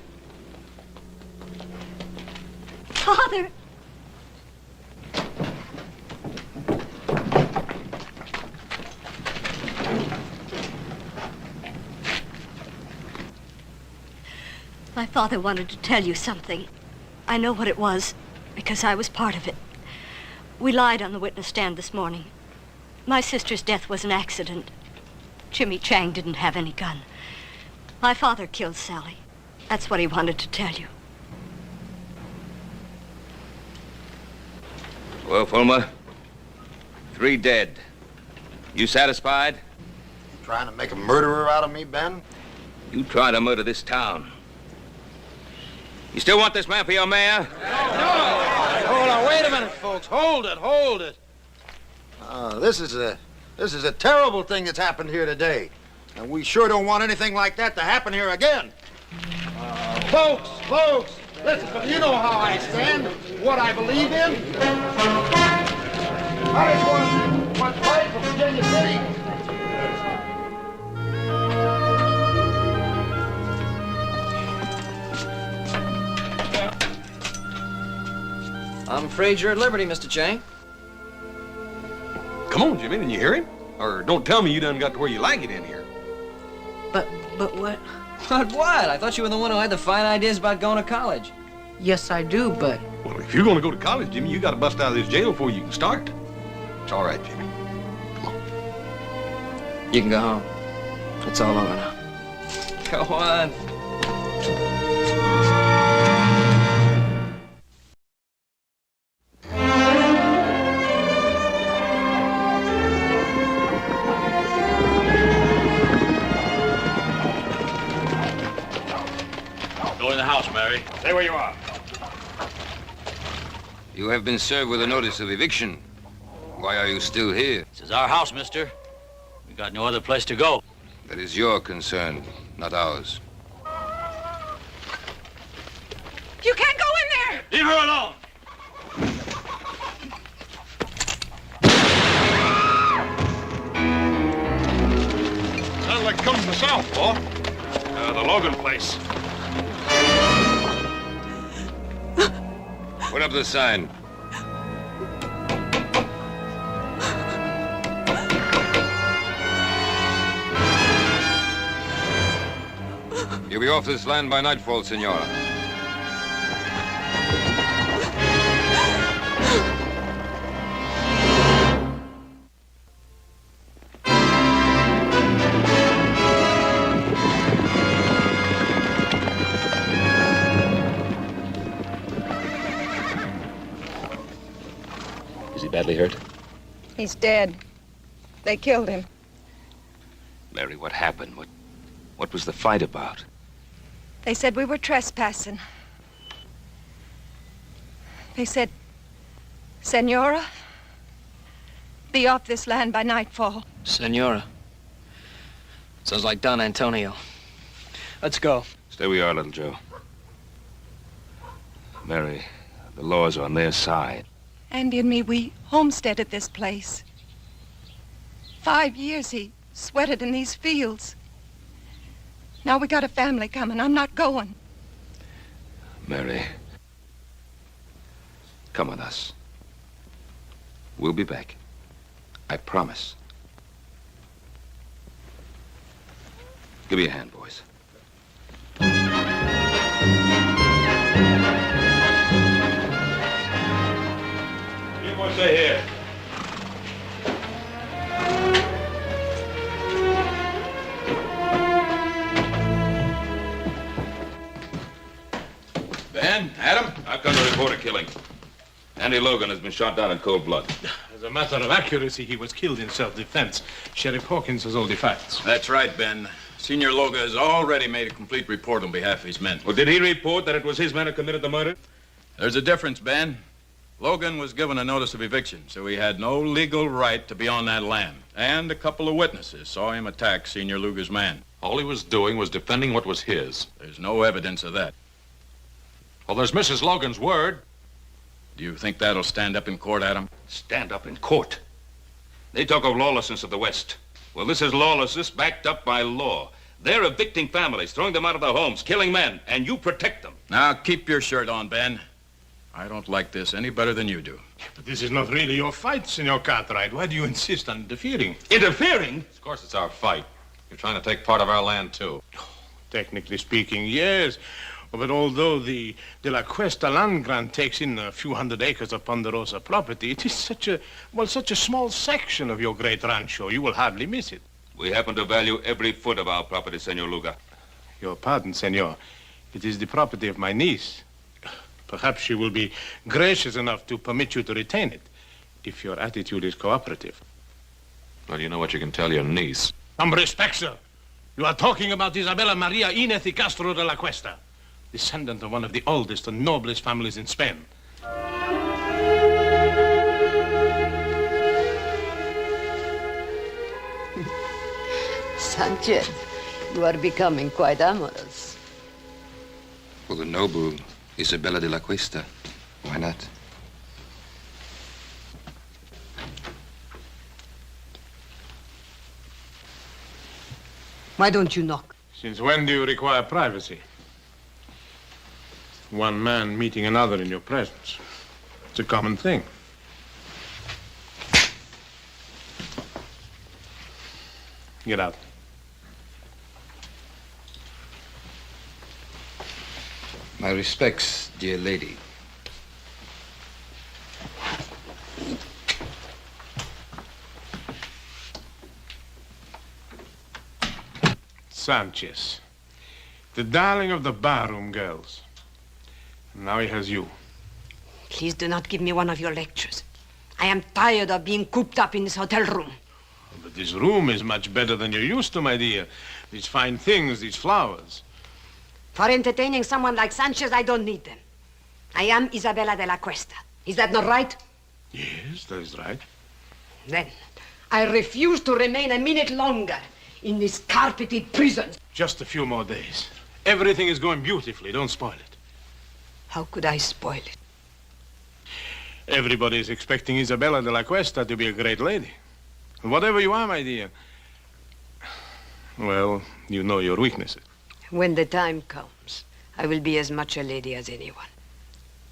Father! My father wanted to tell you something. I know what it was, because I was part of it. We lied on the witness stand this morning. My sister's death was an accident. Jimmy Chang didn't have any gun. My father killed Sally. That's what he wanted to tell you. Well, Fulmer, 3 dead. You satisfied? You trying to make a murderer out of me, Ben? You tried to murder this town. You still want this man for your mayor? Hold on, wait a minute, folks. Hold it. This is a terrible thing that's happened here today. And we sure don't want anything like that to happen here again. Folks, listen, you know how I stand, what I believe in. I just want what's right for Virginia City. I'm afraid you're at liberty, Mr. Chang. Come on, Jimmy, didn't you hear him? Or don't tell me you done got to where you like it in here. But what? But what? I thought you were the one who had the fine ideas about going to college. Yes, I do, but... Well, if you're going to go to college, Jimmy, you got to bust out of this jail before you can start. It's all right, Jimmy. You can go home. It's all over now. Go on. Go in the house, Mary. Stay where you are. You have been served with a notice of eviction. Why are you still here? This is our house, mister. We got no other place to go. That is your concern, not ours. You can't go in there! Leave her alone! Sounds like coming from the south, boy. The Logan place. Put up the sign. You'll be off this land by nightfall, Senora. Is he badly hurt? He's dead. They killed him. Mary, what happened? What was the fight about? They said we were trespassing. They said Senora, be off this land by nightfall. Senora. Sounds like Don Antonio. Let's go. Stay where you are, little Joe. Mary, the law's on their side. Andy and me, we homesteaded this place. 5 years he sweated in these fields. Now we got a family coming. I'm not going. Mary, come with us. We'll be back. I promise. Give me a hand, boys. You want to stay here? Ben, Adam, I've come to report a killing. Andy Logan has been shot down in cold blood. As a matter of accuracy, he was killed in self-defense. Sheriff Hawkins has all the facts. That's right, Ben. Senior Logan has already made a complete report on behalf of his men. Well, did he report that it was his men who committed the murder? There's a difference, Ben. Logan was given a notice of eviction, so he had no legal right to be on that land. And a couple of witnesses saw him attack Senior Luger's man. All he was doing was defending what was his. There's no evidence of that. Well, there's Mrs. Logan's word. Do you think that'll stand up in court, Adam? Stand up in court. They talk of lawlessness of the West. Well, this is lawlessness backed up by law. They're evicting families, throwing them out of their homes, killing men, and you protect them. Now, keep your shirt on, Ben. I don't like this any better than you do. But this is not really your fight, Senor Cartwright. Why do you insist on interfering? Interfering? Of course it's our fight. You're trying to take part of our land, too. Technically speaking, yes. But although the De La Cuesta land grant takes in a few hundred acres of Ponderosa property, it is such a small section of your great rancho, you will hardly miss it. We happen to value every foot of our property, Senor Luga. Your pardon, senor. It is the property of my niece. Perhaps she will be gracious enough to permit you to retain it, if your attitude is cooperative. Well, you know what you can tell your niece. Some respect, sir. You are talking about Isabella Maria Inez y Castro de la Cuesta, descendant of one of the oldest and noblest families in Spain. Sanchez, you are becoming quite amorous. For the noble Isabella de la Cuesta, why not? Why don't you knock? Since when do you require privacy? One man meeting another in your presence. It's a common thing. Get out. My respects, dear lady. Sanchez, the darling of the barroom girls. Now he has you. Please do not give me one of your lectures. I am tired of being cooped up in this hotel room. But this room is much better than you're used to, my dear. These fine things, these flowers. For entertaining someone like Sanchez, I don't need them. I am Isabella de la Cuesta. Is that not right? Yes, that is right. Then I refuse to remain a minute longer in this carpeted prison. Just a few more days. Everything is going beautifully. Don't spoil it. How could I spoil it? Everybody is expecting Isabella de la Cuesta to be a great lady. And whatever you are, my dear, well, you know your weaknesses. When the time comes, I will be as much a lady as anyone.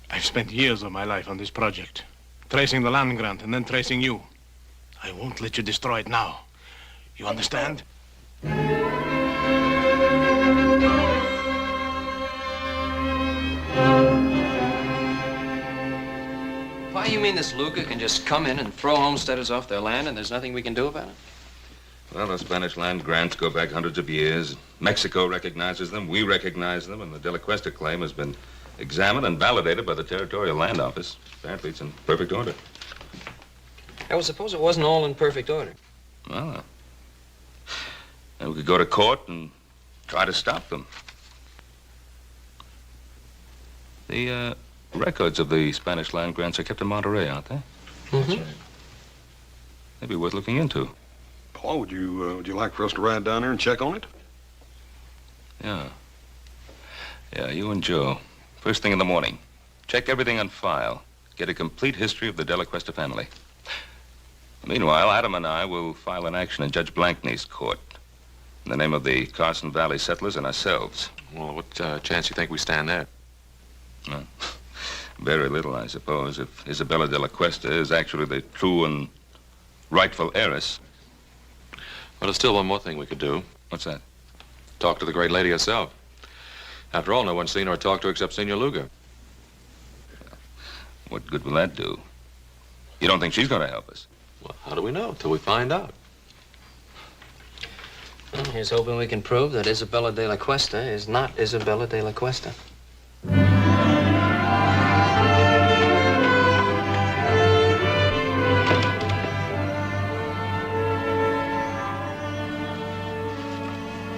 I've spent years of my life on this project, tracing the land grant and then tracing you. I won't let you destroy it now. You understand? Why, you mean this Luca can just come in and throw homesteaders off their land and there's nothing we can do about it? Well, the Spanish land grants go back hundreds of years. Mexico recognizes them, we recognize them, and the De La Cuesta claim has been examined and validated by the Territorial Land Office. Apparently, it's in perfect order. I would suppose it wasn't all in perfect order. Well, then we could go to court and try to stop them. The Records of the Spanish land grants are kept in Monterey, aren't they? Mm-hmm. Maybe worth looking into. Paul, would you like for us to ride down there and check on it? Yeah. Yeah, you and Joe. First thing in the morning. Check everything on file. Get a complete history of the De La Cuesta family. Meanwhile, Adam and I will file an action in Judge Blankney's court in the name of the Carson Valley settlers and ourselves. Well, what chance do you think we stand there? Very little, I suppose, if Isabella De La Cuesta is actually the true and rightful heiress. Well, there's still one more thing we could do. What's that? Talk to the great lady herself. After all, no one's seen her or talked to her except Senor Luger. What good will that do? You don't think she's going to help us? Well, how do we know till we find out? Well, here's hoping we can prove that Isabella De La Cuesta is not Isabella De La Cuesta.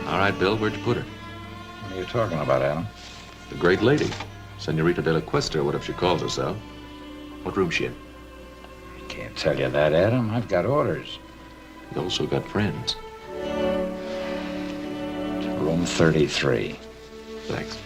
All right, Bill, where'd you put her? What are you talking about, Adam? The great lady. Senorita De La Cuesta, or whatever she calls herself. What room's she in? I can't tell you that, Adam. I've got orders. You also got friends. Room 33. Thanks.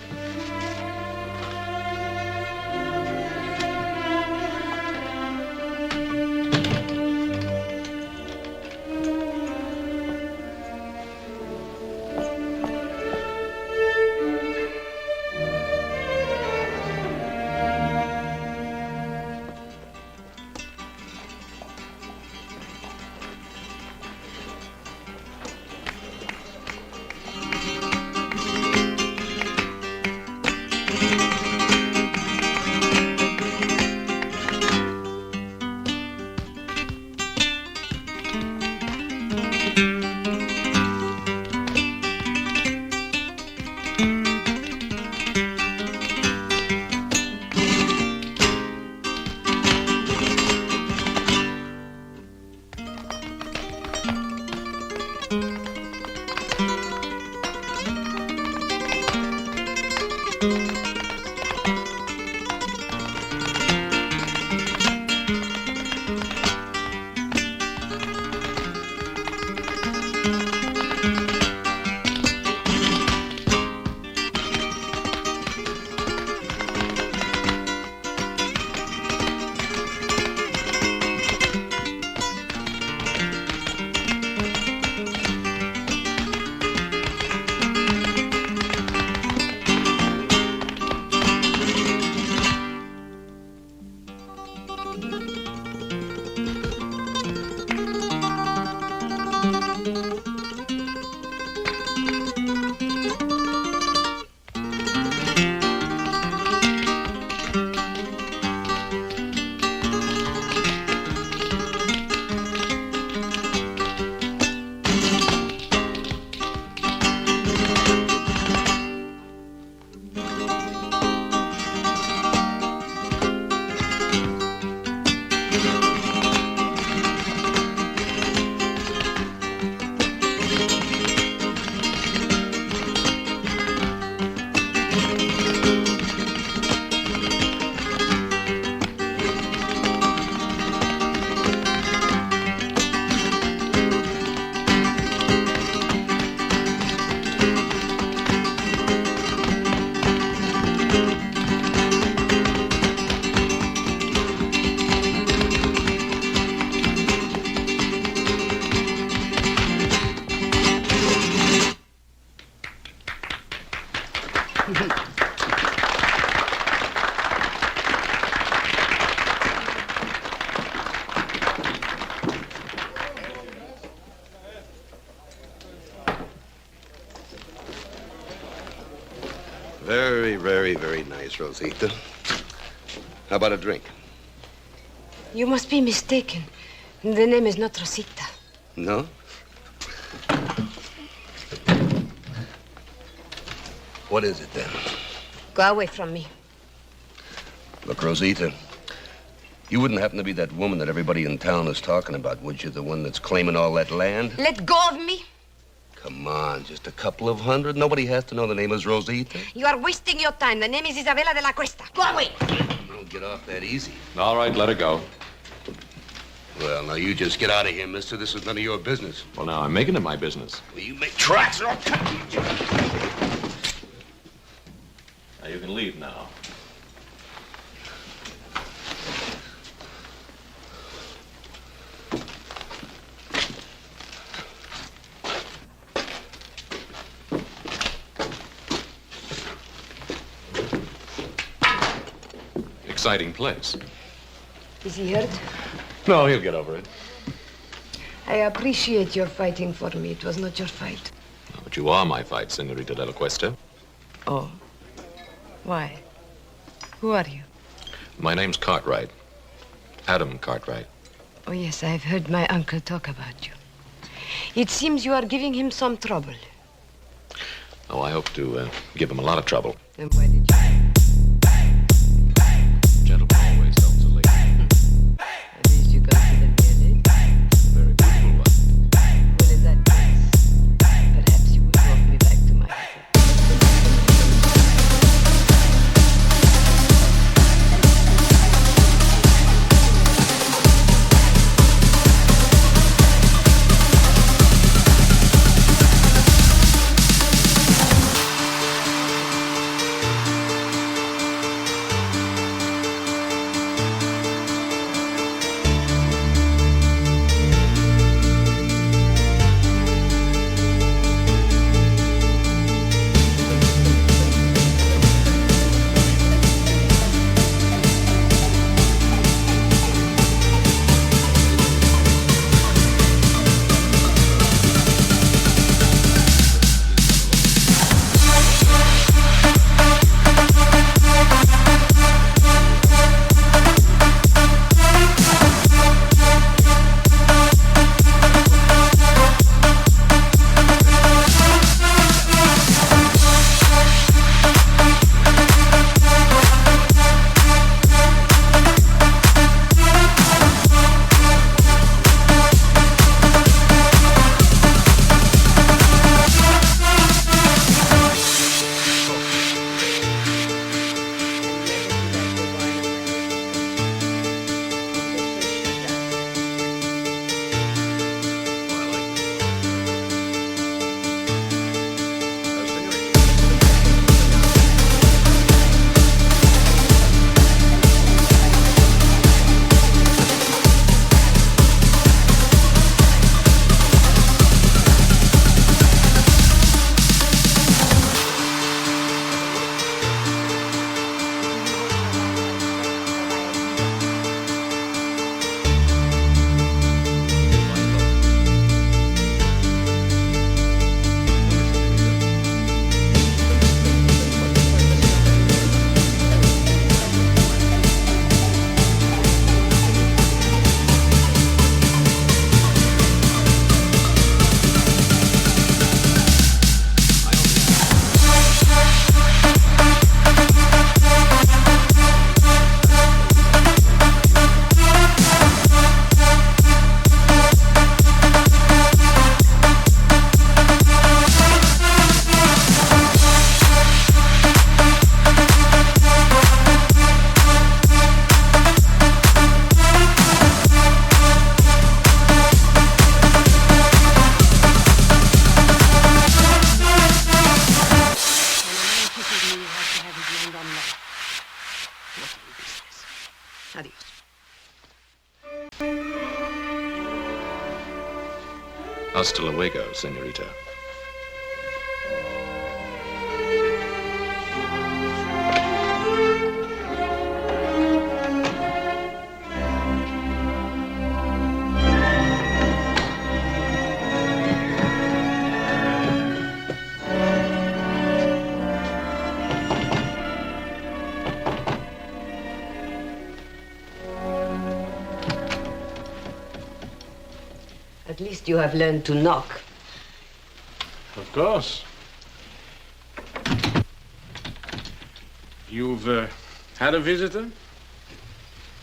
Very, very, very nice, Rosita. How about a drink? You must be mistaken. The name is not Rosita. No? What is it, then? Go away from me. Look, Rosita, you wouldn't happen to be that woman that everybody in town is talking about, would you? The one that's claiming all that land? Let go of me. Come on, just a couple of hundred. Nobody has to know the name is Rosita. You are wasting your time. The name is Isabella de la Cuesta. Go away. You don't get off that easy. All right, let her go. Well, now you just get out of here, mister. This is none of your business. Well, now, I'm making it my business. Well, you make tracks or I'll cut you. Now, you can leave now. Exciting place. Is he hurt? No, he'll get over it. I appreciate your fighting for me. It was not your fight. But you are my fight, Senorita de la Cuesta. Oh. Why? Who are you? My name's Cartwright. Adam Cartwright. Oh, yes, I've heard my uncle talk about you. It seems you are giving him some trouble. Oh, I hope to give him a lot of trouble. Then why did you... Gentleman always helps a lady. At least you consider me a lady. Very beautiful one. Well, in that case, perhaps you would walk me back to my hotel. Hasta luego, senorita. At least you have learned to knock. Of course. You've had a visitor?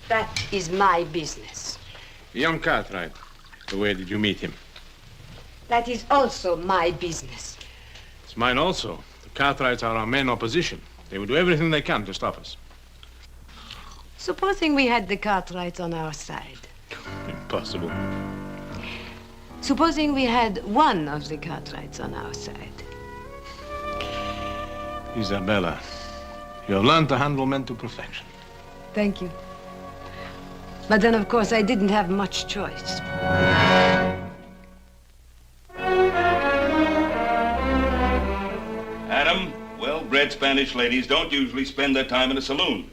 That is my business. Young Cartwright. Where did you meet him? That is also my business. It's mine also. The Cartwrights are our main opposition. They will do everything they can to stop us. Supposing we had the Cartwrights on our side. Impossible. Supposing we had one of the Cartwrights on our side. Isabella, you have learned to handle men to perfection. Thank you. But then, of course, I didn't have much choice. Adam, well-bred Spanish ladies don't usually spend their time in a saloon.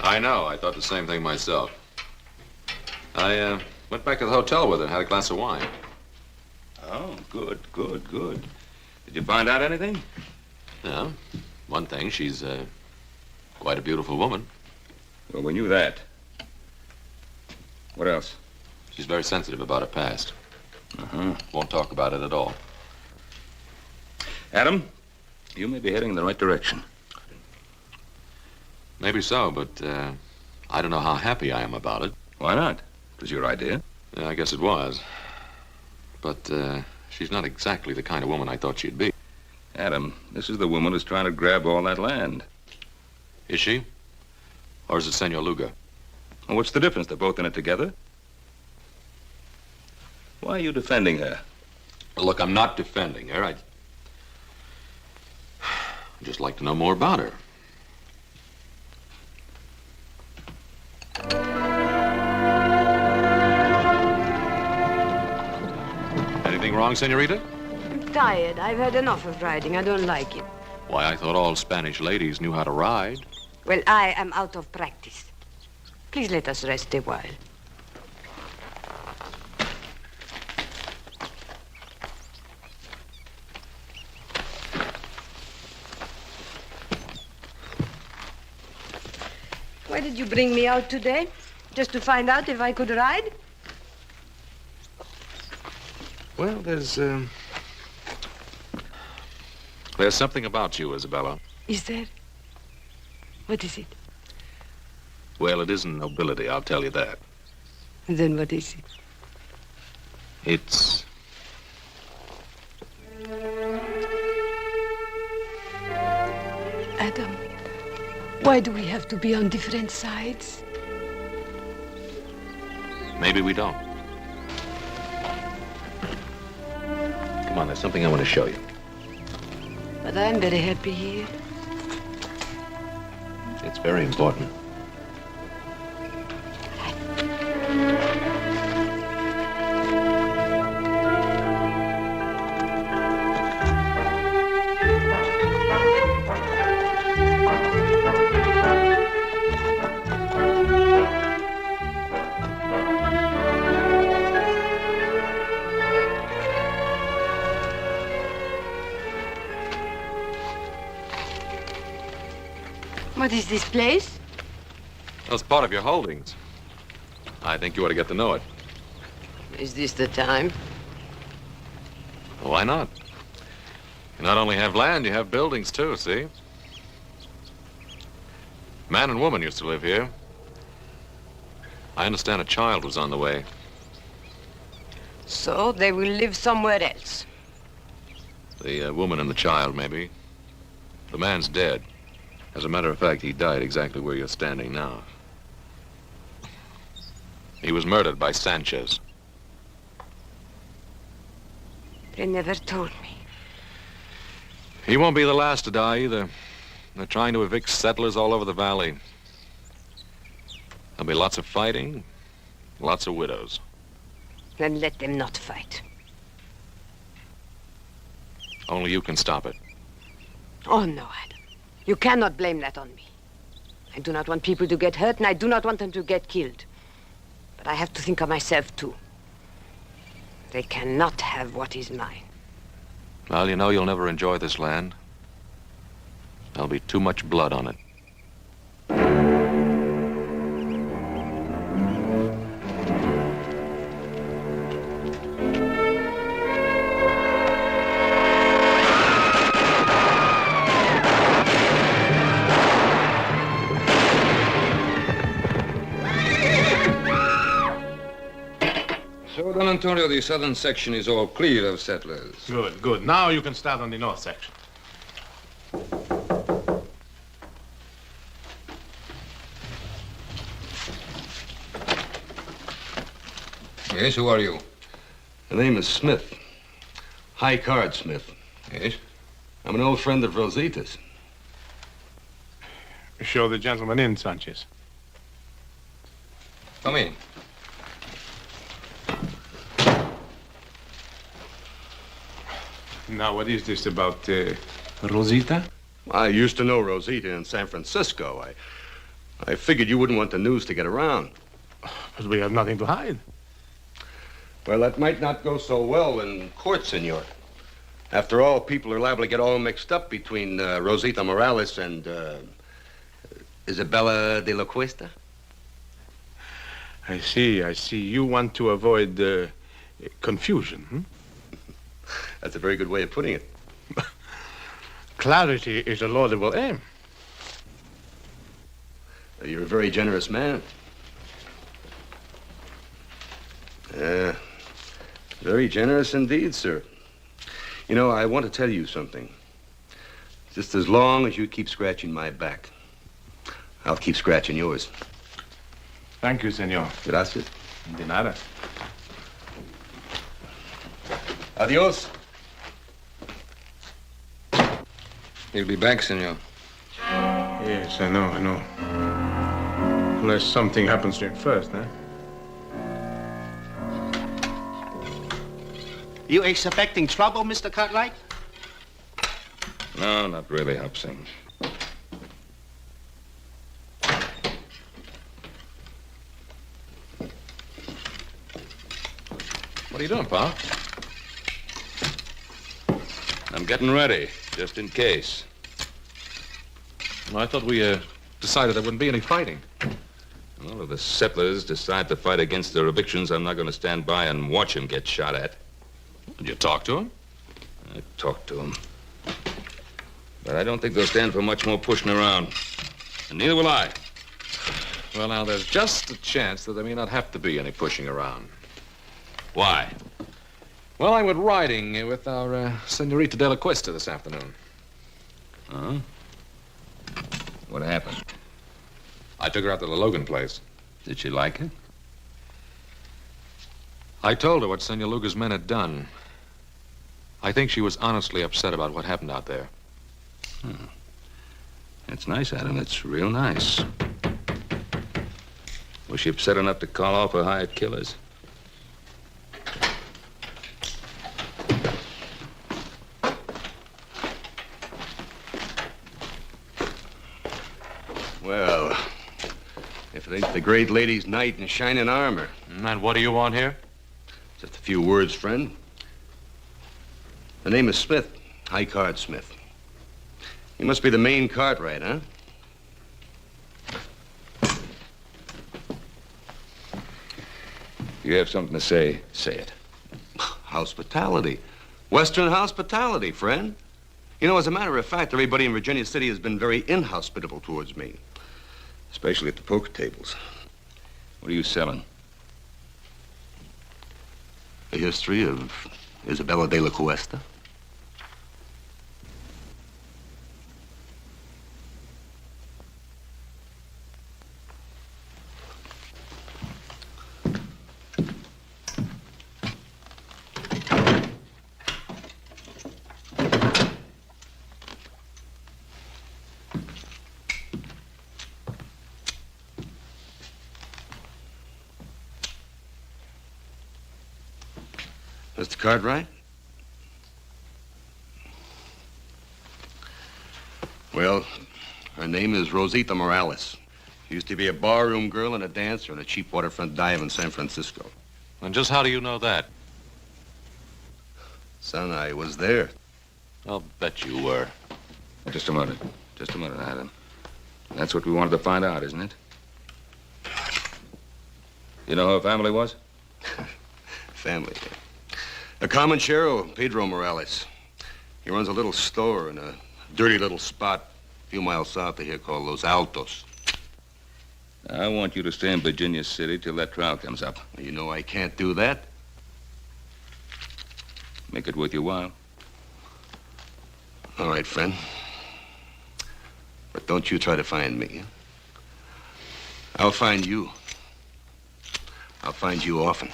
I know. I thought the same thing myself. I went back to the hotel with her and had a glass of wine. Oh, good, good, good. Did you find out anything? Yeah. One thing, she's quite a beautiful woman. Well, we knew that. What else? She's very sensitive about her past. Uh-huh. Won't talk about it at all. Adam, you may be heading in the right direction. Maybe so, but I don't know how happy I am about it. Why not? It was your idea. Yeah, I guess it was. But she's not exactly the kind of woman I thought she'd be. Adam, this is the woman who's trying to grab all that land. Is she? Or is it Senor Luga? Well, what's the difference? They're both in it together. Why are you defending her? Look, I'm not defending her. I'd just like to know more about her. Anything wrong, senorita? I'm tired. I've had enough of riding. I don't like it. Why, I thought all Spanish ladies knew how to ride. Well, I am out of practice. Please let us rest a while. Why did you bring me out today? Just to find out if I could ride? Well, there's something about you, Isabella. Is there? What is it? Well, it isn't nobility, I'll tell you that. Then what is it? It's... Adam, why do we have to be on different sides? Maybe we don't. Come on, there's something I want to show you. But I'm very happy here. It's very important. What is this place? Well, it's part of your holdings. I think you ought to get to know it. Is this the time? Why not? You not only have land, you have buildings too, see? Man and woman used to live here. I understand a child was on the way. So they will live somewhere else. The woman and the child, maybe. The man's dead. As a matter of fact, he died exactly where you're standing now. He was murdered by Sanchez. They never told me. He won't be the last to die either. They're trying to evict settlers all over the valley. There'll be lots of fighting, lots of widows. Then let them not fight. Only you can stop it. Oh, no, Adam. You cannot blame that on me. I do not want people to get hurt, and I do not want them to get killed. But I have to think of myself, too. They cannot have what is mine. Well, you know you'll never enjoy this land. There'll be too much blood on it. Antonio, the southern section is all clear of settlers. Good, good. Now you can start on the north section. Yes, who are you? The name is Smith. High Card Smith. Yes? I'm an old friend of Rosita's. Show the gentleman in, Sanchez. Come in. Now, what is this about Rosita? I used to know Rosita in San Francisco. I figured you wouldn't want the news to get around. But we have nothing to hide. Well, that might not go so well in court, senor. After all, people are liable to get all mixed up between Rosita Morales and Isabella de la Cuesta. I see, I see. You want to avoid confusion, hmm? That's a very good way of putting it. Clarity is a laudable aim. You're a very generous man. Very generous indeed, sir. You know, I want to tell you something. Just as long as you keep scratching my back, I'll keep scratching yours. Thank you, senor. Gracias. De nada. Adios. He'll be back, senor. Yes, I know, I know. Unless something happens to him first, huh? You expecting trouble, Mr. Cartwright? No, not really, Hobson. What are you doing, Pa? I'm getting ready, just in case. Well, I thought we decided there wouldn't be any fighting. Well, if the settlers decide to fight against their evictions, I'm not going to stand by and watch them get shot at. Did you talk to him? I talked to them. But I don't think they'll stand for much more pushing around. And neither will I. Well, now, there's just a chance that there may not have to be any pushing around. Why? Well, I went riding with our Senorita de la Cuesta this afternoon. Huh? What happened? I took her out to the Logan place. Did she like it? I told her what Senor Luga's men had done. I think she was honestly upset about what happened out there. That's nice, Adam. That's real nice. Was she upset enough to call off her hired killers? Well, if it ain't the great lady's knight in shining armor. And what do you want here? Just a few words, friend. The name is Smith, High Card Smith. You must be the main Cartwright, huh? You have something to say, say it. Hospitality. Western hospitality, friend. You know, as a matter of fact, everybody in Virginia City has been very inhospitable towards me. Especially at the poker tables. What are you selling? The history of Isabella de la Cuesta. Mr. Cartwright? Well, her name is Rosita Morales. She used to be a barroom girl and a dancer in a cheap waterfront dive in San Francisco. And just how do you know that? Son, I was there. I'll bet you were. Just a minute. Just a minute, Adam. That's what we wanted to find out, isn't it? You know who her family was? Family. A comanchero, Pedro Morales. He runs a little store in a dirty little spot a few miles south of here called Los Altos. I want you to stay in Virginia City till that trial comes up. You know I can't do that. Make it worth your while. All right, friend. But don't you try to find me. I'll find you. I'll find you often.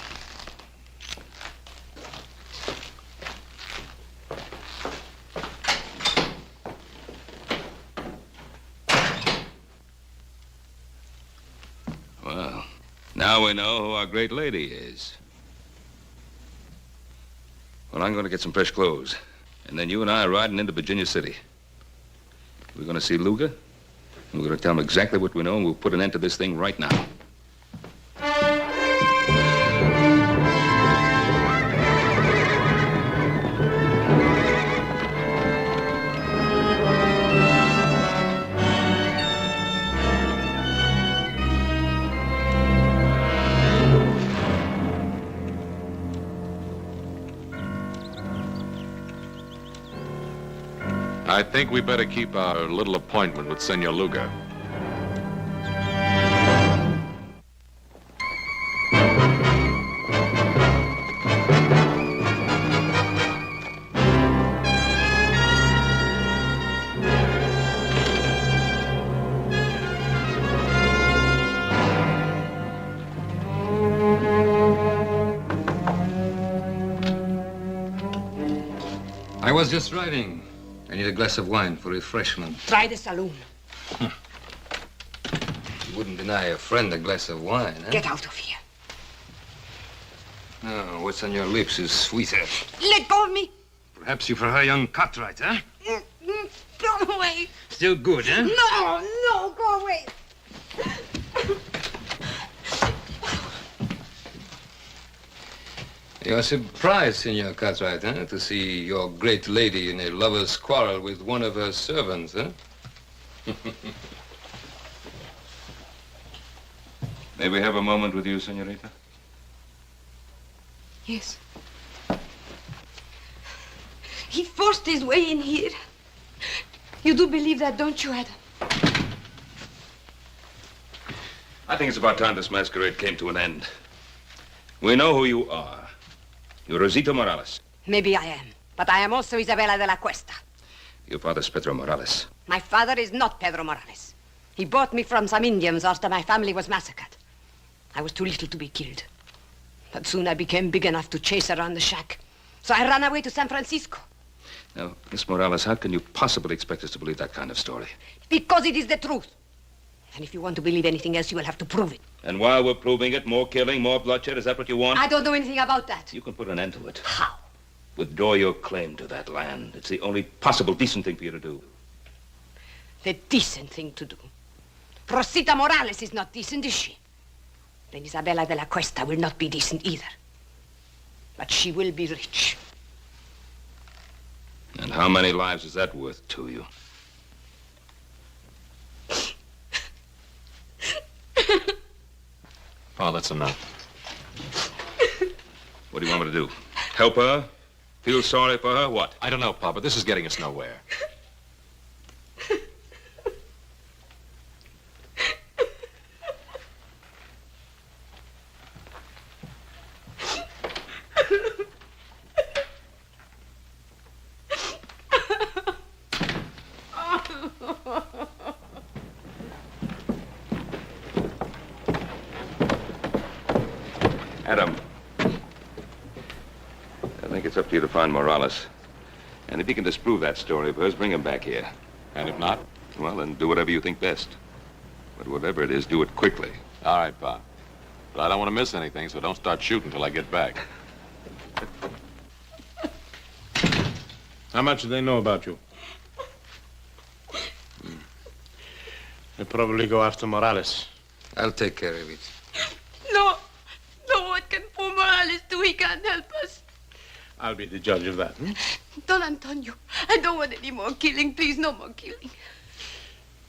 Well, now we know who our great lady is. Well, I'm going to get some fresh clothes. And then you and I are riding into Virginia City. We're going to see Luga. And we're going to tell him exactly what we know, and we'll put an end to this thing right now. I think we better keep our little appointment with Senor Luga. I was just riding. I need a glass of wine for refreshment. Try the saloon. You wouldn't deny a friend a glass of wine, huh? Get out of here. No, what's on your lips is sweeter. Let go of me. Perhaps you prefer young Cartwright, huh? Go away. Still good, huh? No, go away. You're surprised, Senor Cartwright, huh? To see your great lady in a lover's quarrel with one of her servants, huh? May we have a moment with you, senorita? Yes. He forced his way in here. You do believe that, don't you, Adam? I think it's about time this masquerade came to an end. We know who you are. You're Rosita Morales. Maybe I am, but I am also Isabella de la Cuesta. Your father's Pedro Morales. My father is not Pedro Morales. He bought me from some Indians after my family was massacred. I was too little to be killed. But soon I became big enough to chase around the shack. So I ran away to San Francisco. Now, Miss Morales, how can you possibly expect us to believe that kind of story? Because it is the truth. And if you want to believe anything else, you will have to prove it. And while we're proving it, more killing, more bloodshed, is that what you want? I don't know anything about that. You can put an end to it. How? Withdraw your claim to that land. It's the only possible decent thing for you to do. The decent thing to do. Rosita Morales is not decent, is she? Then Isabella de la Cuesta will not be decent either. But she will be rich. And how many lives is that worth to you? Oh, that's enough. What do you want me to do? Help her? Feel sorry for her? What? I don't know, Pa, but this is getting us nowhere. Adam, I think it's up to you to find Morales. And if you can disprove that story of hers, bring him back here. And if not? Well, then do whatever you think best. But whatever it is, do it quickly. All right, Pa. But I don't want to miss anything, so don't start shooting till I get back. How much do they know about you? They probably go after Morales. I'll take care of it. No. No, what can poor Morales do? He can't help us. I'll be the judge of that. Don Antonio, I don't want any more killing. Please, no more killing.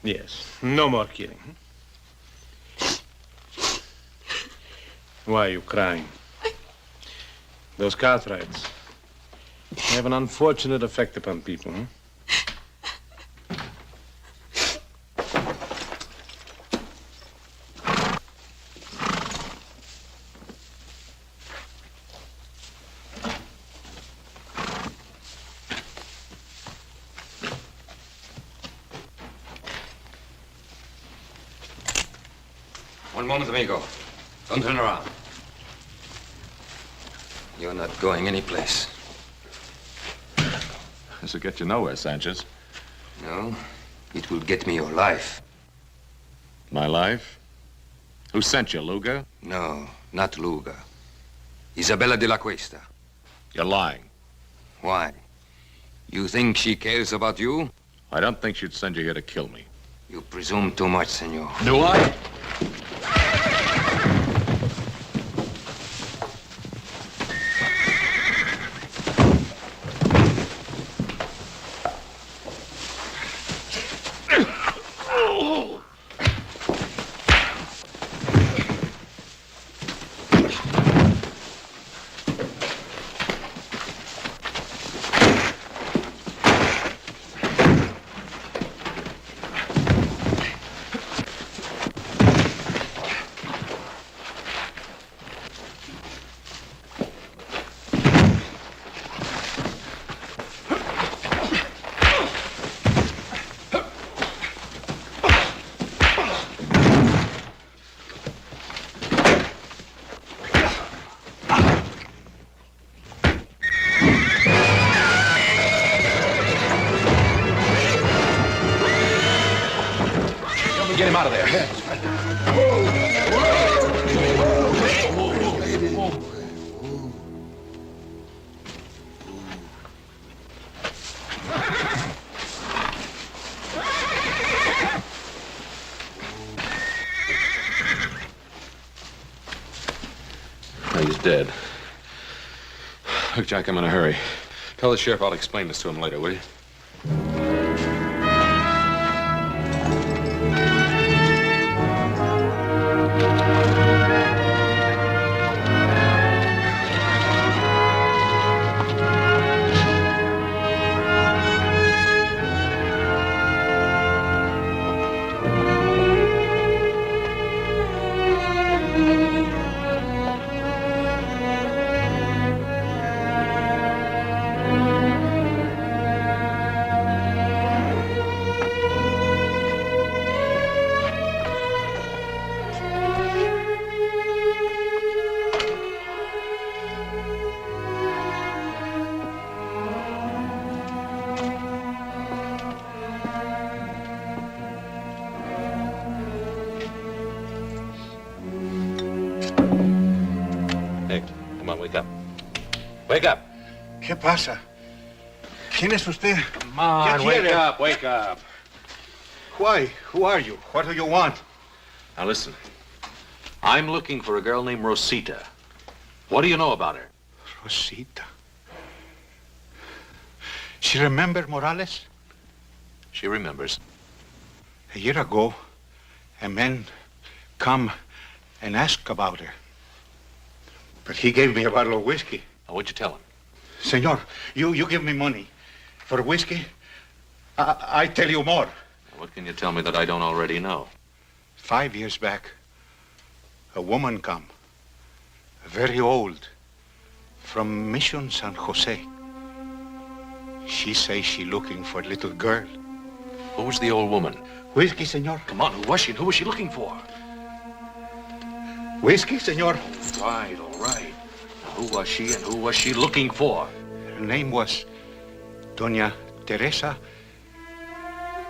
Yes, no more killing. Why are you crying? Those Cartwrights have an unfortunate effect upon people, huh? One moment, amigo. Don't turn around. You're not going anyplace. This will get you nowhere, Sanchez. No, it will get me your life. My life? Who sent you, Luga? No, not Luga. Isabella de la Cuesta. You're lying. Why? You think she cares about you? I don't think she'd send you here to kill me. You presume too much, senor. Do I? Get him out of there. He's dead. Look, Jack, I'm in a hurry. Tell the sheriff I'll explain this to him later, will you? Wake up. ¿Qué pasa? ¿Quién es usted? Come on, wake up, wake up. Why? Who are you? What do you want? Now listen. I'm looking for a girl named Rosita. What do you know about her? Rosita. She remember Morales? She remembers. A year ago, a man come and ask about her. But he gave me a bottle of whiskey. Now, what'd you tell him? Senor, you give me money for whiskey. I tell you more. What can you tell me that I don't already know? 5 years back, a woman come, very old, from Mission San Jose. She say she looking for a little girl. Who was the old woman? Whiskey, senor. Come on, who was she and who was she looking for? Whiskey, senor. All right. Now, who was she and who was she looking for? Her name was Doña Teresa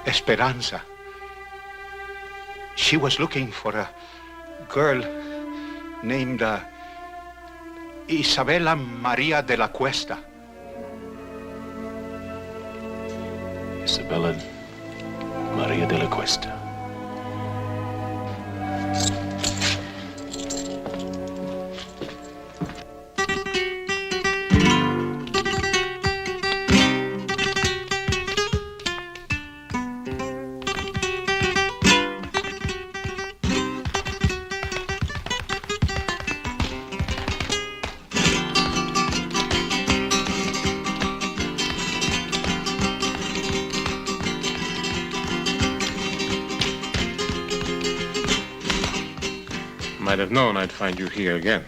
Esperanza. She was looking for a girl named Isabella Maria de la Cuesta. Isabella Maria de la Cuesta. Might have known I'd find you here again.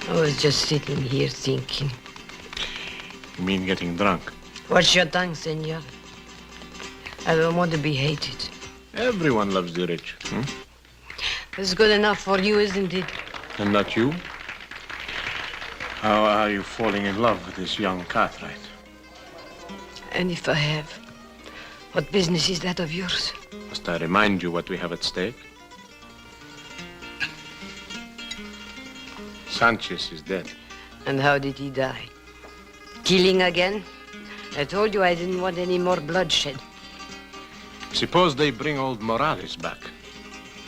I was just sitting here thinking. You mean getting drunk? Watch your tongue, senor. I don't want to be hated. Everyone loves the rich. It's good enough for you, isn't it? And not you? How are you falling in love with this young Cartwright? And if I have, what business is that of yours? Must I remind you what we have at stake? Sanchez is dead. And how did he die? Killing again? I told you I didn't want any more bloodshed. Suppose they bring old Morales back,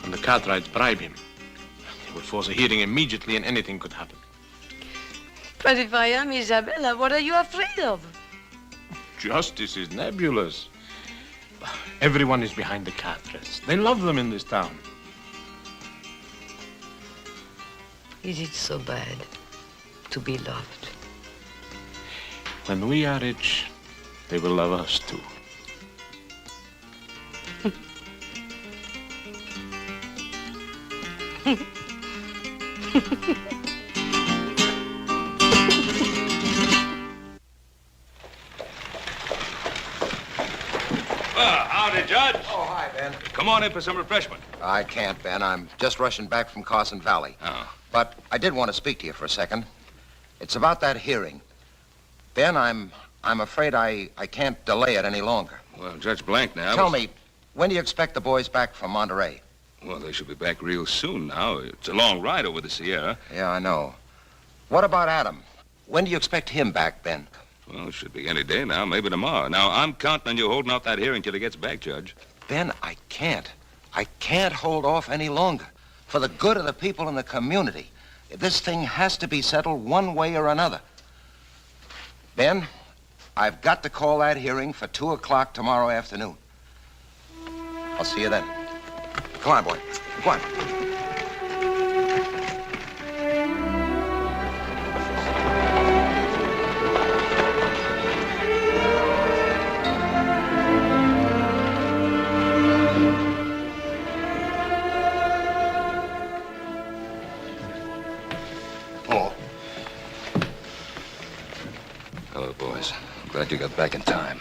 and the Cartwrights bribe him. They will force a hearing immediately, and anything could happen. But if I am Isabella, what are you afraid of? Justice is nebulous. Everyone is behind the Cartwrights. They love them in this town. Is it so bad to be loved? When we are rich, they will love us too. Howdy, Judge. Oh, hi, Ben. Come on in for some refreshment. I can't, Ben. I'm just rushing back from Carson Valley. Oh. But I did want to speak to you for a second. It's about that hearing. Ben, I'm afraid I can't delay it any longer. Well, Judge Blank now... Tell me, when do you expect the boys back from Monterey? Well, they should be back real soon now. It's a long ride over the Sierra. Yeah, I know. What about Adam? When do you expect him back, Ben? Well, it should be any day now, maybe tomorrow. Now, I'm counting on you holding off that hearing till he gets back, Judge. Ben, I can't. I can't hold off any longer. For the good of the people in the community, this thing has to be settled one way or another. Ben, I've got to call that hearing for 2 o'clock tomorrow afternoon. I'll see you then. Come on, boy. Come on. Hello, boys. I'm glad you got back in time.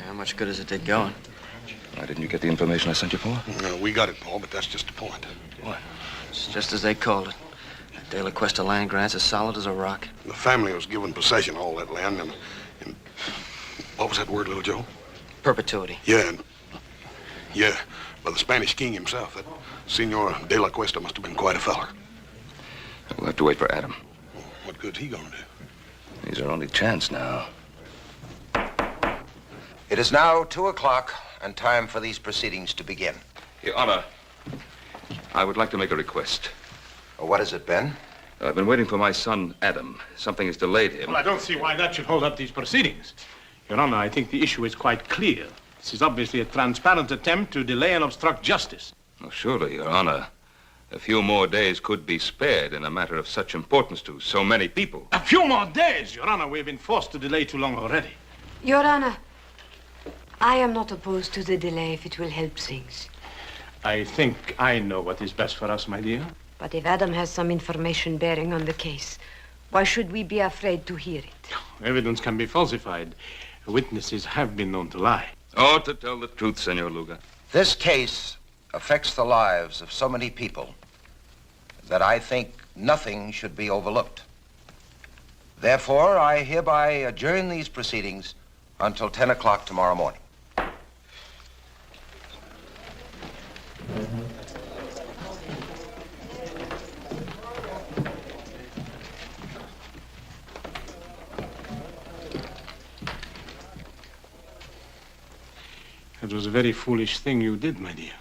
How much good does it take going? Why didn't you get the information I sent you for? No, we got it, Paul, but that's just the point. What? It's just as they called it. That De La Cuesta land grant's as solid as a rock. The family was given possession of all that land, and what was that word, little Joe? Perpetuity. Yeah, by the Spanish king himself. That Senor De La Cuesta must have been quite a feller. We'll have to wait for Adam. What good's he gonna do? He's our only chance now. It is now 2 o'clock and time for these proceedings to begin. Your Honor, I would like to make a request. What is it, Ben? I've been waiting for my son, Adam. Something has delayed him. Well, I don't see why that should hold up these proceedings. Your Honor, I think the issue is quite clear. This is obviously a transparent attempt to delay and obstruct justice. Oh, surely, Your Honor. A few more days could be spared in a matter of such importance to so many people. A few more days, Your Honor. We've been forced to delay too long already. Your Honor, I am not opposed to the delay if it will help things. I think I know what is best for us, my dear. But if Adam has some information bearing on the case, why should we be afraid to hear it? Evidence can be falsified. Witnesses have been known to lie. Oh, to tell the truth, Senor Luga. This case affects the lives of so many people that I think nothing should be overlooked. Therefore, I hereby adjourn these proceedings until 10 o'clock tomorrow morning. It was a very foolish thing you did, my dear.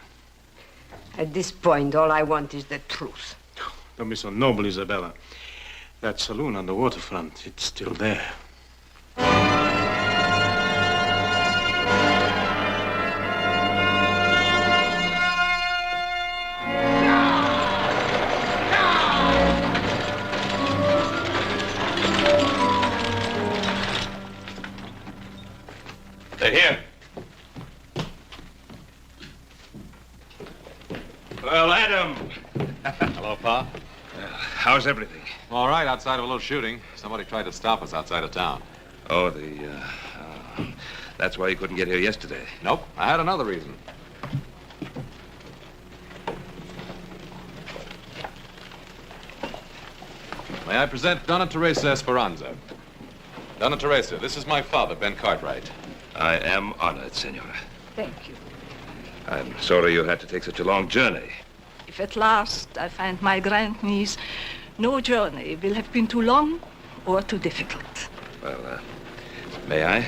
At this point, all I want is the truth. Don't be so noble, Isabella. That saloon on the waterfront, it's still there. They're here. Well, Adam. Hello, Pa. How's everything? All right, outside of a little shooting. Somebody tried to stop us outside of town. Oh, that's why you couldn't get here yesterday. Nope, I had another reason. May I present Donna Teresa Esperanza? Donna Teresa, this is my father, Ben Cartwright. I am honored, Senora. Thank you. I'm sorry you had to take such a long journey. If at last I find my grandniece, no journey will have been too long or too difficult. Well, may I?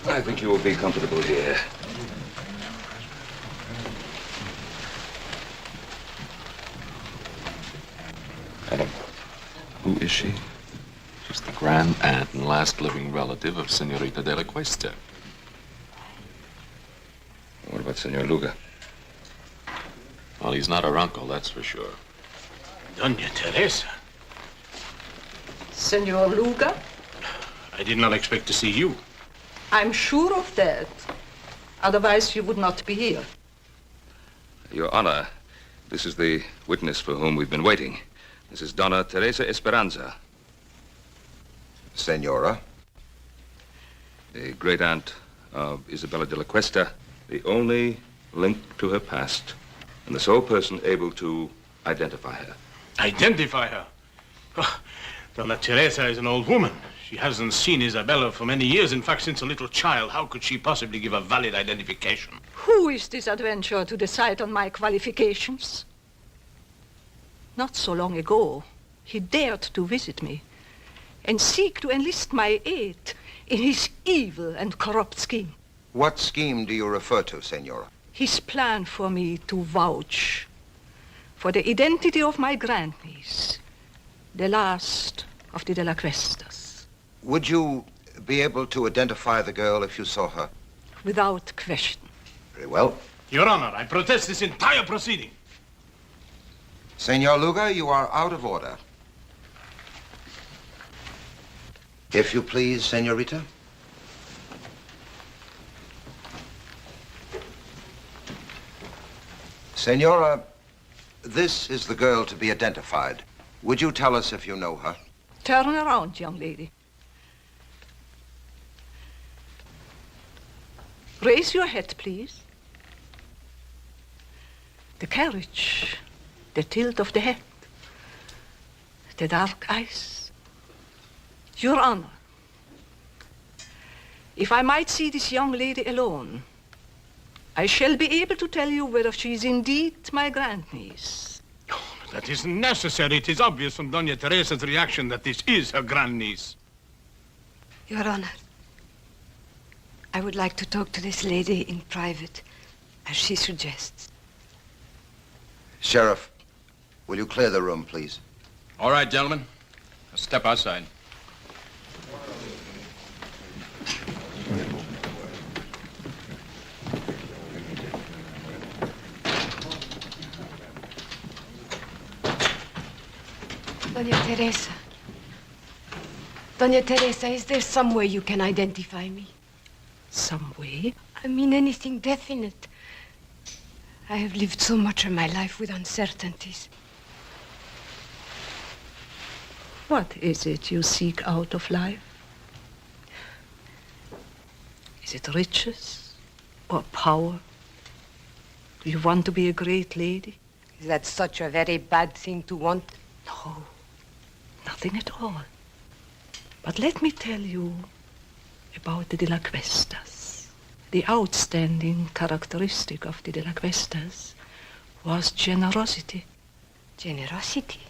I think you will be comfortable here. Adam, who is she? She's the grand aunt and last living relative of Senorita de la Cuesta. What about Senor Luga? Well, he's not her uncle, that's for sure. Doña Teresa. Senor Luga, I did not expect to see you. I'm sure of that. Otherwise, you would not be here. Your Honor, this is the witness for whom we've been waiting. This is Donna Teresa Esperanza. Senora? The great aunt of Isabella de la Cuesta, the only link to her past, and the sole person able to identify her. Identify her? Oh, Donna Teresa is an old woman. She hasn't seen Isabella for many years. In fact, since a little child. How could she possibly give a valid identification? Who is this adventurer to decide on my qualifications? Not so long ago, he dared to visit me and seek to enlist my aid in his evil and corrupt scheme. What scheme do you refer to, Senora? His plan for me to vouch for the identity of my grandniece, the last of the De La Cuestas. Would you be able to identify the girl if you saw her? Without question. Very well. Your Honor, I protest this entire proceeding. Senor Luga, you are out of order. If you please, Senorita. Senora, this is the girl to be identified. Would you tell us if you know her? Turn around, young lady. Raise your head, please. The carriage, the tilt of the head, the dark eyes. Your Honor, if I might see this young lady alone, I shall be able to tell you whether she is indeed my grandniece. That isn't necessary. It is obvious from Doña Teresa's reaction that this is her grandniece. Your Honor, I would like to talk to this lady in private, as she suggests. Sheriff, will you clear the room, please? All right, gentlemen. Now step outside. Doña Teresa. Doña Teresa, is there some way you can identify me? Some way? I mean anything definite. I have lived so much of my life with uncertainties. What is it you seek out of life? Is it riches or power? Do you want to be a great lady? Is that such a very bad thing to want? No, nothing at all. But let me tell you about the De La Cuestas. The outstanding characteristic of the De La Cuestas was generosity. Generosity?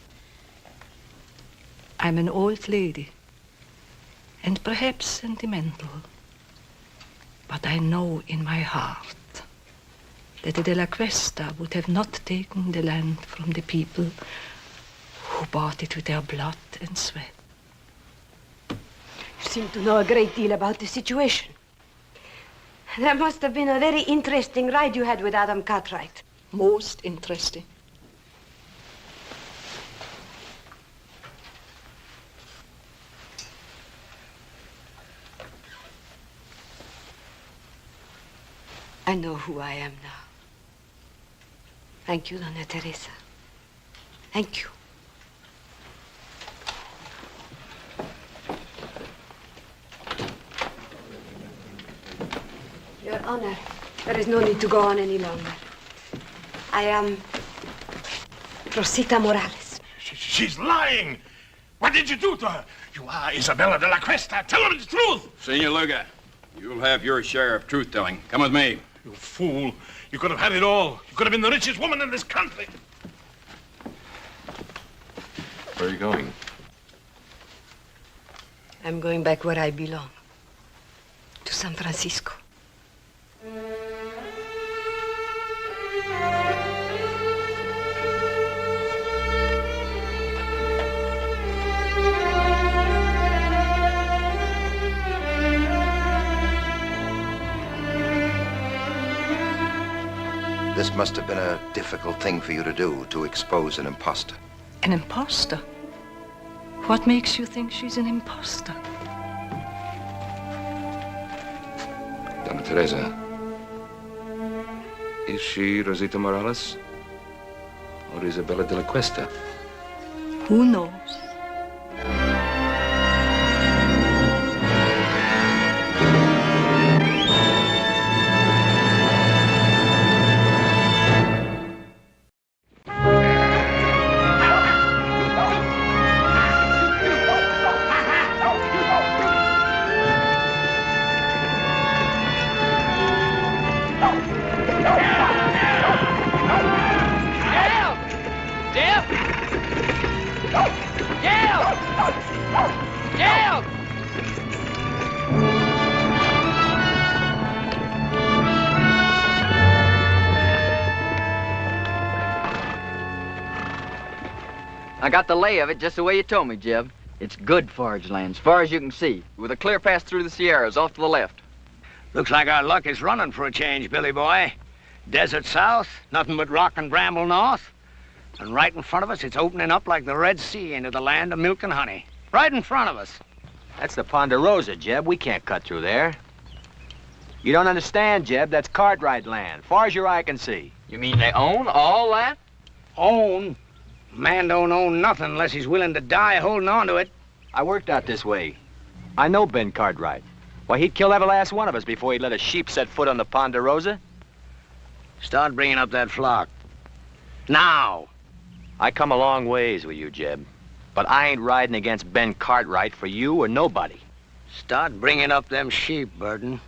I'm an old lady, and perhaps sentimental, but I know in my heart that the De La Cuesta would have not taken the land from the people who bought it with their blood and sweat. You seem to know a great deal about the situation. That must have been a very interesting ride you had with Adam Cartwright. Most interesting. I know who I am now. Thank you, Doña Teresa. Thank you. Honor, there is no need to go on any longer. I am Rosita Morales. She's lying. What did you do to her? You are Isabella de la Cuesta. Tell her the truth. Senor Luga, you'll have your share of truth-telling. Come with me. You fool. You could have had it all. You could have been the richest woman in this country. Where are you going? I'm going back where I belong. To San Francisco. This must have been a difficult thing for you to do, to expose an imposter. An imposter? What makes you think she's an imposter? Donna Teresa, is she Rosita Morales or Isabella de la Cuesta? Who knows? I got the lay of it just the way you told me, Jeb. It's good forage land, as far as you can see, with a clear pass through the Sierras off to the left. Looks like our luck is running for a change, Billy boy. Desert south, nothing but rock and bramble north. And right in front of us, it's opening up like the Red Sea into the land of milk and honey. Right in front of us. That's the Ponderosa, Jeb. We can't cut through there. You don't understand, Jeb. That's Cartwright land, far as your eye can see. You mean they own all that? Own? Man don't own nothing unless he's willing to die holding on to it. I worked out this way. I know Ben Cartwright. Why, he'd kill every last one of us before he'd let a sheep set foot on the Ponderosa. Start bringing up that flock. Now. I come a long ways with you, Jeb. But I ain't riding against Ben Cartwright for you or nobody. Start bringing up them sheep, Burton.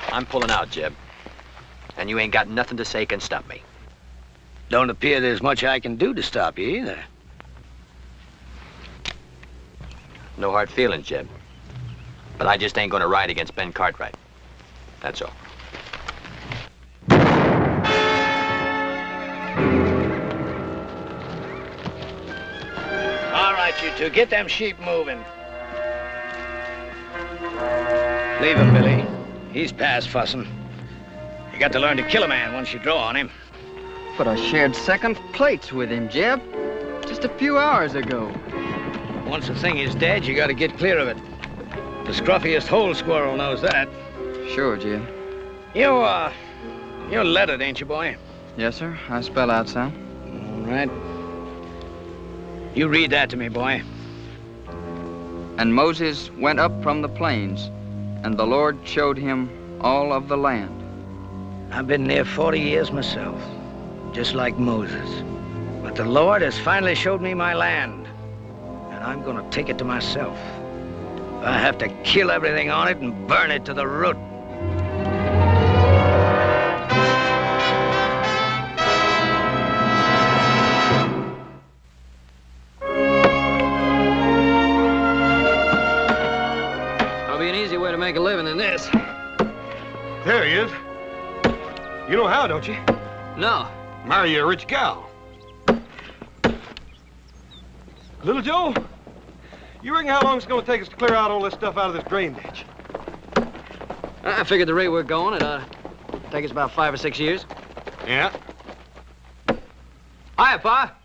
I'm pulling out, Jeb. And you ain't got nothing to say can stop me. Don't appear there's much I can do to stop you either. No hard feelings, Jeb. But I just ain't gonna ride against Ben Cartwright. That's all. All right, you two, get them sheep moving. Leave him, Billy. He's past fussing. You got to learn to kill a man once you draw on him. But I shared second plates with him, Jeb. Just a few hours ago. Once a thing is dead, you got to get clear of it. The scruffiest hole squirrel knows that. Sure, Jeb. You're lettered, ain't you, boy? Yes, sir. I spell out some. All right. You read that to me, boy. And Moses went up from the plains, and the Lord showed him all of the land. I've been near 40 years myself, just like Moses. But the Lord has finally showed me my land, and I'm gonna take it to myself. I have to kill everything on it and burn it to the root. There'll be an easy way to make a living in this. There he is. You know how, don't you? No. Marry a rich gal. Little Joe, you reckon how long it's going to take us to clear out all this stuff out of this drain ditch? I figured the rate we're going, it'll take us about 5 or 6 years. Yeah. Hiya, Pa.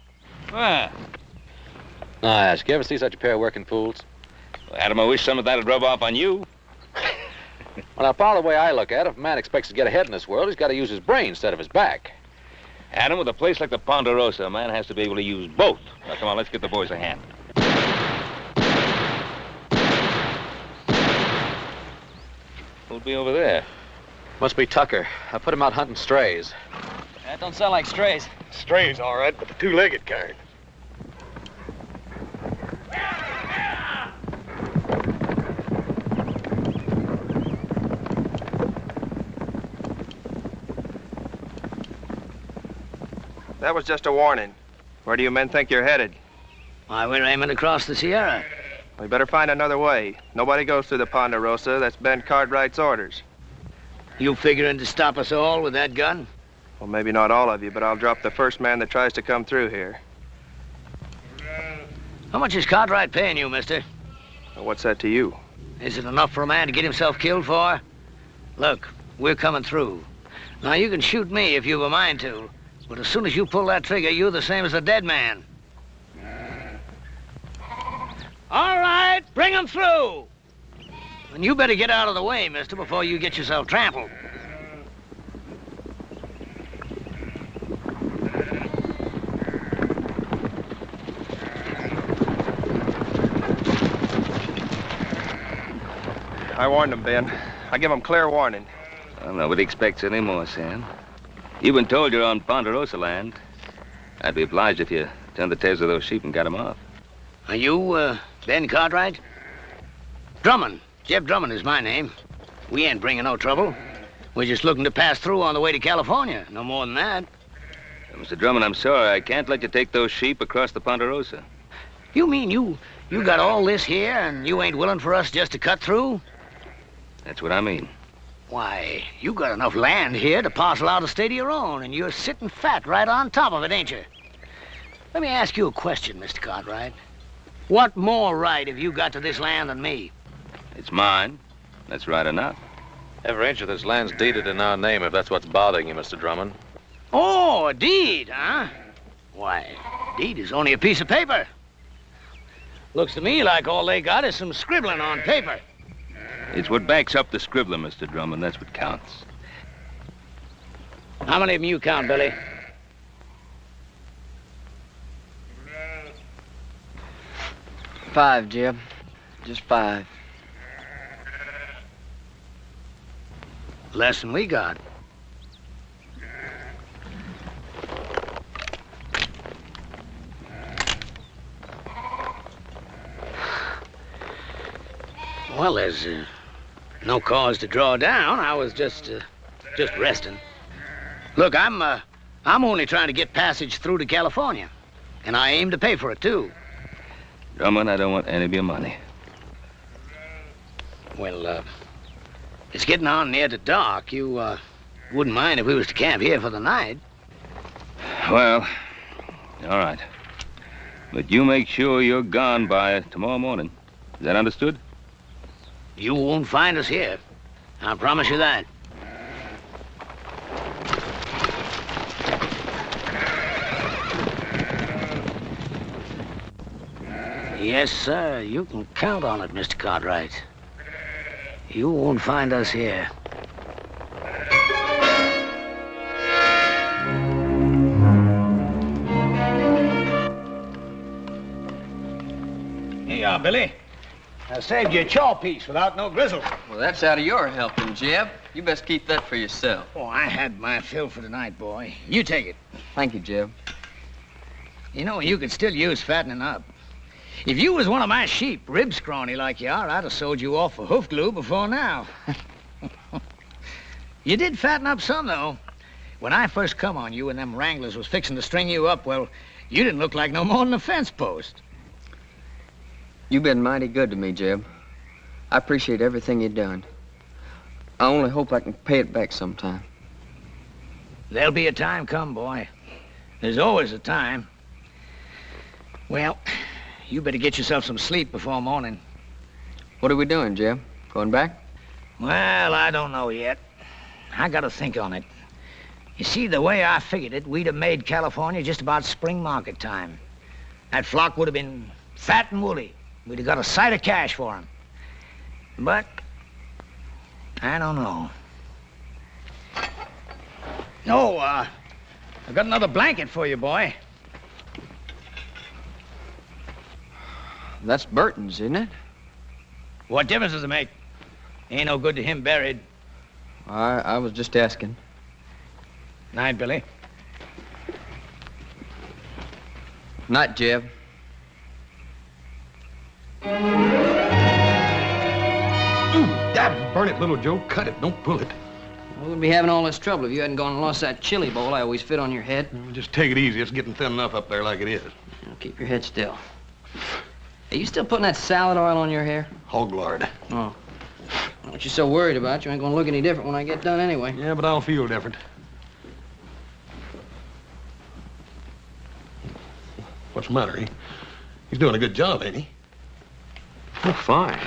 Ah. I ask, you ever see such a pair of working fools? Well, Adam, I wish some of that would rub off on you. Well, now, Pa, the way I look at it, if a man expects to get ahead in this world, he's got to use his brain instead of his back. Adam, with a place like the Ponderosa, a man has to be able to use both. Now, come on, let's get the boys a hand. Who'll be over there? Must be Tucker. I put him out hunting strays. That don't sound like strays. Strays, all right, but the two-legged kind. That was just a warning. Where do you men think you're headed? Why, we're aiming across the Sierra. We better find another way. Nobody goes through the Ponderosa. That's Ben Cartwright's orders. You figuring to stop us all with that gun? Well, maybe not all of you, but I'll drop the first man that tries to come through here. How much is Cartwright paying you, mister? Well, what's that to you? Is it enough for a man to get himself killed for? Look, we're coming through. Now, you can shoot me if you've a mind to, but as soon as you pull that trigger, you're the same as a dead man. All right, bring him through. And you better get out of the way, mister, before you get yourself trampled. I warned him, Ben. I give him clear warning. Well, nobody expects any more, Sam. You've been told you're on Ponderosa land. I'd be obliged if you turned the tails of those sheep and got them off. Are you, Ben Cartwright? Drummond. Jeff Drummond is my name. We ain't bringing no trouble. We're just looking to pass through on the way to California. No more than that. Mr. Drummond, I'm sorry. I can't let you take those sheep across the Ponderosa. You mean you got all this here and you ain't willing for us just to cut through? That's what I mean. Why, you got enough land here to parcel out a state of your own, and you're sitting fat right on top of it, ain't you? Let me ask you a question, Mr. Cartwright. What more right have you got to this land than me? It's mine. That's right enough. Every inch of this land's deeded in our name, if that's what's bothering you, Mr. Drummond. Oh, a deed, huh? Why, deed is only a piece of paper. Looks to me like all they got is some scribbling on paper. It's what backs up the scribbler, Mr. Drummond. That's what counts. How many of them you count, Billy? Five, Jeb. Just 5. Less than we got. Well, there's no cause to draw down. I was just resting. Look, I'm only trying to get passage through to California, and I aim to pay for it too. Drummond, I don't want any of your money. Well, it's getting on near to dark. You wouldn't mind if we was to camp here for the night? Well, all right. But you make sure you're gone by tomorrow morning. Is that understood? You won't find us here. I promise you that. Yes, sir. You can count on it, Mr. Cartwright. You won't find us here. Here you are, Billy. I saved you a chaw piece without no grizzle. Well, that's out of your helping, Jeb. You best keep that for yourself. Oh, I had my fill for tonight, boy. You take it. Thank you, Jeb. You know, you could still use fattening up. If you was one of my sheep, rib scrawny like you are, I'd have sold you off for hoof glue before now. You did fatten up some, though. When I first come on you and them wranglers was fixing to string you up, well, you didn't look like no more than a fence post. You've been mighty good to me, Jeb. I appreciate everything you've done. I only hope I can pay it back sometime. There'll be a time come, boy. There's always a time. Well, you better get yourself some sleep before morning. What are we doing, Jeb? Going back? Well, I don't know yet. I gotta think on it. You see, the way I figured it, we'd have made California just about spring market time. That flock would have been fat and woolly. We'd have got a sight of cash for 'em. But I don't know. No, I've got another blanket for you, boy. That's Burton's, isn't it? What difference does it make? Ain't no good to him buried. I was just asking. Night, Billy. Night, Jeb. Dad, burn it, little Joe. Cut it. Don't pull it. We wouldn't be having all this trouble if you hadn't gone and lost that chili bowl I always fit on your head. Just take it easy. It's getting thin enough up there like it is. Keep your head still. Are you still putting that salad oil on your hair? Hog lard. Oh. What you so worried about? You ain't gonna look any different when I get done anyway. Yeah, but I'll feel different. What's the matter? He's doing a good job, ain't he? Oh, fine.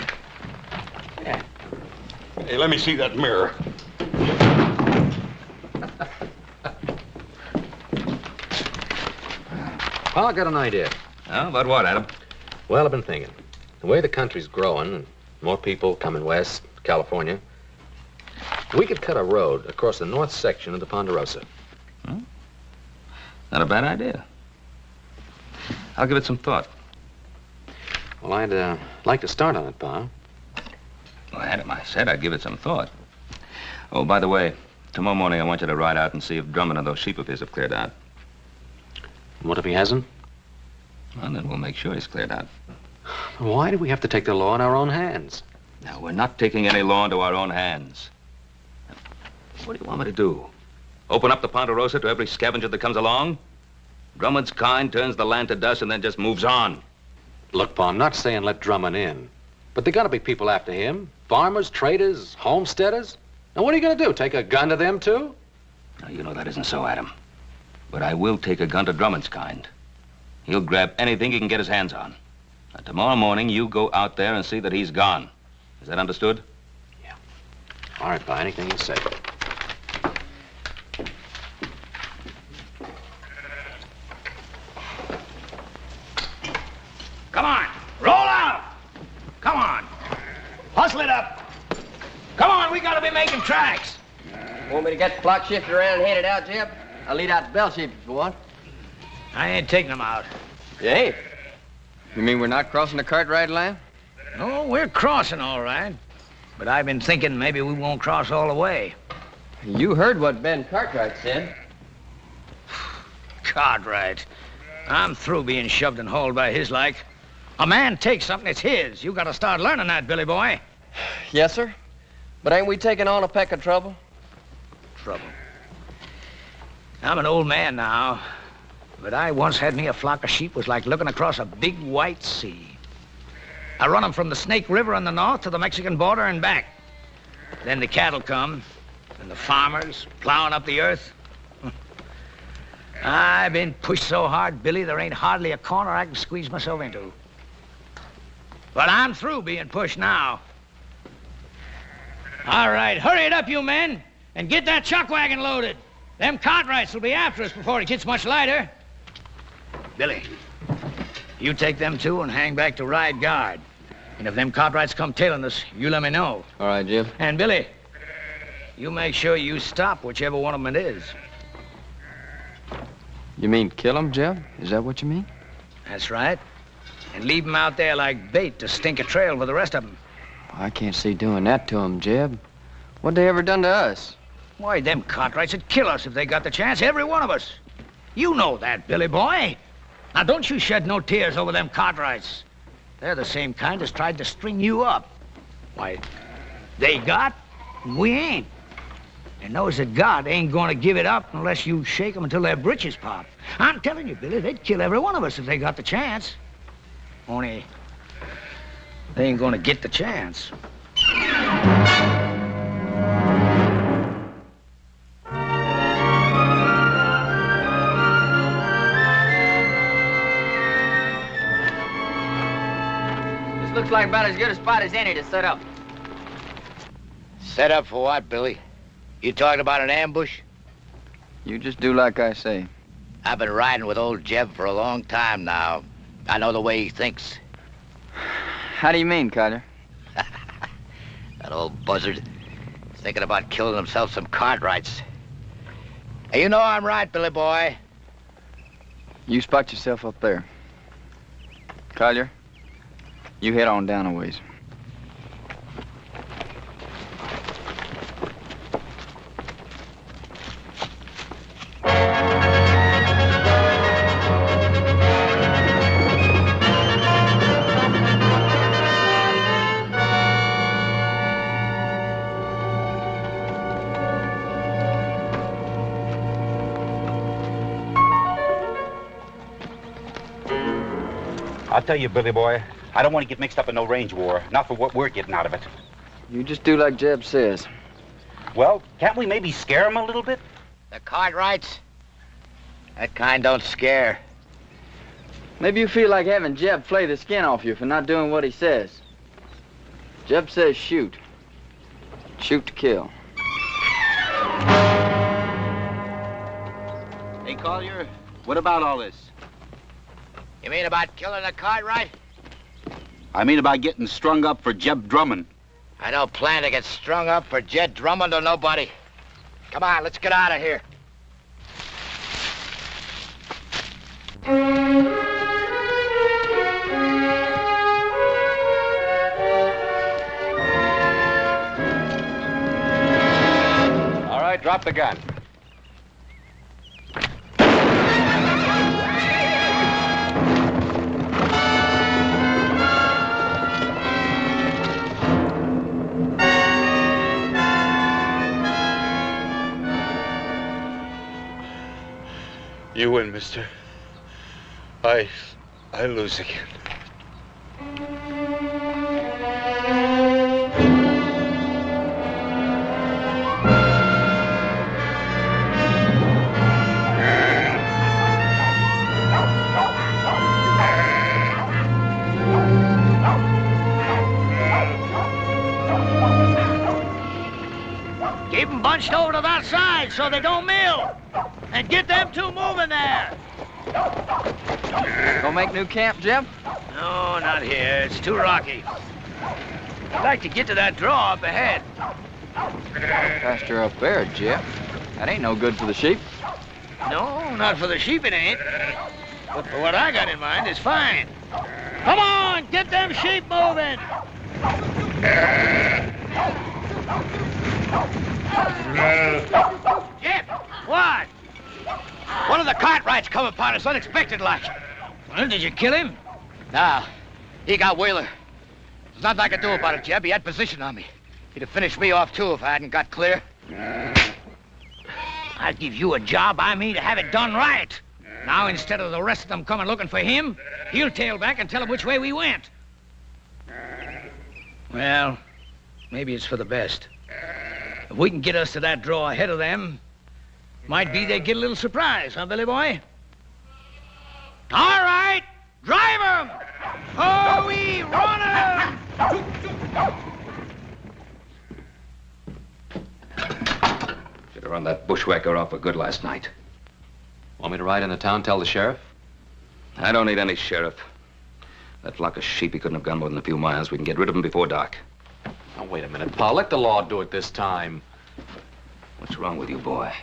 Yeah. Hey, let me see that mirror. Well, I got an idea. Oh, about what, Adam? Well, I've been thinking. The way the country's growing, and more people coming west, California, we could cut a road across the north section of the Ponderosa. Not a bad idea. I'll give it some thought. Well, I'd like to start on it, Pa. Well, Adam, I said I'd give it some thought. Oh, by the way, tomorrow morning I want you to ride out and see if Drummond and those sheep of his have cleared out. What if he hasn't? Well, then we'll make sure he's cleared out. Why do we have to take the law in our own hands? Now, we're not taking any law into our own hands. What do you want me to do? Open up the Ponderosa to every scavenger that comes along? Drummond's kind turns the land to dust and then just moves on. Look, Pa, I'm not saying let Drummond in. But there gotta be people after him. Farmers, traders, homesteaders. And what are you gonna do, take a gun to them, too? Now, you know that isn't so, Adam. But I will take a gun to Drummond's kind. He'll grab anything he can get his hands on. Now, tomorrow morning, you go out there and see that he's gone. Is that understood? Yeah. All right, Pa, anything you say. Come on, roll out! Come on, hustle it up! Come on, we gotta be making tracks! Want me to get the flock shifted around and head it out, Jeb? I'll lead out the bell sheep if you want. I ain't taking them out. You ain't? You mean we're not crossing the Cartwright line? No, we're crossing all right. But I've been thinking maybe we won't cross all the way. You heard what Ben Cartwright said. Cartwright. I'm through being shoved and hauled by his like. A man takes something, it's his. You gotta start learning that, Billy boy. Yes, sir. But ain't we taking on a peck of trouble? Trouble. I'm an old man now, but I once had me a flock of sheep was like looking across a big white sea. I run them from the Snake River in the north to the Mexican border and back. Then the cattle come, and the farmers plowing up the earth. I've been pushed so hard, Billy, there ain't hardly a corner I can squeeze myself into. But I'm through being pushed now. All right, hurry it up, you men, and get that chuck wagon loaded. Them Cartwrights will be after us before it gets much lighter. Billy, you take them two and hang back to ride guard. And if them Cartwrights come tailing us, you let me know. All right, Jim. And Billy, you make sure you stop whichever one of them it is. You mean kill him, Jeb? Is that what you mean? That's right. And leave them out there like bait to stink a trail with the rest of them. I can't see doing that to him, Jeb. What they ever done to us? Why, them Cartwrights would kill us if they got the chance, every one of us. You know that, Billy boy. Now, don't you shed no tears over them Cartwrights. They're the same kind as tried to string you up. Why, they got, and we ain't. And knows that God ain't gonna give it up unless you shake them until their britches pop. I'm telling you, Billy, they'd kill every one of us if they got the chance. Only, they ain't gonna get the chance. This looks like about as good a spot as any to set up. Set up for what, Billy? You talking about an ambush? You just do like I say. I've been riding with old Jeb for a long time now. I know the way he thinks. How do you mean, Carter? That old buzzard. He's thinking about killing himself some Cartwrights. Hey, you know I'm right, Billy boy. You spot yourself up there. Collier, you head on down a ways. tell you, Billy boy, I don't want to get mixed up in no range war. Not for what we're getting out of it. You just do like Jeb says. Well, can't we maybe scare him a little bit? The Cartwrights? That kind don't scare. Maybe you feel like having Jeb flay the skin off you for not doing what he says. Jeb says shoot. Shoot to kill. Hey, Collier, what about all this? You mean about killing the Cartwright? I mean about getting strung up for Jeb Drummond. I don't plan to get strung up for Jed Drummond or nobody. Come on, let's get out of here. All right, drop the gun. You win, mister. I lose again. Keep them bunched over to that side so they don't mill. And get them two moving there. Gonna make new camp, Jeb? No, not here. It's too rocky. I'd like to get to that draw up ahead. Pasture up there, Jeb. That ain't no good for the sheep. No, not for the sheep it ain't. But for what I got in mind, it's fine. Come on, get them sheep moving. Jeb, what? One of the Cartwrights come upon us unexpected like. Well, did you kill him? Nah, he got Wheeler. There's nothing I could do about it, Jeb. He had position on me. He'd have finished me off, too, if I hadn't got clear. I'll give you a job. I mean to have it done right. Now, instead of the rest of them coming looking for him, he'll tail back and tell them which way we went. Well, maybe it's for the best. If we can get us to that draw ahead of them, might be they get a little surprise, huh, Billy boy? All right, drive 'em! Oh, we run 'em! Should have run that bushwhacker off for good last night. Want me to ride into town, tell the sheriff? I don't need any sheriff. That flock of sheep, he couldn't have gone more than a few miles. We can get rid of them before dark. Now, wait a minute, Paul. Let the law do it this time. What's wrong with you, boy?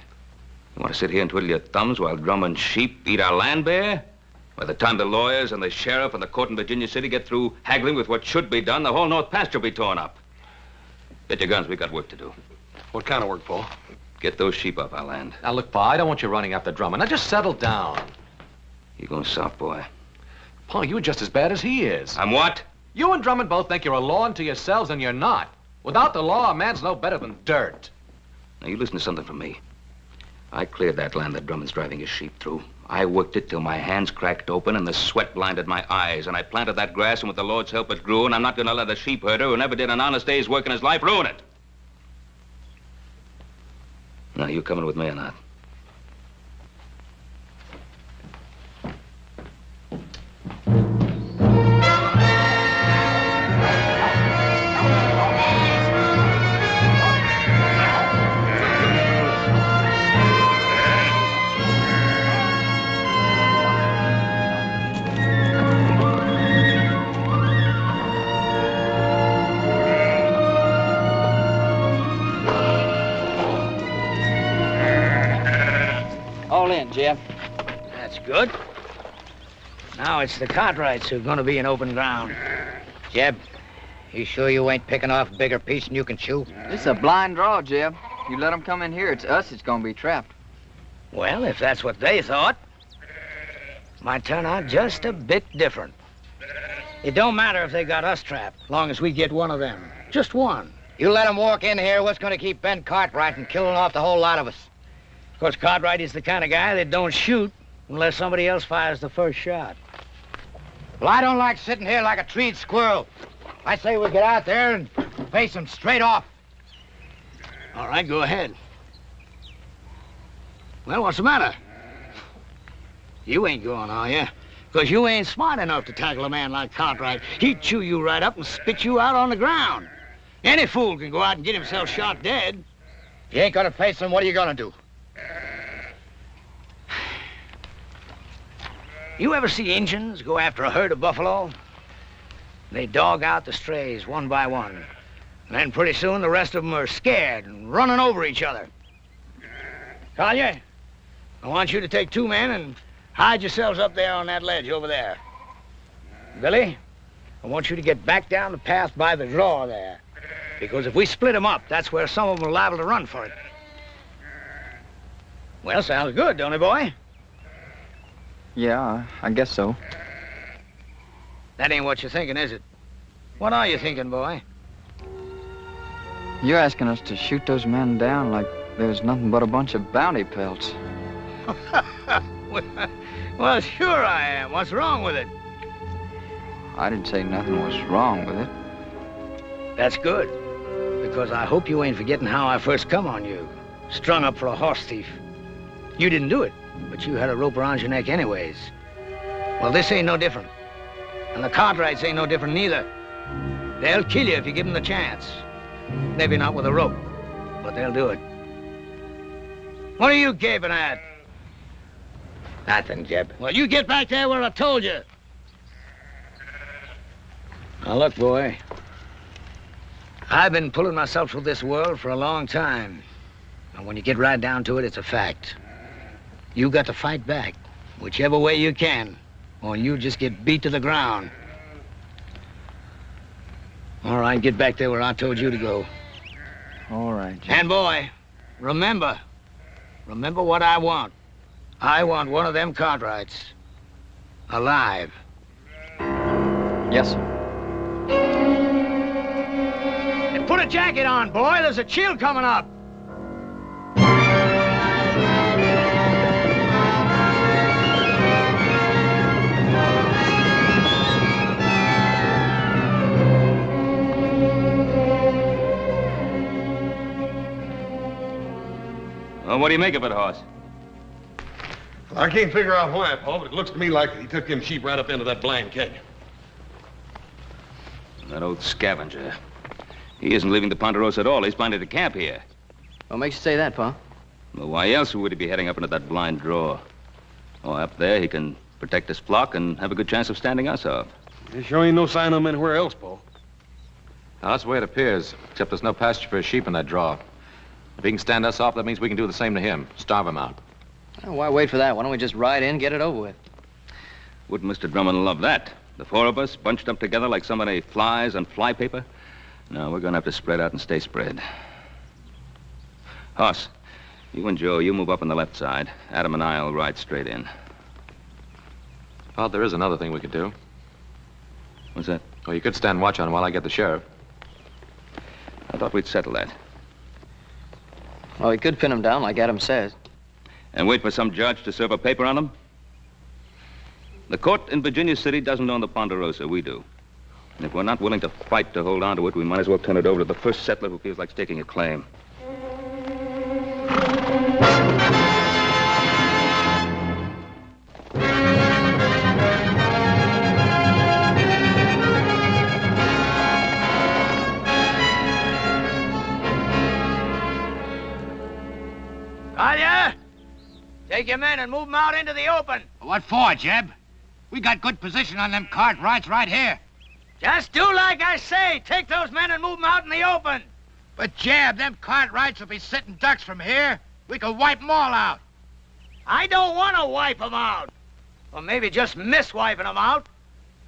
You want to sit here and twiddle your thumbs while Drummond's sheep eat our land bare? By the time the lawyers and the sheriff and the court in Virginia City get through haggling with what should be done, the whole North Pasture will be torn up. Get your guns. We got work to do. What kind of work, Paul? Get those sheep off our land. Now, look, Paul, I don't want you running after Drummond. Now, just settle down. You going soft, boy? Paul, you're just as bad as he is. I'm what? You and Drummond both think you're a law unto yourselves, and you're not. Without the law, a man's no better than dirt. Now, you listen to something from me. I cleared that land that Drummond's driving his sheep through. I worked it till my hands cracked open and the sweat blinded my eyes. And I planted that grass, and with the Lord's help, it grew. And I'm not going to let a sheep herder who never did an honest day's work in his life ruin it. Now, you coming with me or not? All in, Jeb. That's good. Now it's the Cartwrights who are going to be in open ground. Jeb, you sure you ain't picking off a bigger piece than you can chew? It's a blind draw, Jeb. You let them come in here, it's us that's gonna be trapped. Well, if that's what they thought, might turn out just a bit different. It don't matter if they got us trapped, long as we get one of them. Just one. You let them walk in here, what's going to keep Ben Cartwright from killing off the whole lot of us? Of course, Cartwright is the kind of guy that don't shoot unless somebody else fires the first shot. Well, I don't like sitting here like a treed squirrel. I say we get out there and face them straight off. All right, go ahead. Well, what's the matter? You ain't going, are you? Because you ain't smart enough to tackle a man like Cartwright. He'd chew you right up and spit you out on the ground. Any fool can go out and get himself shot dead. If you ain't gonna face them, what are you gonna do? You ever see Injuns go after a herd of buffalo? They dog out the strays one by one. And then pretty soon the rest of them are scared and running over each other. Collier, I want you to take 2 men and hide yourselves up there on that ledge over there. Billy, I want you to get back down the path by the draw there. Because if we split them up, that's where some of them are liable to run for it. Well, sounds good, don't it, boy? Yeah, I guess so. That ain't what you're thinking, is it? What are you thinking, boy? You're asking us to shoot those men down like there's nothing but a bunch of bounty pelts. Well, sure I am. What's wrong with it? I didn't say nothing was wrong with it. That's good. Because I hope you ain't forgetting how I first come on you. Strung up for a horse thief. You didn't do it, but you had a rope around your neck anyways. Well, this ain't no different. And the Cartwrights ain't no different neither. They'll kill you if you give them the chance. Maybe not with a rope, but they'll do it. What are you gaping at? Nothing, Jeb. Well, you get back there where I told you. Now, look, boy. I've been pulling myself through this world for a long time. And when you get right down to it, it's a fact. You got to fight back, whichever way you can, or you just get beat to the ground. All right, get back there where I told you to go. All right, Jim. And, boy, remember what I want. I want one of them Cartwrights alive. Yes, sir. And put a jacket on, boy. There's a chill coming up. Well, what do you make of it, Hoss? I can't figure out why, Paul, but it looks to me like he took them sheep right up into that blind canyon. That old scavenger. He isn't leaving the Ponderosa at all. He's planted a camp here. What makes you say that, Pa? Well, why else would he be heading up into that blind draw? Oh, up there he can protect his flock and have a good chance of standing us off. There sure ain't no sign of him anywhere else, Paul. Now, that's the way it appears, except there's no pasture for his sheep in that draw. If he can stand us off, that means we can do the same to him. Starve him out. Well, why wait for that? Why don't we just ride in, get it over with? Wouldn't Mr. Drummond love that? The 4 of us bunched up together like so many flies on flypaper? No, we're gonna have to spread out and stay spread. Hoss, you and Joe, you move up on the left side. Adam and I'll ride straight in. Well, there is another thing we could do. What's that? Well, you could stand watch on him while I get the sheriff. I thought we'd settle that. Well, we could pin him down like Adam says. And wait for some judge to serve a paper on him? The court in Virginia City doesn't own the Ponderosa. We do. And if we're not willing to fight to hold on to it, we might as well turn it over to the first settler who feels like staking a claim. Collier, take your men and move them out into the open. What for, Jeb? We got good position on them Cartwrights right here. Just do like I say. Take those men and move them out in the open. But, Jeb, them Cartwrights will be sitting ducks from here. We could wipe them all out. I don't want to wipe them out. Or maybe just miss wiping them out.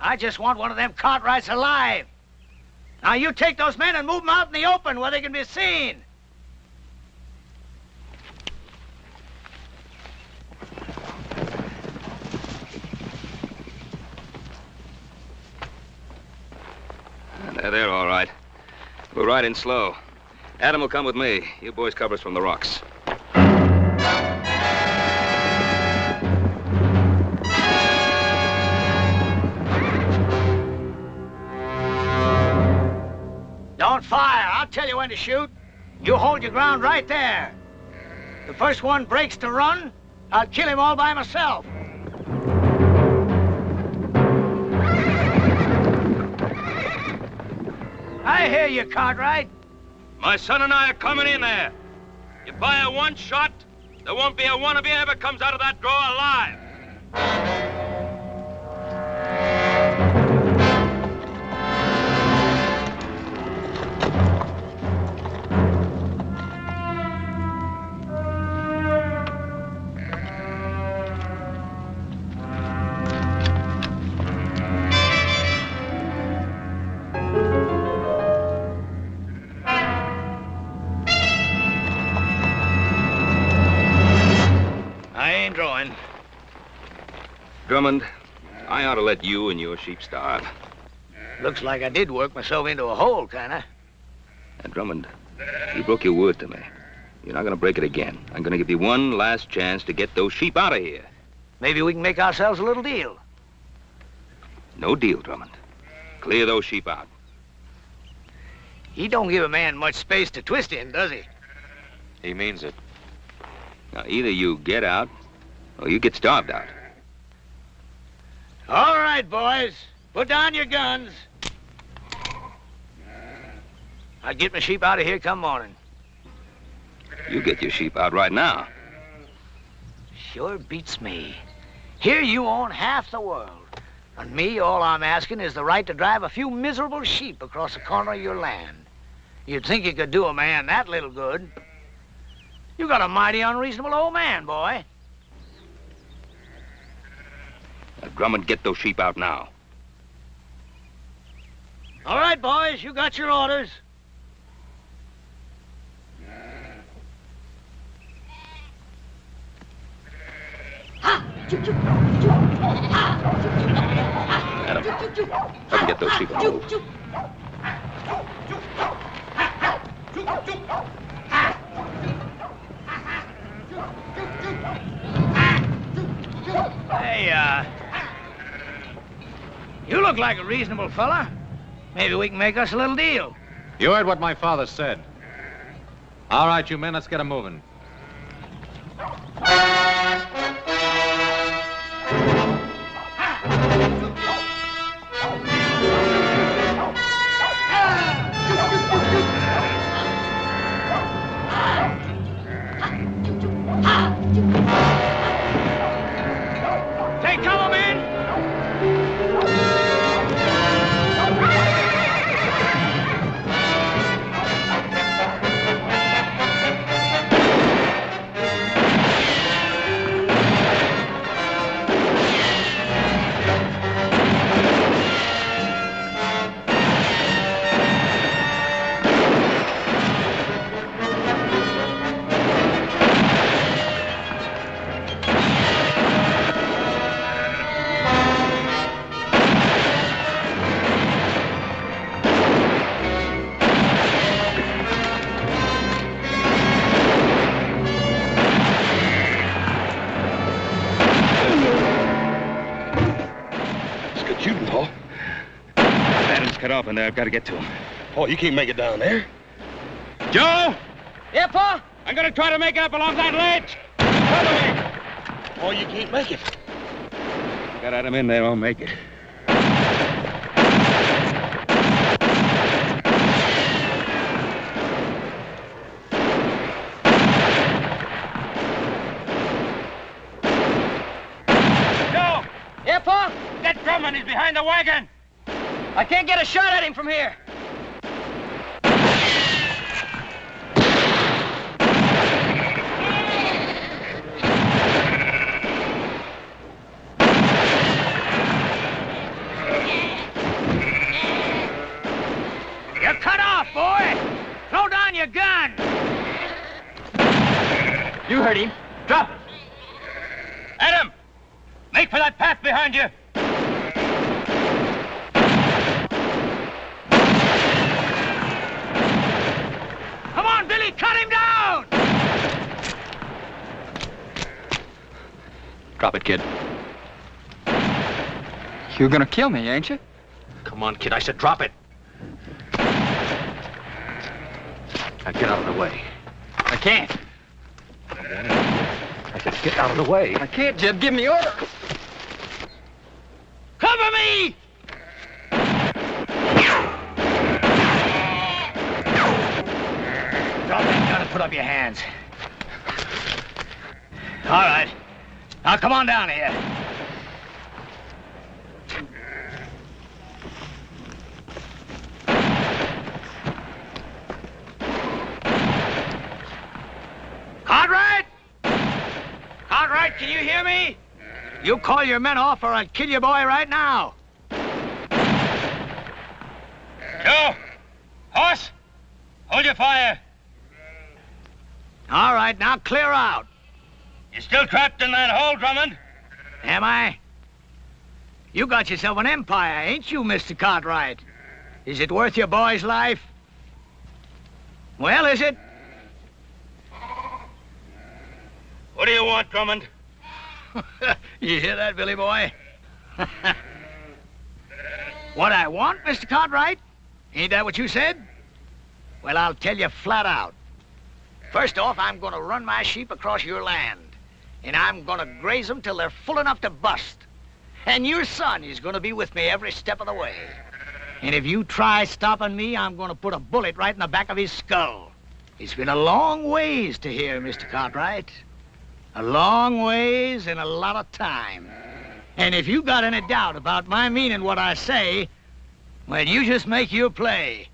I just want one of them Cartwrights alive. Now, you take those men and move them out in the open where they can be seen. They're all right. We're riding slow. Adam will come with me. You boys cover us from the rocks. want fire, I'll tell you when to shoot. You hold your ground right there. The first one breaks to run, I'll kill him all by myself. I hear you, Cartwright. My son and I are coming in there. You fire one shot, there won't be a one of you ever comes out of that drawer alive. I ain't drawing. Drummond, I ought to let you and your sheep starve. Looks like I did work myself into a hole, kinda. And Drummond, you broke your word to me. You're not gonna break it again. I'm gonna give you one last chance to get those sheep out of here. Maybe we can make ourselves a little deal. No deal, Drummond. Clear those sheep out. He don't give a man much space to twist in, does he? He means it. Now, either you get out, or you get starved out. All right, boys. Put down your guns. I'll get my sheep out of here come morning. You get your sheep out right now. Sure beats me. Here you own half the world. And me, all I'm asking is the right to drive a few miserable sheep across the corner of your land. You'd think you could do a man that little good. You got a mighty unreasonable old man, boy. Now, Drummond, get those sheep out now. All right, boys, you got your orders. Adam, help me get those sheep on the move. Hey, you look like a reasonable fella. Maybe we can make us a little deal. You heard what my father said. All right, you men, let's get 'em moving. Take cover, men! Shooting, Paul. Adam's cut off in there. I've got to get to him. Paul, you can't make it down there. Joe! Yeah, Pa? I'm gonna try to make it up along that ledge. Paul, you can't make it. I got Adam in there, I'll make it. Joe! Yeah, Pa? That Drummond is behind the wagon. I can't get a shot at him from here. You're cut off, boy! Throw down your gun! You heard him. Drop it. Adam! Make for that path behind you. Come on, Billy, cut him down! Drop it, kid. You're gonna kill me, ain't you? Come on, kid. I said drop it. Now get out of the way. I can't. I said, get out of the way. I can't, Jeb. Give me orders. Cover me! Drop that gun and put up your hands. All right. Now come on down here. Cartwright! Cartwright, can you hear me? You call your men off or I'll kill your boy right now. Joe! Horse! Hold your fire. All right, now clear out. You still trapped in that hole, Drummond? Am I? You got yourself an empire, ain't you, Mr. Cartwright? Is it worth your boy's life? Well, is it? What do you want, Drummond? You hear that, Billy boy? What I want, Mr. Cartwright? Ain't that what you said? Well, I'll tell you flat out. First off, I'm gonna run my sheep across your land. And I'm gonna graze them till they're full enough to bust. And your son is gonna be with me every step of the way. And if you try stopping me, I'm gonna put a bullet right in the back of his skull. It's been a long ways to here, Mr. Cartwright. A long ways and a lot of time. And if you got any doubt about my meaning what I say, well, you just make your play.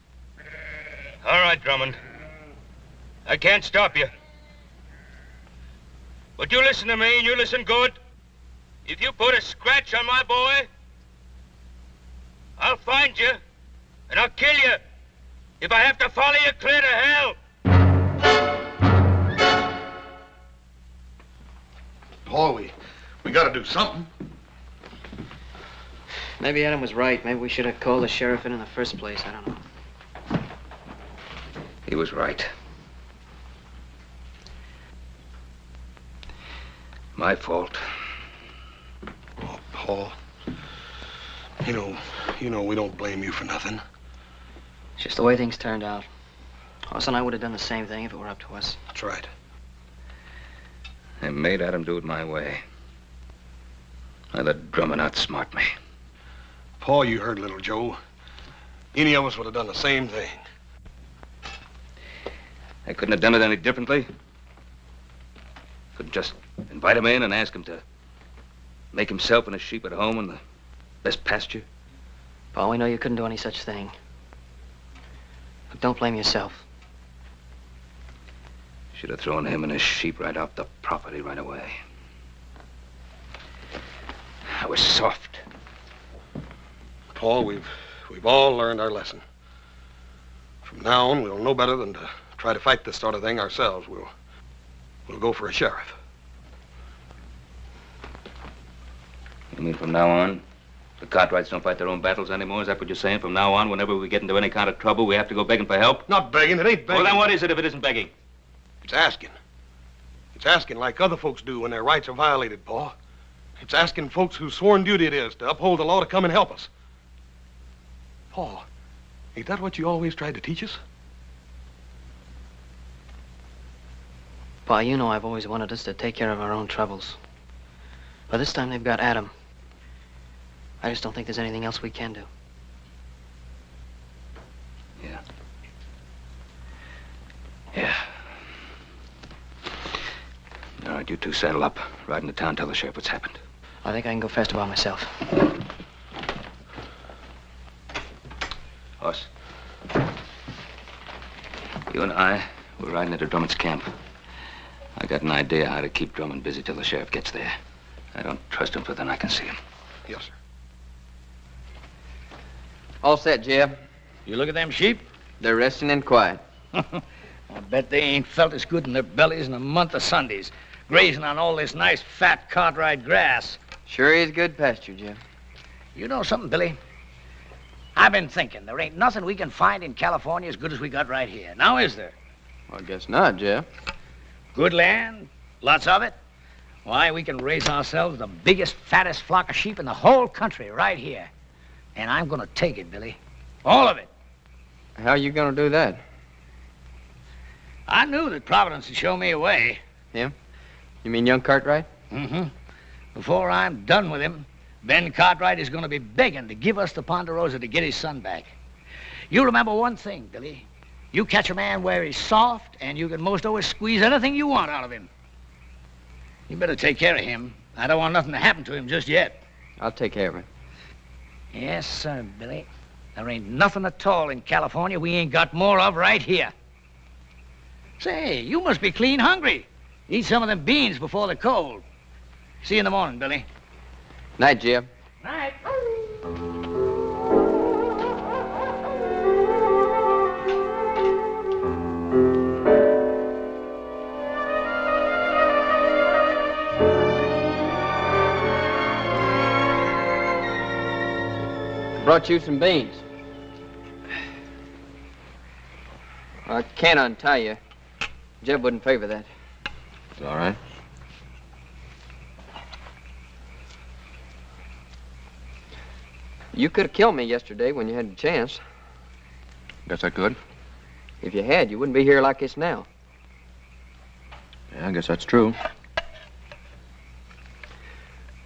All right, Drummond. I can't stop you. But you listen to me, and you listen good. If you put a scratch on my boy, I'll find you, and I'll kill you. If I have to follow you clear to hell. Paul, we gotta do something. Maybe Adam was right. Maybe we should have called the sheriff in the first place. I don't know. He was right. My fault. Oh, Paul. You know we don't blame you for nothing. It's just the way things turned out. Hoss and I would have done the same thing if it were up to us. That's right. I made Adam do it my way. I let Drummond outsmart me. Paul, you heard little Joe. Any of us would have done the same thing. I couldn't have done it any differently. Couldn't just invite him in and ask him to make himself and his sheep at home in the best pasture. Paul, we know you couldn't do any such thing. But don't blame yourself. Should have thrown him and his sheep right off the property right away. I was soft. Paul, we've all learned our lesson. From now on, we'll know better than to try to fight this sort of thing ourselves. We'll go for a sheriff. You mean from now on, the Cartwrights don't fight their own battles anymore? Is that what you're saying? From now on, whenever we get into any kind of trouble, we have to go begging for help? Not begging. It ain't begging. Well, then what is it if it isn't begging? It's asking. It's asking like other folks do when their rights are violated, Paul. It's asking folks whose sworn duty it is to uphold the law to come and help us. Paul, ain't that what you always tried to teach us? Pa, you know I've always wanted us to take care of our own troubles. But this time they've got Adam. I just don't think there's anything else we can do. Yeah. Yeah. All right, you two saddle up. Ride into town, tell the sheriff what's happened. I think I can go faster by myself. Hoss. You and I, we're riding into Drummond's camp. I got an idea how to keep Drummond busy till the sheriff gets there. I don't trust him, for then I can see him. Yes, sir. All set, Jeb. You look at them sheep? They're resting and quiet. I bet they ain't felt as good in their bellies in a month of Sundays, grazing on all this nice, fat Cartwright grass. Sure is good pasture, Jeb. You know something, Billy? I've been thinking there ain't nothing we can find in California as good as we got right here. Now, is there? Well, I guess not, Jeb. Good land, lots of it. Why, we can raise ourselves the biggest, fattest flock of sheep in the whole country right here. And I'm gonna take it, Billy. All of it. How are you gonna do that? I knew that Providence would show me a way. Him? You mean young Cartwright? Mm-hmm. Before I'm done with him, Ben Cartwright is going to be begging to give us the Ponderosa to get his son back. You remember one thing, Billy. You catch a man where he's soft, and you can most always squeeze anything you want out of him. You better take care of him. I don't want nothing to happen to him just yet. I'll take care of him. Yes, sir, Billy. There ain't nothing at all in California we ain't got more of right here. Say, you must be clean hungry. Eat some of them beans before the cold. See you in the morning, Billy. Night, Jeb. Night. Brought you some beans. I can't untie you. Jeb wouldn't favor that. It's all right. You could have killed me yesterday when you had the chance. Guess I could. If you had, you wouldn't be here like this now. Yeah, I guess that's true.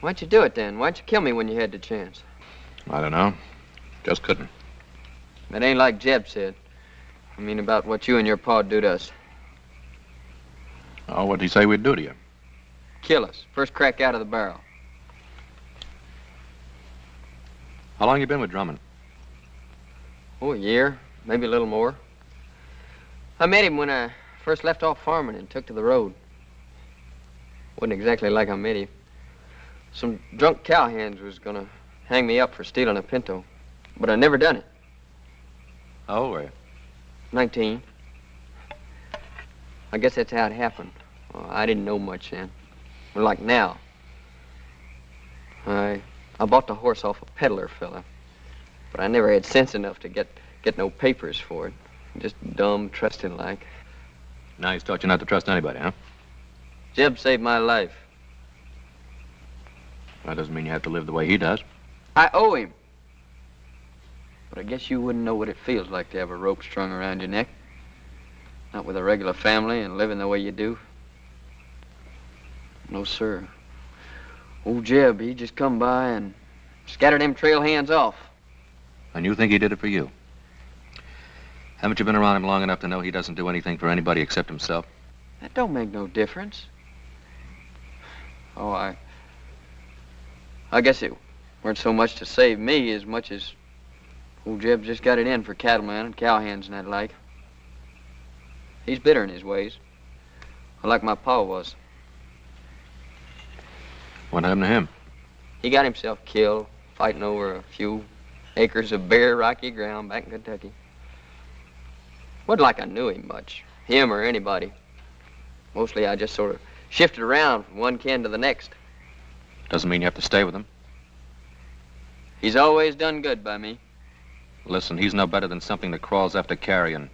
Why'd you do it then? Why'd you kill me when you had the chance? I don't know. Just couldn't. That ain't like Jeb said. I mean about what you and your pa'd do to us. Oh, what'd he say we'd do to you? Kill us. First crack out of the barrel. How long you been with Drummond? Oh, a year. Maybe a little more. I met him when I first left off farming and took to the road. Wasn't exactly like I met him. Some drunk cowhands was gonna hang me up for stealing a pinto. But I never done it. How old were you? 19. I guess that's how it happened. Well, I didn't know much then. But like now. I bought the horse off a peddler fella. But I never had sense enough to get no papers for it. Just dumb, trusting like. Now he's taught you not to trust anybody, huh? Jeb saved my life. That doesn't mean you have to live the way he does. I owe him. But I guess you wouldn't know what it feels like to have a rope strung around your neck. Not with a regular family and living the way you do. No, sir. Old Jeb, he just come by and scattered them trail hands off. And you think he did it for you? Haven't you been around him long enough to know he doesn't do anything for anybody except himself? That don't make no difference. Oh, I guess it weren't so much to save me as much as old Jeb just got it in for cattlemen and cowhands and that like. He's bitter in his ways, like my pa was. What happened to him? He got himself killed fighting over a few acres of bare, rocky ground back in Kentucky. Wasn't like I knew him much, him or anybody. Mostly I just sort of shifted around from one kin to the next. Doesn't mean you have to stay with him. He's always done good by me. Listen, he's no better than something that crawls after carrion.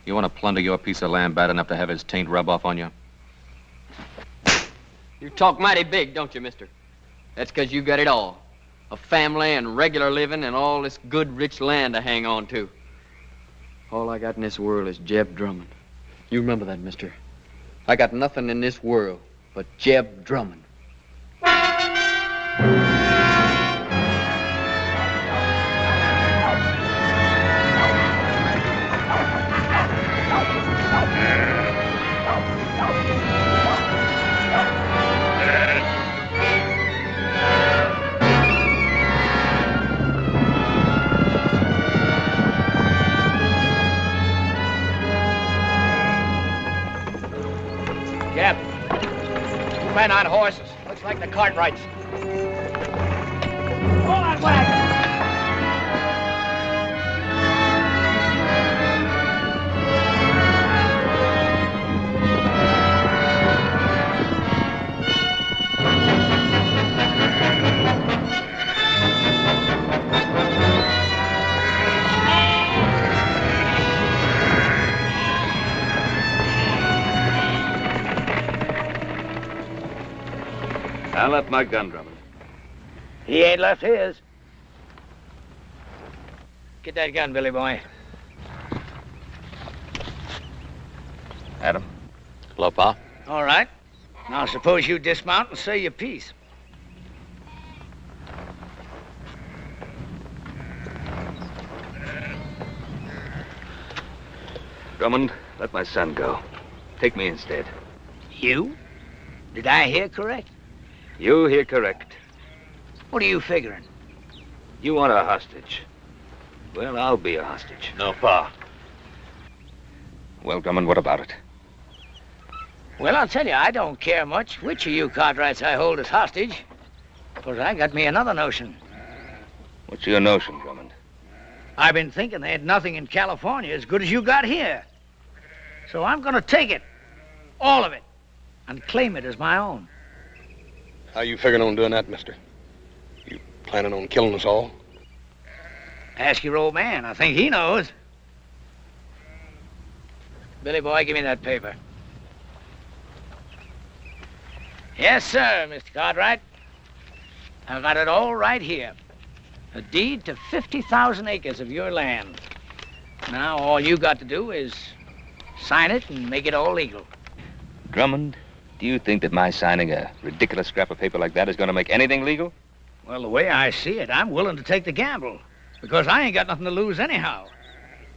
You want to plunder your piece of land bad enough to have his taint rub off on you? You talk mighty big, don't you, mister? That's 'cause you got it all. A family and regular living and all this good, rich land to hang on to. All I got in this world is Jeb Drummond. You remember that, mister. I got nothing in this world but Jeb Drummond. Jeb, two men on horses. Looks like the Cartwrights. Hold on, what? I left my gun, Drummond. He ain't left his. Get that gun, Billy boy. Adam. Hello, Pa. All right. Now suppose you dismount and say your piece. Drummond, let my son go. Take me instead. You? Did I hear correct? You hear correct. What are you figuring? You want a hostage. Well, I'll be a hostage. No, Pa. Well, Drummond, what about it? Well, I'll tell you, I don't care much which of you Cartwrights I hold as hostage. Because I got me another notion. What's your notion, Drummond? I've been thinking they had nothing in California as good as you got here. So I'm going to take it. All of it. And claim it as my own. How you figuring on doing that, mister? You planning on killing us all? Ask your old man. I think he knows. Billy boy, give me that paper. Yes, sir, Mr. Cartwright. I've got it all right here. A deed to 50,000 acres of your land. Now all you got to do is sign it and make it all legal. Drummond, do you think that my signing a ridiculous scrap of paper like that is going to make anything legal? Well, the way I see it, I'm willing to take the gamble. Because I ain't got nothing to lose anyhow.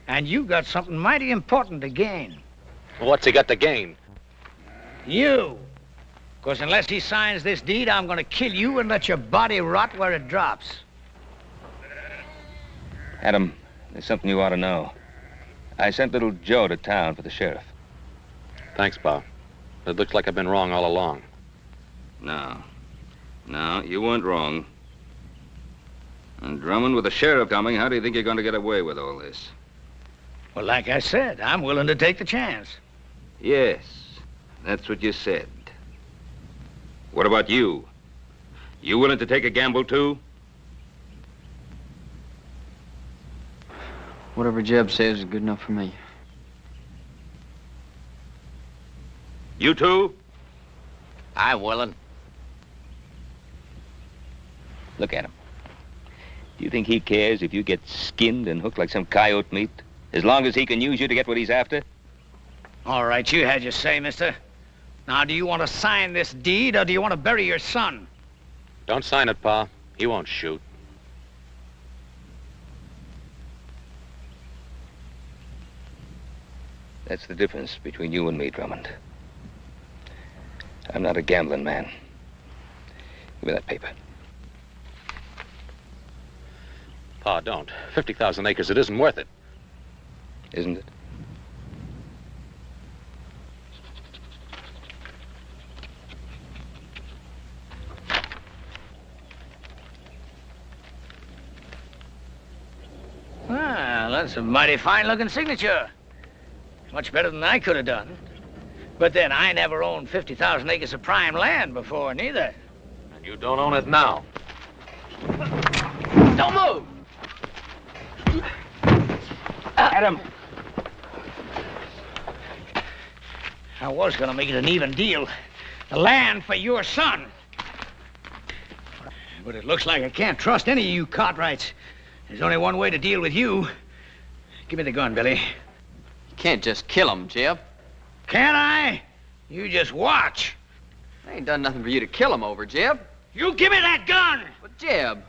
And you got something mighty important to gain. What's he got to gain? You. Because unless he signs this deed, I'm going to kill you and let your body rot where it drops. Adam, there's something you ought to know. I sent little Joe to town for the sheriff. Thanks, Pa. It looks like I've been wrong all along. No, you weren't wrong. And Drummond, with the sheriff coming, how do you think you're going to get away with all this? Well, like I said, I'm willing to take the chance. Yes, that's what you said. What about you? You willing to take a gamble, too? Whatever Jeb says is good enough for me. You too? I'm willing. Look at him. Do you think he cares if you get skinned and hooked like some coyote meat, as long as he can use you to get what he's after? All right, you had your say, mister. Now, do you want to sign this deed, or do you want to bury your son? Don't sign it, Pa. He won't shoot. That's the difference between you and me, Drummond. I'm not a gambling man. Give me that paper. Pa, don't. 50,000 acres, it isn't worth it. Isn't it? Well, that's a mighty fine-looking signature. Much better than I could have done. But then, I never owned 50,000 acres of prime land before, neither. And you don't own it now. Don't move! Adam! I was gonna make it an even deal. The land for your son. But it looks like I can't trust any of you Cartwrights. There's only one way to deal with you. Give me the gun, Billy. You can't just kill him, Jeb. Can't I? You just watch. I ain't done nothing for you to kill him over, Jeb. You give me that gun! But, Jeb...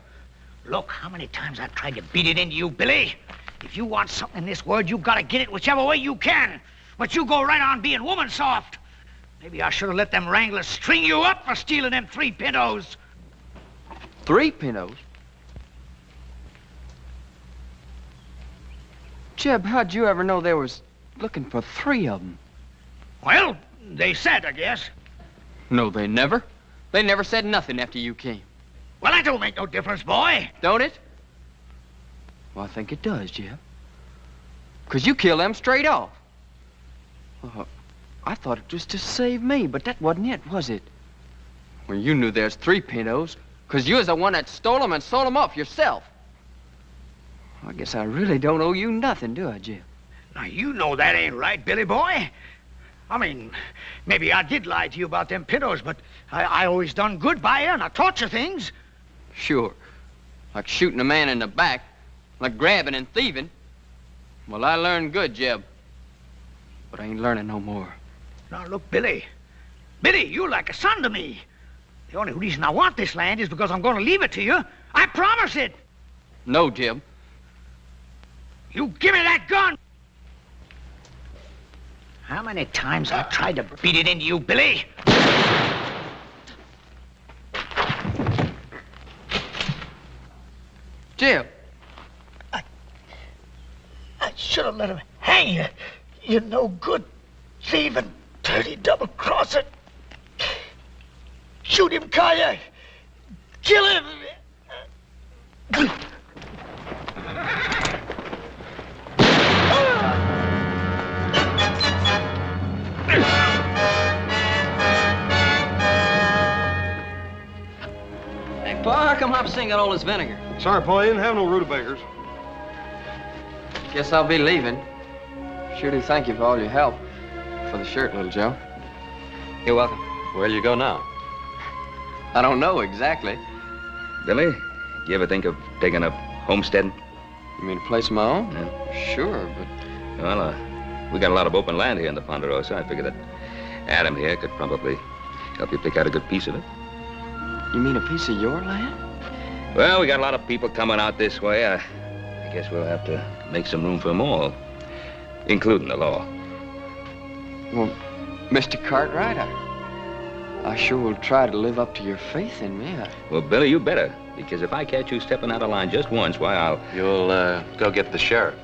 Look, how many times I've tried to beat it into you, Billy. If you want something in this world, you gotta get it whichever way you can. But you go right on being woman soft. Maybe I should have let them wranglers string you up for stealing them 3 pintos. 3 pintos? Jeb, how'd you ever know they was looking for 3 of them? Well, they said, I guess. No, they never. They never said nothing after you came. Well, that don't make no difference, boy. Don't it? Well, I think it does, Jeb. 'Cause you killed them straight off. I thought it was to save me, but that wasn't it, was it? Well, you knew there's 3 pintos, 'cause you was the one that stole them and sold them off yourself. I guess I really don't owe you nothing, do I, Jeb? Now, you know that ain't right, Billy boy. I mean, maybe I did lie to you about them pintos, but I always done good by you, and I taught you things. Sure. Like shooting a man in the back, like grabbing and thieving. Well, I learned good, Jeb. But I ain't learning no more. Now, look, Billy. Billy, you're like a son to me. The only reason I want this land is because I'm going to leave it to you. I promise it. No, Jim. You give me that gun! How many times I tried to beat it into you, Billy? Jim. I should have let him hang you. You're no good, thieving, dirty double-crosser. Shoot him, Kaya. Kill him. Hey, Pa, how come Hopsing got all this vinegar? Sorry, Paul, you didn't have no rutabagas. Guess I'll be leaving. Sure do thank you for all your help. For the shirt, little Joe. You're welcome. Where'll you go now? I don't know exactly. Billy, do you ever think of taking up homesteading? You mean a place of my own? Yeah. Sure, but... Well, we got a lot of open land here in the Ponderosa. I figure that Adam here could probably help you pick out a good piece of it. You mean a piece of your land? Well, we got a lot of people coming out this way. I guess we'll have to make some room for them all, including the law. Well, Mr. Cartwright, I sure will try to live up to your faith in me. Well, Billy, you better, because if I catch you stepping out of line just once, why, I'll... You'll, go get the sheriff.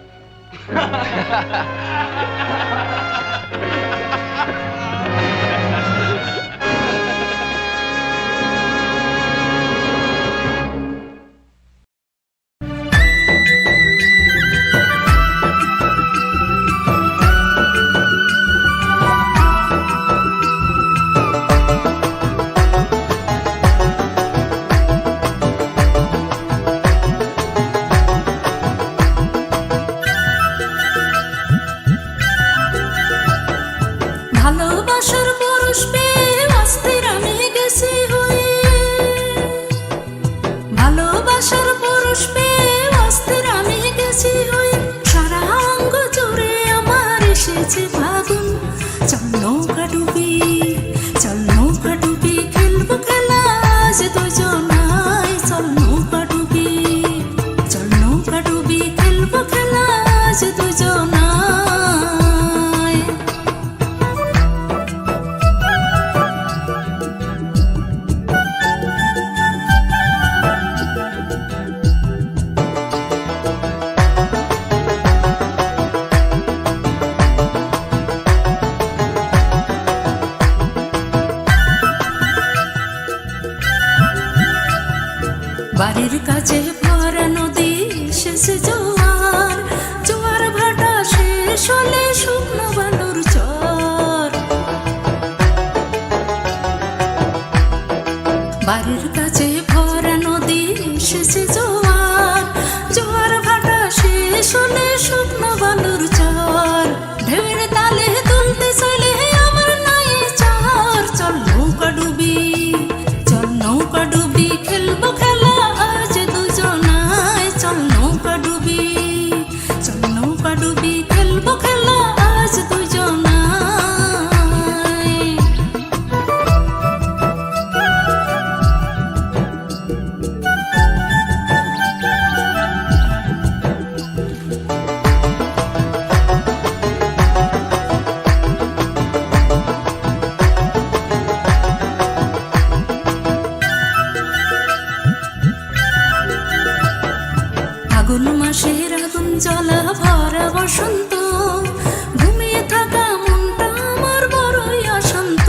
ভালোবাসার পরশ পেয়ে অস্থির আমি গেছি হয়ে ভালোবাসার পরশ পেয়ে অস্থির আমি গেছি হয়ে সারা অঙ্গ জুড়ে আমার এসেছে ফাগুন চল নৌকা ডুবি খেলবো খেলা আজ দুজনায় চল নৌকা ডুবি খেলবো খেলা আজ দুজনায় বাড়ির কাছে ভরা নদী এসেছে জোয়ার ভাটা শেষ হলে শুকনো বালুর চর বাড়ির কাছে ভরা নদী এসেছে জোয়ার ভাটা শেষ হলে শুকনো বালুর চর ঢেউয়ের তালে তুলতে চলে আমার নাই চর চল নৌকা ডুবি খেলবো খেলা আজ দুজনায় চল নৌকা ডুবি খেলবো খেলা আজ দুজনায় ফাগুন মাসের আগুন জ্বলা ভরা বসন্ত ঘুমিয়ে থাকা মনটা আমার বড়ই অশান্ত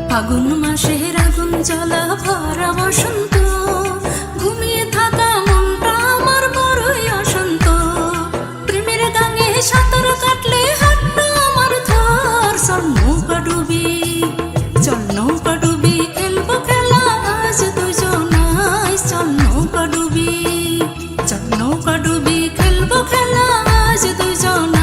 ফাগুন মাসের আগুন জ্বলা ভরা বসন্ত ঘুমিয়ে থাকা মনটা আমার বড়ই অশান্ত প্রেমের গাঙে সাঁতার কাটলে হাতটা আমার ধর চল নৌকা ডুবি খেলবো খেলা আজ দুজনায় চল নৌকা ডুবি খেলবো খেলা আজ দুজনায়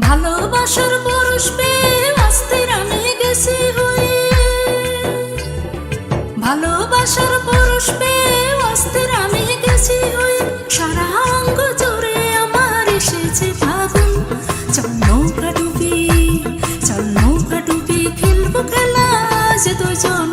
ভালোবাসার পরশ পেয়ে অস্থির আমি গেছি হয়ে ভালোবাসার পরশ পেয়ে অস্থির আমি গেছি উঠেছি হয়ে সারা অঙ্গ জোরে আমার এসেছে ফাগুন চল নৌকা ডুবি খেলবো খেলা যে দুজন